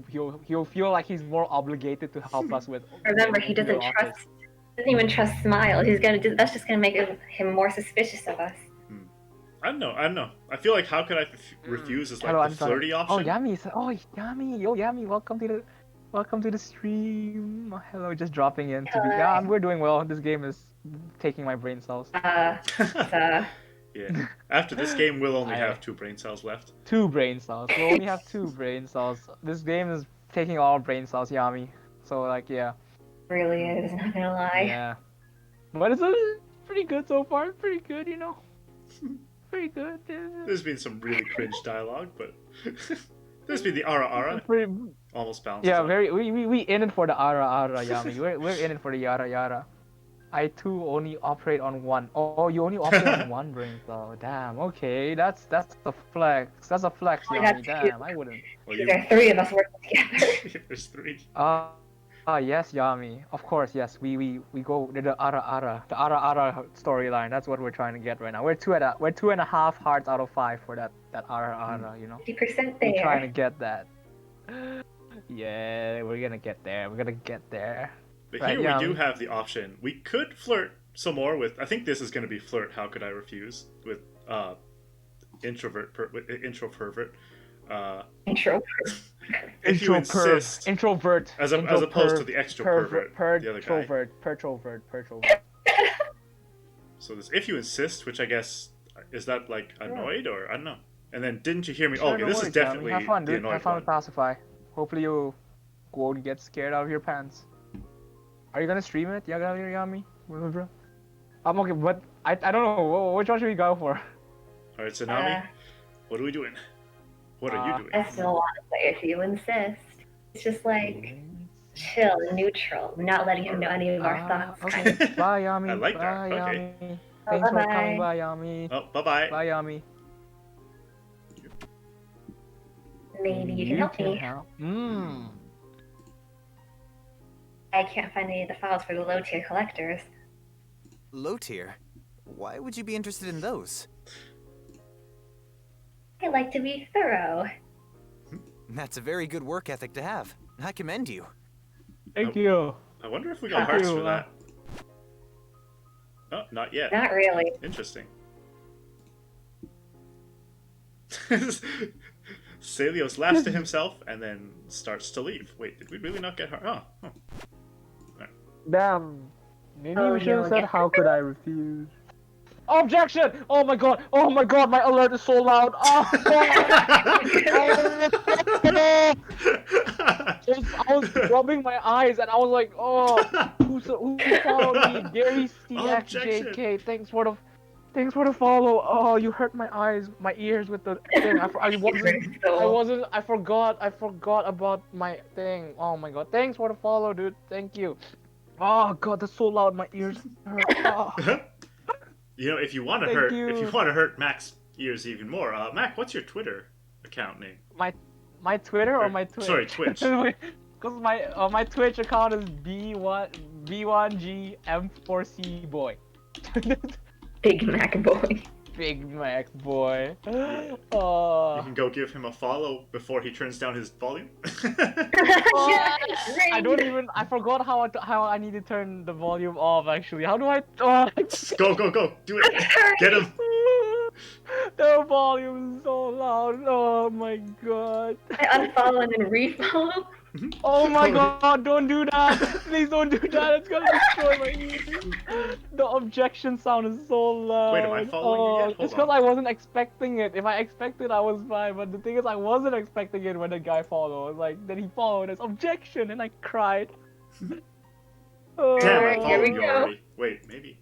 feel like he's more obligated to help us with. Remember, he doesn't even trust Smile. That's just gonna make him more suspicious of us. I don't know. I feel like how could I refuse is like the flirty option. Oh, Yami! Yo, Yami! Welcome to the stream. Hello, just dropping in to be. Yeah, we're doing well. This game is taking my brain cells. Yeah. After this game, we'll only have 2 brain cells left. 2 brain cells. We only have 2 brain cells. This game is taking all brain cells, Yami. So like, yeah. Really is, not gonna lie. Yeah. But it's pretty good so far. Pretty good, you know. Pretty good. There's been some really cringe dialogue, but there's been the ara. Almost balanced. Yeah, we in it for the ara, Yami. We're in it for the yara. I too only operate on 1. Oh, you only operate on 1 brain cell. Damn. Okay, that's a flex. That's a flex, Yami. Damn, I wouldn't. Well, there are 3 of us working together. There's 3. Yes, Yami. Of course, yes. We go the ara, the ara storyline. That's what we're trying to get right now. We're 2.5 hearts out of 5 for that ara, you know. 50% there. We're trying to get that. Yeah, we're gonna get there. But right, here we do have the option. We could flirt some more with. I think this is going to be flirt. How could I refuse with introvert pervert? If you insist, introvert, as opposed to the extra pervert, the other guy. Pertrovert. So this, if you insist, which I guess is that like annoyed or I don't know. And then didn't you hear me? Oh, okay, this is definitely have fun, the dude. annoyed Have fun one. with Pacify. Hopefully you won't get scared out of your pants. Are you gonna stream it, Yami? Bro? I'm okay, but I don't know. Which one should we go for? All right, Zanami, what are we doing? What are you doing? I still want to play if you insist. It's just like chill, neutral, not letting him know any of our thoughts. Okay. Kind of. Bye, Yami. I like that. Bye, Okay. Yami. Thanks for bye-bye. coming by, Yami. Oh, bye-bye. Bye, Yami. Maybe you can help me. I can't find any of the files for the low tier collectors. Low tier? Why would you be interested in those? I like to be thorough. That's a very good work ethic to have. I commend you. Thank you. I wonder if we got hearts for that. Oh, not yet. Not really. Interesting. Celios laughs to himself and then starts to leave. Wait, did we really not get her? Oh. Damn. Maybe Oh, we should have no, said, get- how could I refuse? Objection! Oh my god, my alert is so loud! Oh, I was rubbing my eyes and I was like, oh, who followed me? Gary CXJK, thanks for the follow. Oh, you hurt my eyes, my ears with the thing. I forgot about my thing. Oh my god, thanks for the follow, dude. Thank you. Oh god, that's so loud, my ears hurt. Oh. You know, if you want to hurt Mac's ears even more, Mac, what's your Twitter account name? My Twitter or my Twitch? Sorry, Twitch. Because my Twitch account is B1G M4C boy. BigMacBoi. BigMacBoi. You Oh. can go give him a follow before he turns down his volume. I forgot how I need to turn the volume off actually. How do I? Oh. Go, do it. Get him. The volume is so loud. Oh my god. I unfollow and then refollow. Oh my Totally. god, don't do that! Please don't do that, it's gonna destroy my ears! The objection sound is so loud. Wait, am I following you yet? It's Hold because on. I wasn't expecting it. If I expected, I was fine. But the thing is, I wasn't expecting it when the guy followed. Like, then he followed as objection, and I cried. Oh, Damn, I Alright, here we followed you go. already. Wait, maybe.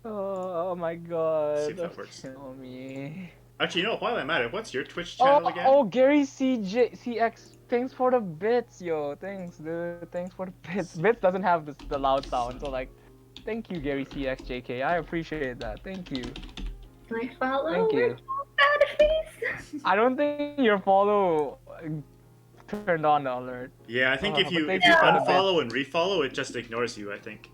oh my god. See if that works. Kill me. Actually, you know, while I'm at it, what's your Twitch channel again? Oh, Gary CX, thanks for the bits, yo. Thanks, dude. Thanks for the bits. Bits doesn't have the loud sound, so like, thank you, Gary CX JK. I appreciate that. Thank you. My follow. Thank you. Bad face. I don't think your follow turned on the alert. Yeah, I think if but you thank if you you for the unfollow and refollow, it just ignores you. I think.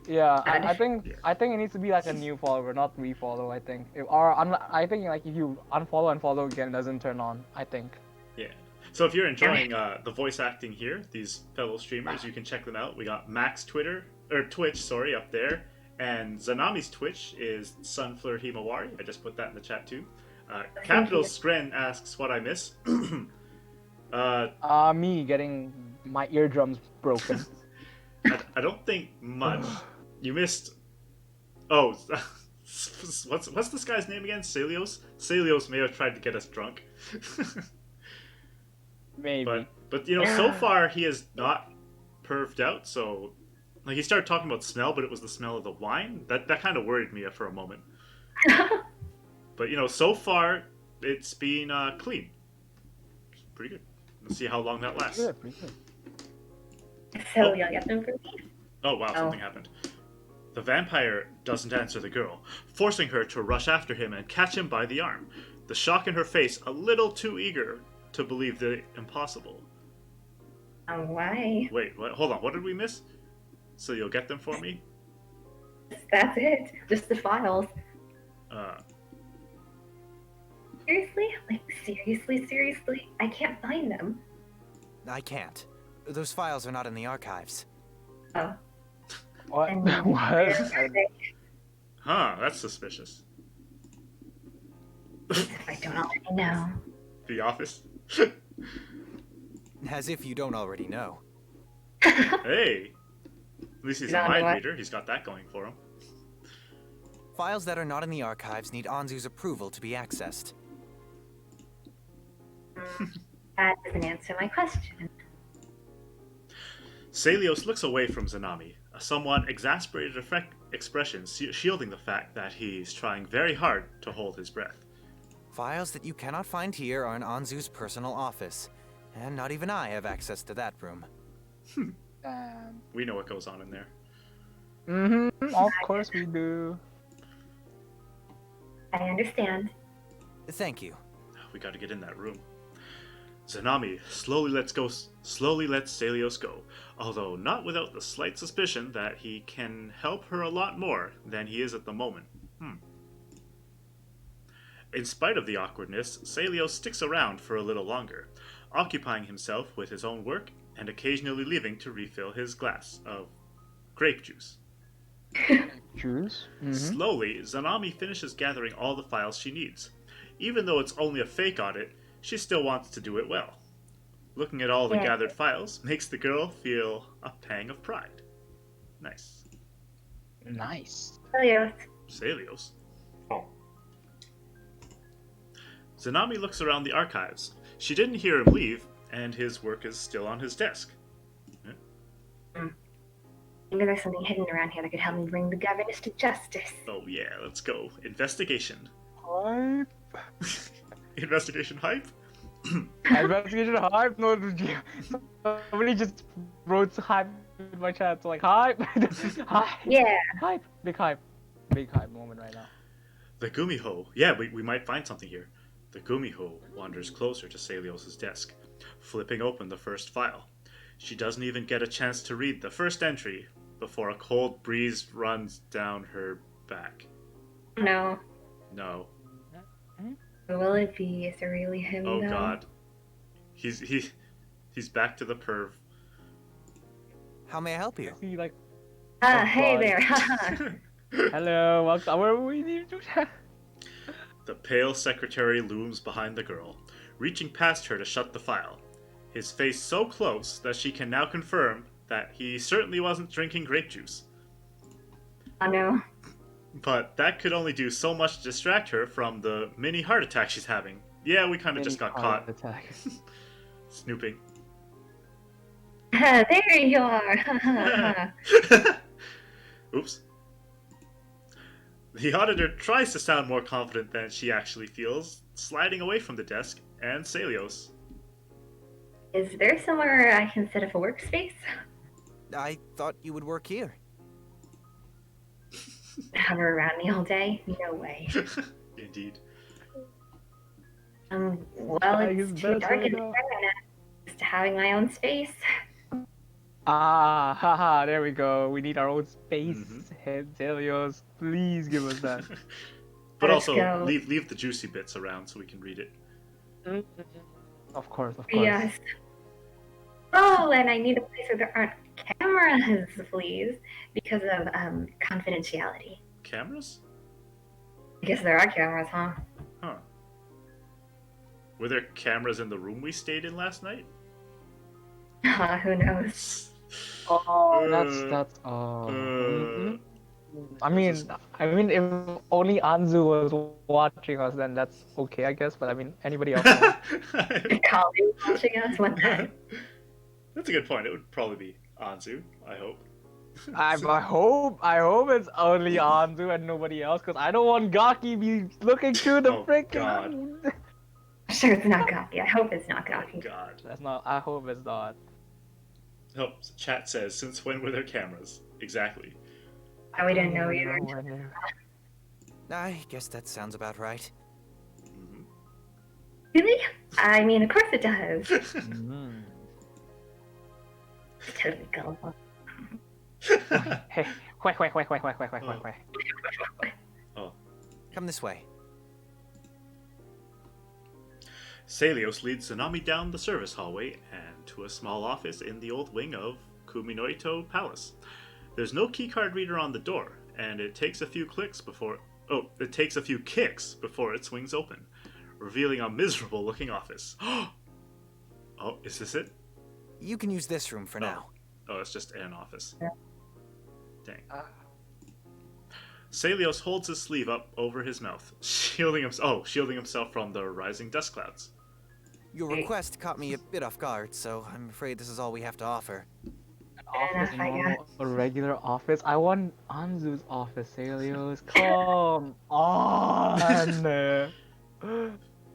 Yeah, Bad I think Yeah. I think it needs to be like a new follower, not refollow. I think, I think like if you unfollow and follow again, it doesn't turn on. I think. Yeah. So if you're enjoying the voice acting here, these fellow streamers, you can check them out. We got Max Twitch, sorry, up there, and Zanami's Twitch is Sunfleur Himawari. I just put that in the chat too. Capital Scren asks what I miss. Me getting my eardrums broken. I don't think much. You missed. Oh, what's this guy's name again? Celios. Celios may have tried to get us drunk. Maybe. But you know, so far he has not perved out. So, like, he started talking about smell, but it was the smell of the wine. That kind of worried me for a moment. But you know, so far it's been clean. It's pretty good. Let's see how long that lasts. Pretty good. So you'll get them for me? Oh wow, something happened. The vampire doesn't answer the girl, forcing her to rush after him and catch him by the arm. The shock in her face a little too eager to believe the impossible. Oh, why? Wait, what? Hold on, what did we miss? So you'll get them for me? That's it. Just the files. Seriously? Like, seriously? I can't find them. I can't. Those files are not in the archives. Oh. What? And What? where are they? Huh, that's suspicious. I don't already know. The Office? As if you don't already know. Hey! At least he's a No, mind what? reader, he's got that going for him. Files that are not in the archives need Anzu's approval to be accessed. That doesn't answer my question. Celios looks away from Zanami, a somewhat exasperated expression shielding the fact that he's trying very hard to hold his breath. Files that you cannot find here are in Anzu's personal office, and not even I have access to that room. We know what goes on in there. Of course we do. I understand. Thank you. We gotta get in that room. Zanami slowly lets Celios go, although not without the slight suspicion that he can help her a lot more than he is at the moment. In spite of the awkwardness, Celios sticks around for a little longer, occupying himself with his own work and occasionally leaving to refill his glass of grape juice. Juice? Slowly, Zanami finishes gathering all the files she needs. Even though it's only a fake audit, she still wants to do it well. Looking at all the gathered files makes the girl feel a pang of pride. Nice. Nice. Celios. Oh. Zanami looks around the archives. She didn't hear him leave, and his work is still on his desk. Maybe there's something hidden around here that could help me bring the governess to justice. Oh yeah, let's go. Investigation. Hype. Investigation hype? Investigation hype? No, somebody just wrote hype in my chat. So like, hype. Hype. Yeah. Hype. Big hype. Big hype moment right now. The Gumiho. Yeah, we might find something here. The Gumiho wanders closer to Celios' desk, flipping open the first file. She doesn't even get a chance to read the first entry before a cold breeze runs down her back. No. No. Who will it be? Is it really him? Oh though? god. He's back to the perv. How may I help you? See, like, Hey God. there. Haha. hello, welcome. Where we need to? The pale secretary looms behind the girl, reaching past her to shut the file. his face so close that she can now confirm that he certainly wasn't drinking grape juice. Oh no. But that could only do so much to distract her from the mini heart attack she's having. Yeah, we kind of just got caught Attack. snooping. There you are. Oops. The auditor tries to sound more confident than she actually feels, sliding away from the desk and Celios. Is there somewhere I can set up a workspace? I thought you would work here. Hover around me all day? No way. Indeed. Well, He's it's too dark better in the now. area. Just having my own space. Haha, there we go. We need our own space. Mhm. Helios, please give us that. But Let's also, go. leave the juicy bits around so we can read it. Of course. Yes. Oh, and I need a place where there aren't cameras, please, because of confidentiality. Cameras? I guess there are cameras, huh? Huh. Were there cameras in the room we stayed in last night? Who knows? Oh, Uh, that's. uh, I mean, if only Anzu was watching us, then that's okay, I guess. But I mean, anybody else? Colleague watching us one time. That's a good point. It would probably be Anzu, I hope. I hope it's only Anzu and nobody else, because I don't want Gaki be looking through the Oh, freaking. God. I'm sure it's not Gaki. I hope it's not Oh, Gaki. God. That's not. I hope it's not. Oh, chat says, since when were there cameras? Exactly. We didn't know either. I guess that sounds about right. Mhm. Really? I mean, of course it does. It's totally gullible. Hey, wait. Oh. Come this way. Celios leads Zanami down the service hallway and to a small office in the old wing of Kuminoito Palace. There's no keycard reader on the door, and it takes a few kicks before it swings open, revealing a miserable-looking office. Oh, is this it? You can use this room for now. Oh, it's just an office. Dang. Celios holds his sleeve up over his mouth, shielding himself from the rising dust clouds. Your request caught me a bit off guard, so I'm afraid this is all we have to offer. Office, I guess. a regular office. I want Anzu's office, Celios. Come on.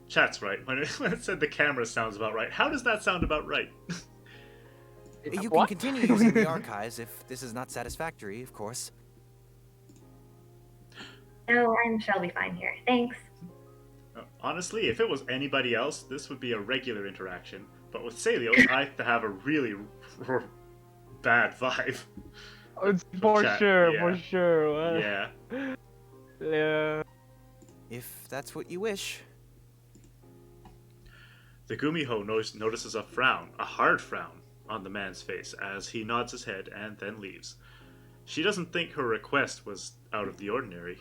Chat's right. When it said the camera sounds about right, how does that sound about right? You can What? continue using the archives if this is not satisfactory, of course. No, I'll be fine here. Thanks. Honestly, if it was anybody else, this would be a regular interaction. But with Celios, I have a really bad vibe. It's for Chat, sure, yeah. for sure. Yeah. Yeah. If that's what you wish. The Gumiho notices a frown, a hard frown, on the man's face as he nods his head and then leaves. She doesn't think her request was out of the ordinary.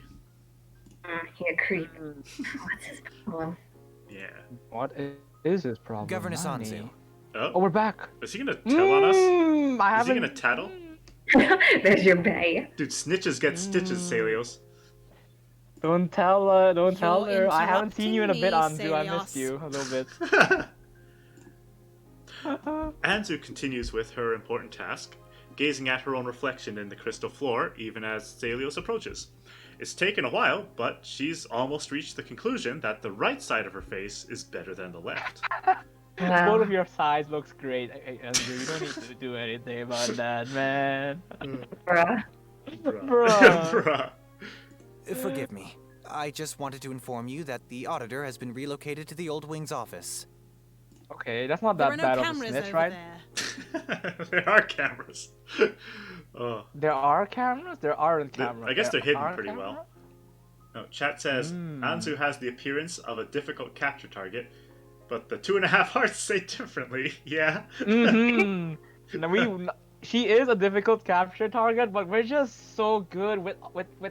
He a creep. What's his problem? Yeah. What is his problem? Governess Nani? Anzu. Oh, Oh, we're back. is he gonna tell on us? I Is he haven't. gonna tattle? There's your bay. Dude, snitches get stitches, Celios. Don't tell her. Don't tell You're her. I haven't seen you in a bit, interrupting me, Anzu. I missed Celios. you a little bit. Anzu continues with her important task, gazing at her own reflection in the crystal floor even as Celios approaches. It's taken a while, but she's almost reached the conclusion that the right side of her face is better than the left. Wow. Both of your sides looks great, Anzu. You don't need to do anything about that, man. Bruh. Bruh. Bruh. Forgive me. I just wanted to inform you that the auditor has been relocated to the old wing's office. Okay, that's not There that are no bad of a cameras snitch, over right? there. There are cameras. Oh. There are cameras? There aren't cameras. I guess they're hidden are pretty cameras? well. No, chat says Hmm. Anzu has the appearance of a difficult capture target, but the 2.5 hearts say differently. Yeah. Mm-hmm. Now she is a difficult capture target, but we're just so good with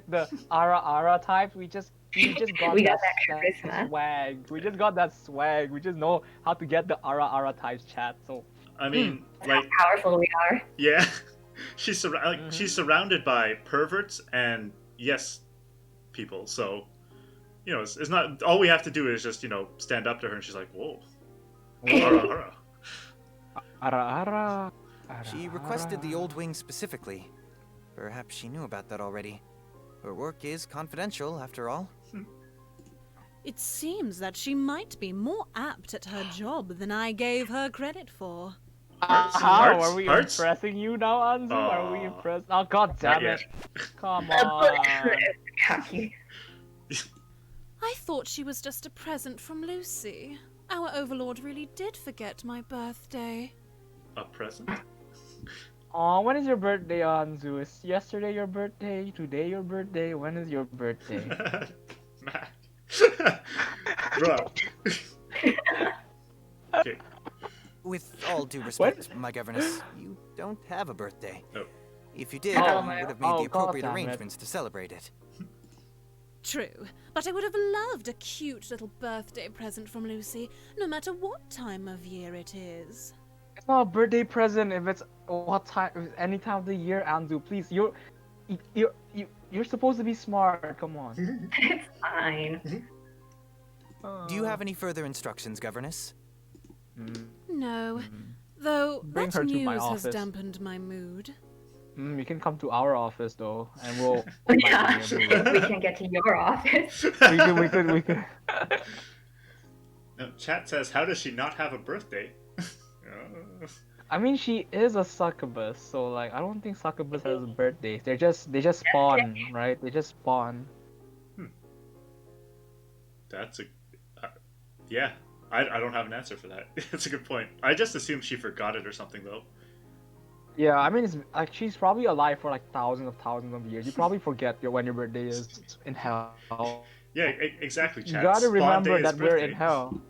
the Ara types. We just We just got We got that that charisma. swag. We just got that swag. We just know how to get the ara types chat. So I mean, That's like, how powerful we are. yeah, she's surrounded by perverts and yes people. So, you know, it's not all we have to do is just stand up to her, and she's like, whoa, ara. ara. She requested the old wing specifically. Perhaps she knew about that already. Her work is confidential, after all. It seems that she might be more apt at her job than I gave her credit for. How are we Hearts? impressing you now, Anzu? Are we Aw. impressed? Oh god damn Not it! Come But on. cocky. I thought she was just a present from Lucy. Our overlord really did forget my birthday. A present? Aw, when is your birthday, Anzu? Is yesterday your birthday? Today your birthday? When is your birthday? Mac. Bro. Okay. With all due respect, my governess, you don't have a birthday. Oh. If you did, Oh, we would have made the God appropriate damn it. arrangements to celebrate it. True, but I would have loved a cute little birthday present from Lucy, no matter what time of year it is. It's not a birthday present if it's what time, if it's any time of the year, Anzu. Please, you're supposed to be smart. Come on. It's fine. Do you have any further instructions, governess? No, though Bring that her to my news has office. dampened my mood. You can come to our office though, and we'll. Yeah, invite you if in. we can get to your office. we could. No, chat says, how does she not have a birthday? I mean, she is a succubus, so like, I don't think succubus has birthdays. They just spawn, right? They just spawn. That's a... yeah, I don't have an answer for that. That's a good point. I just assumed she forgot it or something, though. Yeah, I mean, it's like she's probably alive for like thousands of years. You probably forget when your birthday is in hell. Yeah, exactly, You chat. gotta Spawn remember day is that we're in birthday. hell.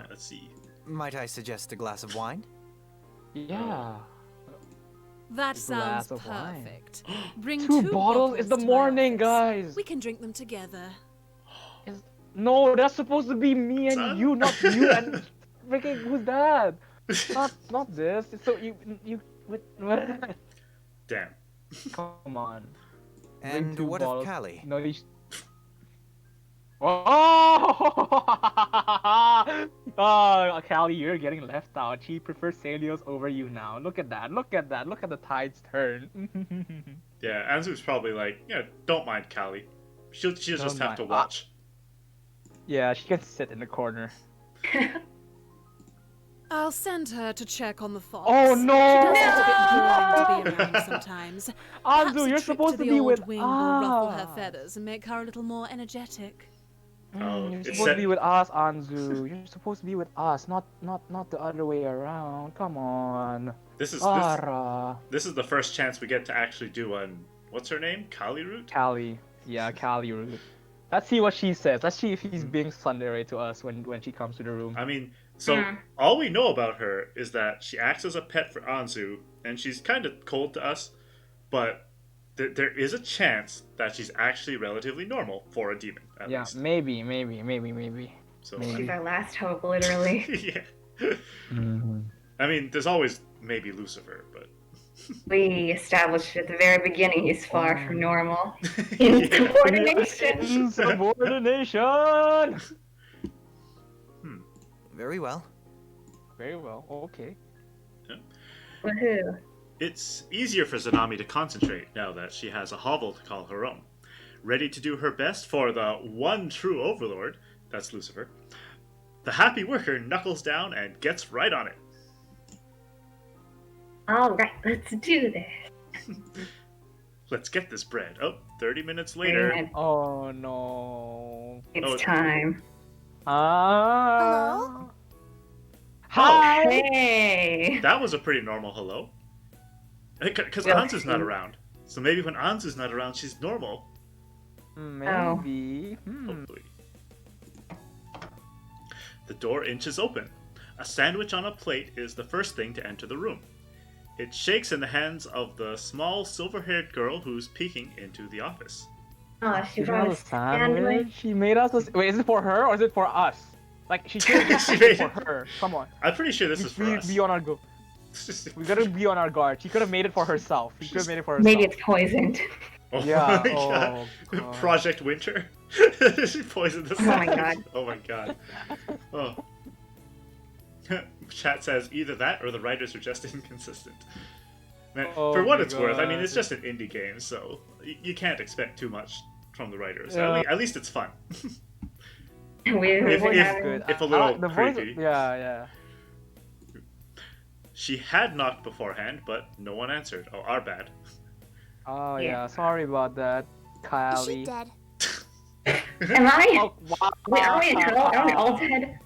Let's see. Might I suggest a glass of wine? Yeah. That A sounds glass of wine. perfect. Bring Two two bottles? It's the to my morning, office. guys. We can drink them together. No, that's supposed to be me and Son? you, not you and freaking who's that? Not this. So you with Damn. come on. Bring And two what bottles. of Callie? No, these. Oh! Oh, Callie, you're getting left out. She prefers Celios over you now. Look at that. Look at that. Look at the tides turn. Yeah, Anzu's probably like, yeah, don't mind Callie. She'll just Don't have to mind. watch. Yeah, she can sit in the corner. I'll send her to check on the fox. Oh She no! does get boring to be around sometimes. Perhaps Anzu, a you're trip supposed to to the be old with wing will ruffle her us. feathers and make her a little more energetic. Oh, You're it's supposed set- to be with us, Anzu. You're supposed to be with us, not the other way around. Come on. This is Ara. this is the first chance we get to actually do an... What's her name? Callie Root? Callie. Yeah, Callie Root. Let's see what she says. Let's see if he's being tsundere to us when she comes to the room. I mean, so all we know about her is that she acts as a pet for Anzu, and she's kind of cold to us, but there is a chance that she's actually relatively normal for a demon, at Yeah, least. maybe. So, maybe. She's our last hope, literally. yeah. I mean, there's always maybe Lucifer, but... We established at the very beginning he's far from normal. Yeah. Insubordination. Insubordination! Very well. Very well, okay. Woohoo. It's easier for Zanami to concentrate now that she has a hovel to call her own. Ready to do her best for the one true overlord, that's Lucifer, the happy worker knuckles down and gets right on it. Alright, let's do this. Let's get this bread. Oh, 30 minutes later. And Oh no. it's time. Ah. Oh, Hi. hey! That was a pretty normal hello. Because Well, Anzu's not around. So maybe when Anzu's not around, she's normal. Maybe. Hopefully. The door inches open. A sandwich on a plate is the first thing to enter the room. It shakes in the hands of the small silver-haired girl who's peeking into the office. Oh, she She brought brought a a sandwich. sandwich. She made us a. Wait, is it for her or is it for us? Like she could just She make made it for it- her. Come on. I'm pretty sure this We, is for we us. be on our go. We gotta be on our guard. She could have made it for herself. She could have made it for herself. Maybe it's poisoned. Oh Yeah, my oh, god. God. Project Winter. She poisoned the Oh my sandwich. God. Oh my god. Oh. Chat says either that or the writers are just inconsistent. Man, Oh for what my it's worth, I mean, God. it's just an indie game, so you can't expect too much from the writers. Yeah. At least it's fun. We The If- voice if- is good. if a I little like the voice. creepy. Yeah. She had knocked beforehand, but no one answered. Oh, our bad. Oh Yeah. yeah. Sorry about that, Is Kylie. she dead? Am I? Oh, wow. Wait, are we in trouble? Are we all dead?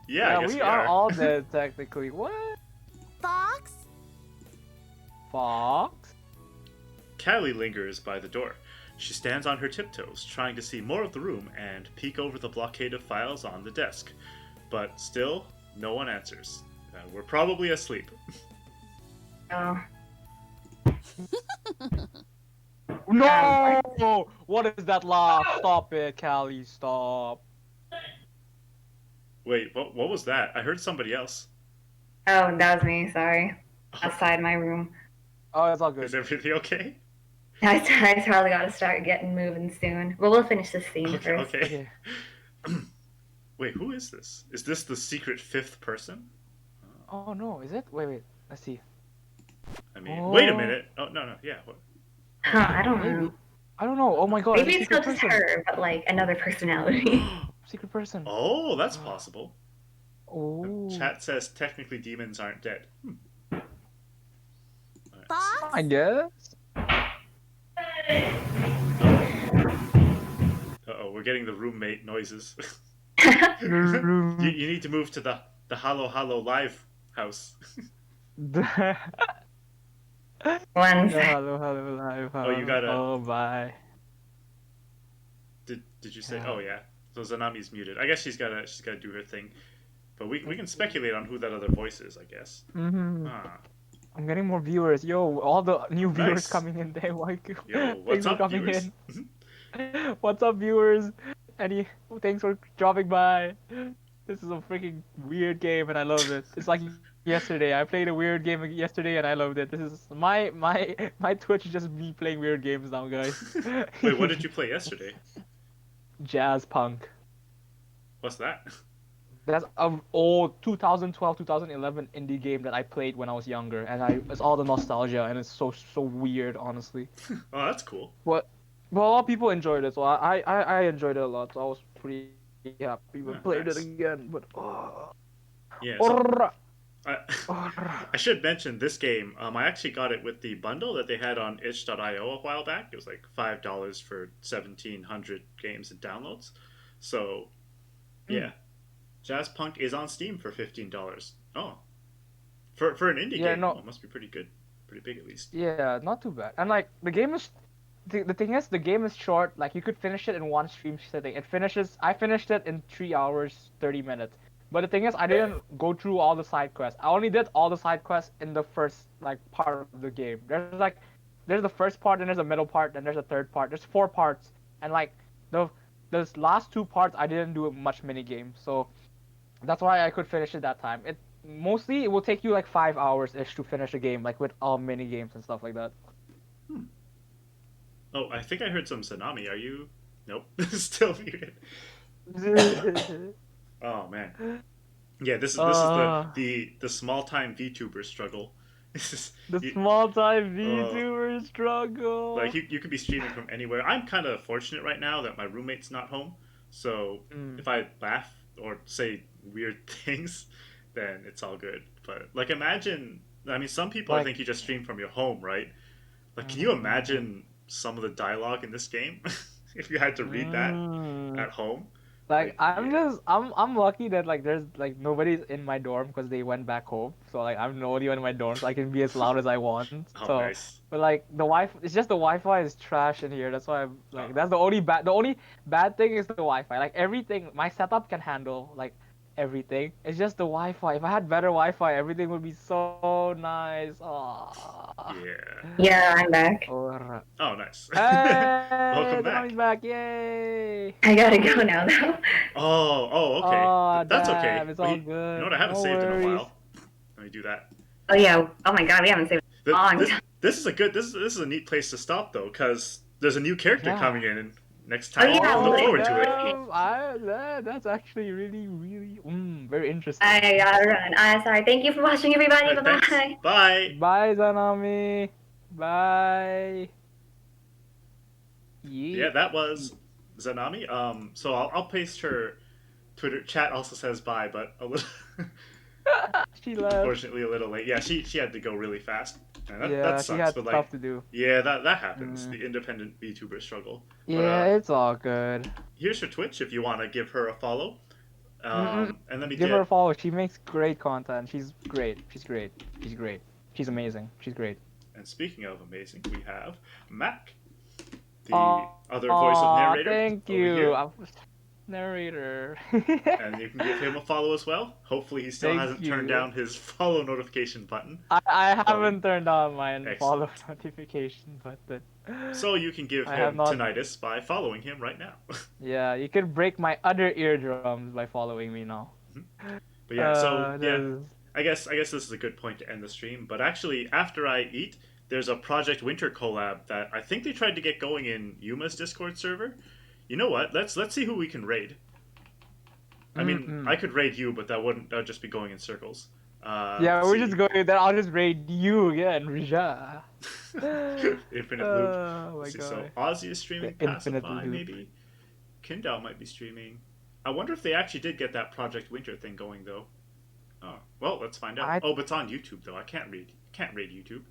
Yeah, I guess we are all dead technically. What? Fox? Fox? Callie lingers by the door. She stands on her tiptoes, trying to see more of the room and peek over the blockade of files on the desk. But still, no one answers. We're probably asleep. Oh. No! What is that laugh? Stop it, Callie. Stop. Wait, what was that? I heard somebody else. Oh, that was me. Sorry. Outside my room. Oh, it's all Is good. everything okay? I probably gotta start getting moving soon. But we'll finish this scene Okay. first. okay. Okay. Wait, who is this? Is this the secret fifth person? Oh no, is it? Wait. Let's see. I mean, wait a Oh. minute. Oh, no, yeah. What? Huh, I don't Maybe. know. I don't know. Oh my god. Maybe a it's not secret just person. her, but like another personality. Secret person. Oh, that's possible. Oh. Chat says technically demons aren't dead. Alright. Fox? I guess. Uh-oh, we're getting the roommate noises. Room. you need to move to the Halo Live house. One sec. Hello, live. Oh, you gotta- Oh, bye. Did you say? Yeah. Oh yeah. So Zanami's muted. I guess she's gotta do her thing. But we can speculate on who that other voice is, I guess. Mm-hmm. Ah. I'm getting more viewers. Yo, all the new viewers Nice. coming in there. Why? Yo, what's Thanks for up, coming viewers? in. What's up, viewers? Thanks for dropping by. This is a freaking weird game, and I love it. It's like yesterday. I played a weird game yesterday, and I loved it. This is my Twitch is just me playing weird games now, guys. Wait, what did you play yesterday? Jazz punk. What's that? That's an old 2012, 2011 indie game that I played when I was younger, and it's all the nostalgia, and it's so weird, honestly. Oh, that's cool. But a lot of people enjoyed it, so I enjoyed it a lot. So I was pretty happy with Yeah, played nice. it again. But oh, Yeah. So Orra. I should mention this game. I actually got it with the bundle that they had on itch.io a while back. It was like $5 for 1,700 games and downloads. So, yeah, Jazz Punk is on Steam for $15. Oh, for an indie Yeah, game, no. oh, it must be pretty good, pretty big at least. Yeah, not too bad. And like the game is, the thing is, the game is short. Like you could finish it in one stream sitting. I finished it in 3 hours 30 minutes. But the thing is, I didn't go through all the side quests. I only did all the side quests in the first like part of the game. There's the first part, then there's a middle part, then there's a third part. There's 4 parts, and like the last 2 parts, I didn't do much mini game. So that's why I could finish it that time. It will take you like 5 hours ish to finish a game, like with all mini games and stuff like that. Oh, I think I heard some Zanami. Are you? Nope, still muted. Oh man. Yeah, this is the small time VTuber struggle. This is The small time VTuber struggle. like you could be streaming from anywhere. I'm kind of fortunate right now that my roommate's not home, so if I laugh or say weird things, then it's all good. But like, imagine, I mean, some people I think you just stream from your home, right? Like, can you imagine some of the dialogue in this game if you had to read that at home? Like I'm lucky that like there's like nobody's in my dorm because they went back home. So like I'm the only one in my dorm, so I can be as loud as I want. Oh, So, nice. but like it's just the Wi-Fi is trash in here. That's why I'm like that's the only bad thing is the Wi-Fi. Like everything my setup can handle like everything. It's just the Wi-Fi. If I had better Wi-Fi, everything would be so nice. Oh. Yeah. Yeah, I'm back. Ora. Oh, nice. Hey, Welcome the back. mommy's back! Yay! I gotta go now, though. Oh, okay. Oh, That's okay. damn, it's Well, all you good. know what? I haven't No saved in a worries. while. Let me do that. Oh yeah. Oh my god, we haven't saved a long This, time. this is a good. This is a neat place to stop though, because there's a new character Yeah. coming in, and next Oh, time yeah, look look. forward to it. That's actually really, really, very interesting. I gotta run. Sorry. Thank you for watching, everybody. Alright, Bye thanks. bye. Bye. Bye, Zanami. Bye. Yeah, that was Zanami. So I'll paste her Twitter chat. Also says bye, but a little. She left. Unfortunately, a little late. Yeah, she had to go really fast. And that Yeah, sucks, she had but stuff like, to do. yeah, that happens. Mm. The independent VTuber struggle. Yeah, But, it's all good. here's her Twitch if you want to give her a follow. And let me Give her a follow. She makes great content. She's great. She's great. She's great. She's amazing. She's great. And speaking of amazing, we have Mac, the Aw, other voice of narrator. Thank over you. here. I was narrator. And you can give him a follow as well. Hopefully, he still Thank hasn't turned you. down his follow notification button. I haven't turned on my Excellent. follow notification button. So you can give I have him not- tinnitus by following him right now. Yeah, you can break my other eardrums by following me now. But yeah, so yeah, That I guess this is a good point to end the stream. But actually, after I eat, there's a Project Winter collab that I think they tried to get going in Yuma's Discord server. You know what? Let's see who we can raid. I mean, I could raid you, but that would just be going in circles. yeah, let's we're see. just going. Then I'll just raid you again, Rija. Infinite loop. Oh my Let's see, god. so Ozzy is streaming The infinite Pacify, loop. maybe. Kindle might be streaming. I wonder if they actually did get that Project Winter thing going though. Oh, well, let's find out. Oh, but it's on YouTube though. I can't raid YouTube.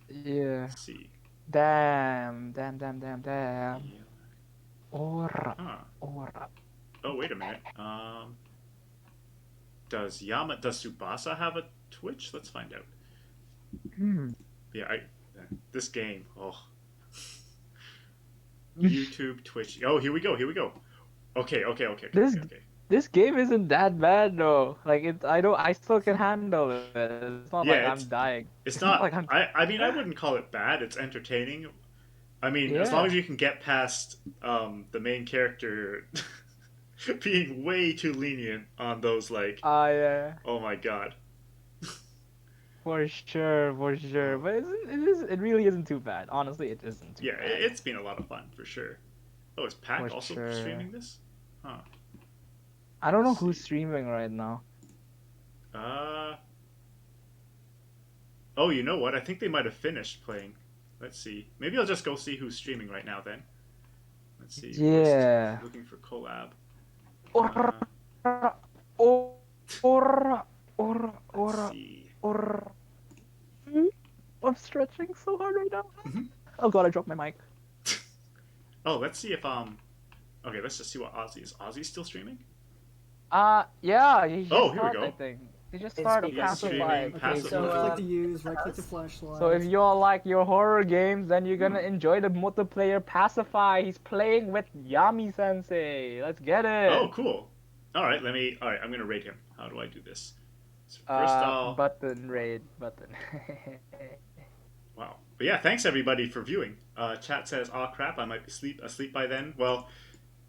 Yeah. Let's see. Damn. Yeah. Ora. Huh. Ora. Oh, wait a minute. Does Tsubasa have a Twitch? Let's find out. Yeah, this game. Oh. YouTube, Twitch. Oh, here we go. Okay. This game isn't that bad though. Like I still can handle it. It's not like I'm dying. It's not. like I'm. I mean, I wouldn't call it bad. It's entertaining. I mean, as Yeah. long as you can get past the main character being way too lenient on those, like, Yeah. oh my god. For sure. But it really isn't too bad. Honestly, it isn't too Yeah, bad. it's been a lot of fun for sure. Oh, is Pac For also sure. streaming this? Huh. I don't know Let's who's see. streaming right now. Oh, you know what? I think they might have finished playing. Let's see. Maybe I'll just go see who's streaming right now then. Let's see. Yeah. Looking for collab. Ora. Let's see. I'm stretching so hard right now. Mhm. Oh god, I dropped my mic. Oh, let's see if Okay, let's just see what Ozzy is. Ozzy still streaming? Yeah. He just Oh, here we started, go. I think. He just It's started Yes, Pacify. streaming Okay, Pacify. so Pacify. click to use, right click to flashlight. So if you all like your horror games, then you're gonna enjoy the multiplayer Pacify. He's playing with Yami Sensei. Let's get it. Oh, cool. Alright, I'm gonna rate him. How do I do this? So first I'll... Button raid button. Wow. But yeah, thanks everybody for viewing. Chat says, "Aw crap, I might be asleep by then." Well,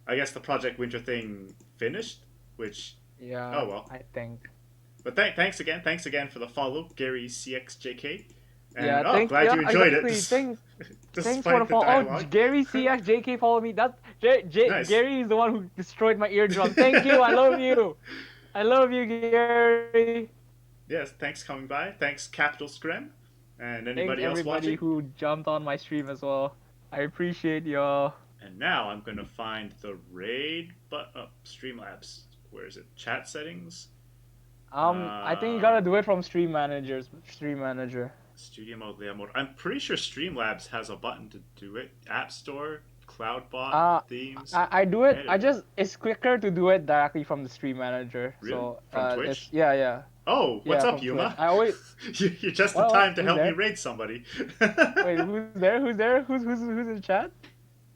I guess the Project Winter thing finished, which... Yeah. Oh, well. I think. But thanks again for the follow, Gary CXJK. And Yeah. glad you enjoyed exactly. it. Thanks for the follow. Oh, Gary CXJK followed me. That's Nice. Gary is the one who destroyed my eardrum. Thank you. I love you. I love you, Gary. Yes, thanks coming by. Thanks Capital Screm. And Thanks anybody else everybody watching. who jumped on my stream as well. I appreciate y'all. And now I'm gonna find the raid Streamlabs. Where is it? Chat settings? I think you gotta do it from Stream Manager. Studio mode, layout mode. I'm pretty sure Streamlabs has a button to do it. App Store, CloudBot, themes. I do it. editor. It's quicker to do it directly from the Stream Manager. Really? So From Twitch? yeah. Oh, what's Yeah, up, from Yuma? Twitch. I always You're just in What? time to Who's help me there? raid somebody. wait. Who's there? Who's in the chat?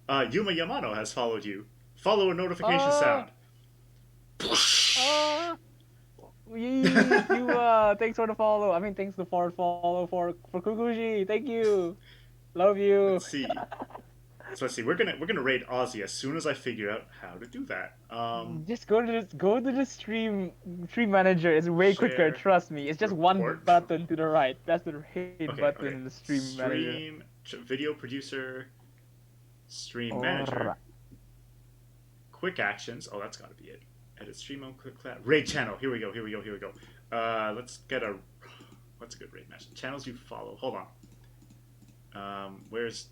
Yuma Yamano has followed you. Follow a notification sound. Uh, Thanks for the follow. I mean, thanks for the follow for Kukuji. Thank you. Love you. Let's see. So let's see. We're gonna raid Aussie as soon as I figure out how to do that. Just go to the stream manager. It's way quicker. Share Trust me. It's just one report. button to the right. That's the raid button Okay. in the stream manager. Video producer, stream manager, quick actions. Oh, that's gotta be it. Edit stream mode, click that. Raid channel. Here we go. Let's get what's a good raid message? Channels you follow. Hold on. Where's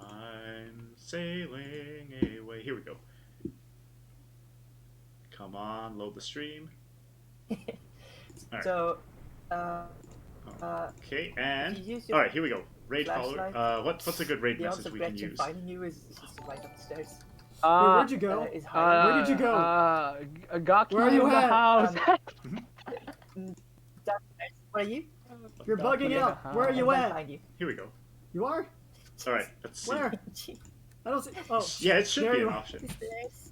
I'm sailing away. Here we go. Come on, load the stream. Right. So, okay, and you all right, here we go. Raid follower. flashlight, What's a good raid the message odds of we can Gretchen use? finding you is just right upstairs. Where'd you go? Is higher. Where did you go? Gaki Where are you in the at? house. Downstairs. Where are you? You're bugging out. Where are you I'm at? behind you. Here we go. You are? All right, let's see. Where? I don't see. Oh. Yeah, it should there be you an are. option.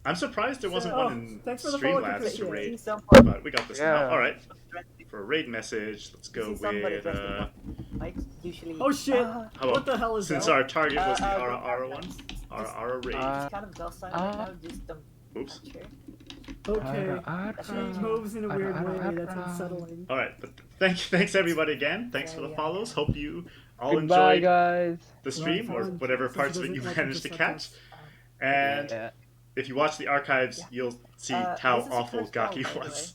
I'm surprised there wasn't one in thanks for the follow, Streamlabs to Kukuji. raid, Someone- but we got this Yeah. now. All right, for a raid message, let's go See somebody with dressed in black. Like, usually. Oh shit! how about, What the hell is since that? our target was the Uh, Ara one, Ara raid. It's kind of docile right now, just Oops. not sure. Okay. She moves in a weird way. That's unsettling. All right, but thanks everybody again. Thanks for the follows. Hope you all Goodbye, enjoyed guys. the stream or whatever Since parts it of it you doesn't like managed to just catch. And Yeah. if you watch the archives, you'll see how this is the awful first call, Gaki by the was.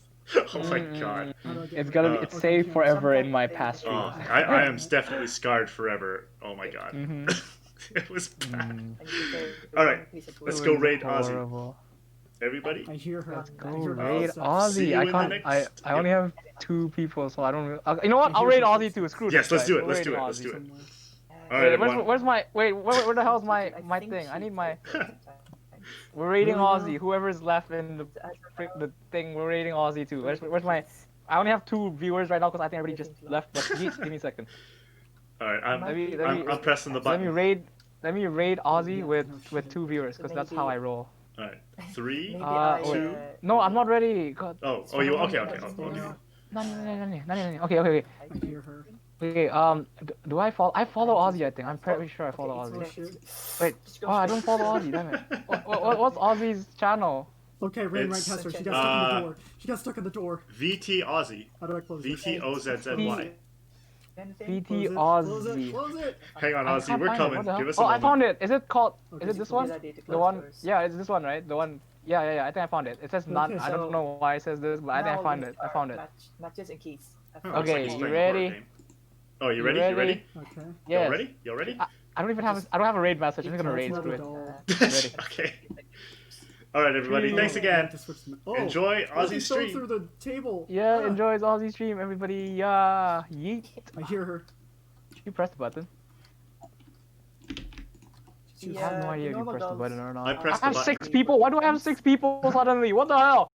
Oh my god. How do I get It's rid gonna of be. it? It's saved forever in my Sometimes past they- Oh, streams. I am definitely scarred forever. Oh my god. It was bad. And you say, All right, please approve. let's go raid Aussie. Horrible. Everybody. I hear her. Let's I go hear her raid footsteps. See Aussie. you I in the can't. next- I only have 2 people, so I don't. You know what? I'll raid Aussie too. Screw Yes, this. let's guys. do it. We're Let's do raiding it. Let's Aussie. do it. Somewhere. All right, Wait, everyone. where's my? Wait, where the hell's my think thing? I she need my. did. We're raiding Really Aussie. now? Whoever's left in the thing, we're raiding Aussie too. Where's my? I only have 2 viewers right now because I think everybody just left. But give me a second. All right, I'm Let pressing the me button. raid Aussie with 2 viewers because that's how I roll. All right, 3. Maybe two. No, I'm not ready. God. Oh, you okay? Okay, I'll do it. No. Okay. I hear her. Okay. Do I follow? I follow Aussie. I think I'm pretty sure I follow Oh Aussie. shit. Wait. Oh, I don't follow Aussie. Damn it. What's Aussie's channel? Okay, Rain right It's, past her. She got stuck in the door. She got stuck in the door. VT Aussie. How do I close it? VTOZZY. BT Close it. Aussie. Close it. Hang on, I Aussie, can't we're find it. coming. What the hell? Give us a Oh, I moment. found it. Is it called? Okay, Is it this Good one? idea to The close one? doors. Yeah, it's this one, right? The one. Yeah. I think I found it. It says not. Okay, I don't so know why it says this, but I think I Now found these it. I are found it. Matches and keys. Oh, looks Okay, like you you're playing a horror ready? game. Oh, you You ready? You ready? Okay. Y'all Yes. ready? Y'all ready? I don't even have. I don't have a raid message. I'm just gonna raid. That's Screw not it. at all. Ready. Okay. All right, everybody. Okay, Thanks again. to switch to- Oh, Enjoy Ozzy Aussie's fell stream. through the table. Yeah, Ah, enjoy Aussie stream, everybody. Yeah, yeet. I hear her. You press the button. I have no idea if you press the button or not. I pressed I the have button. 6 people. Why do I have 6 people suddenly? What the hell?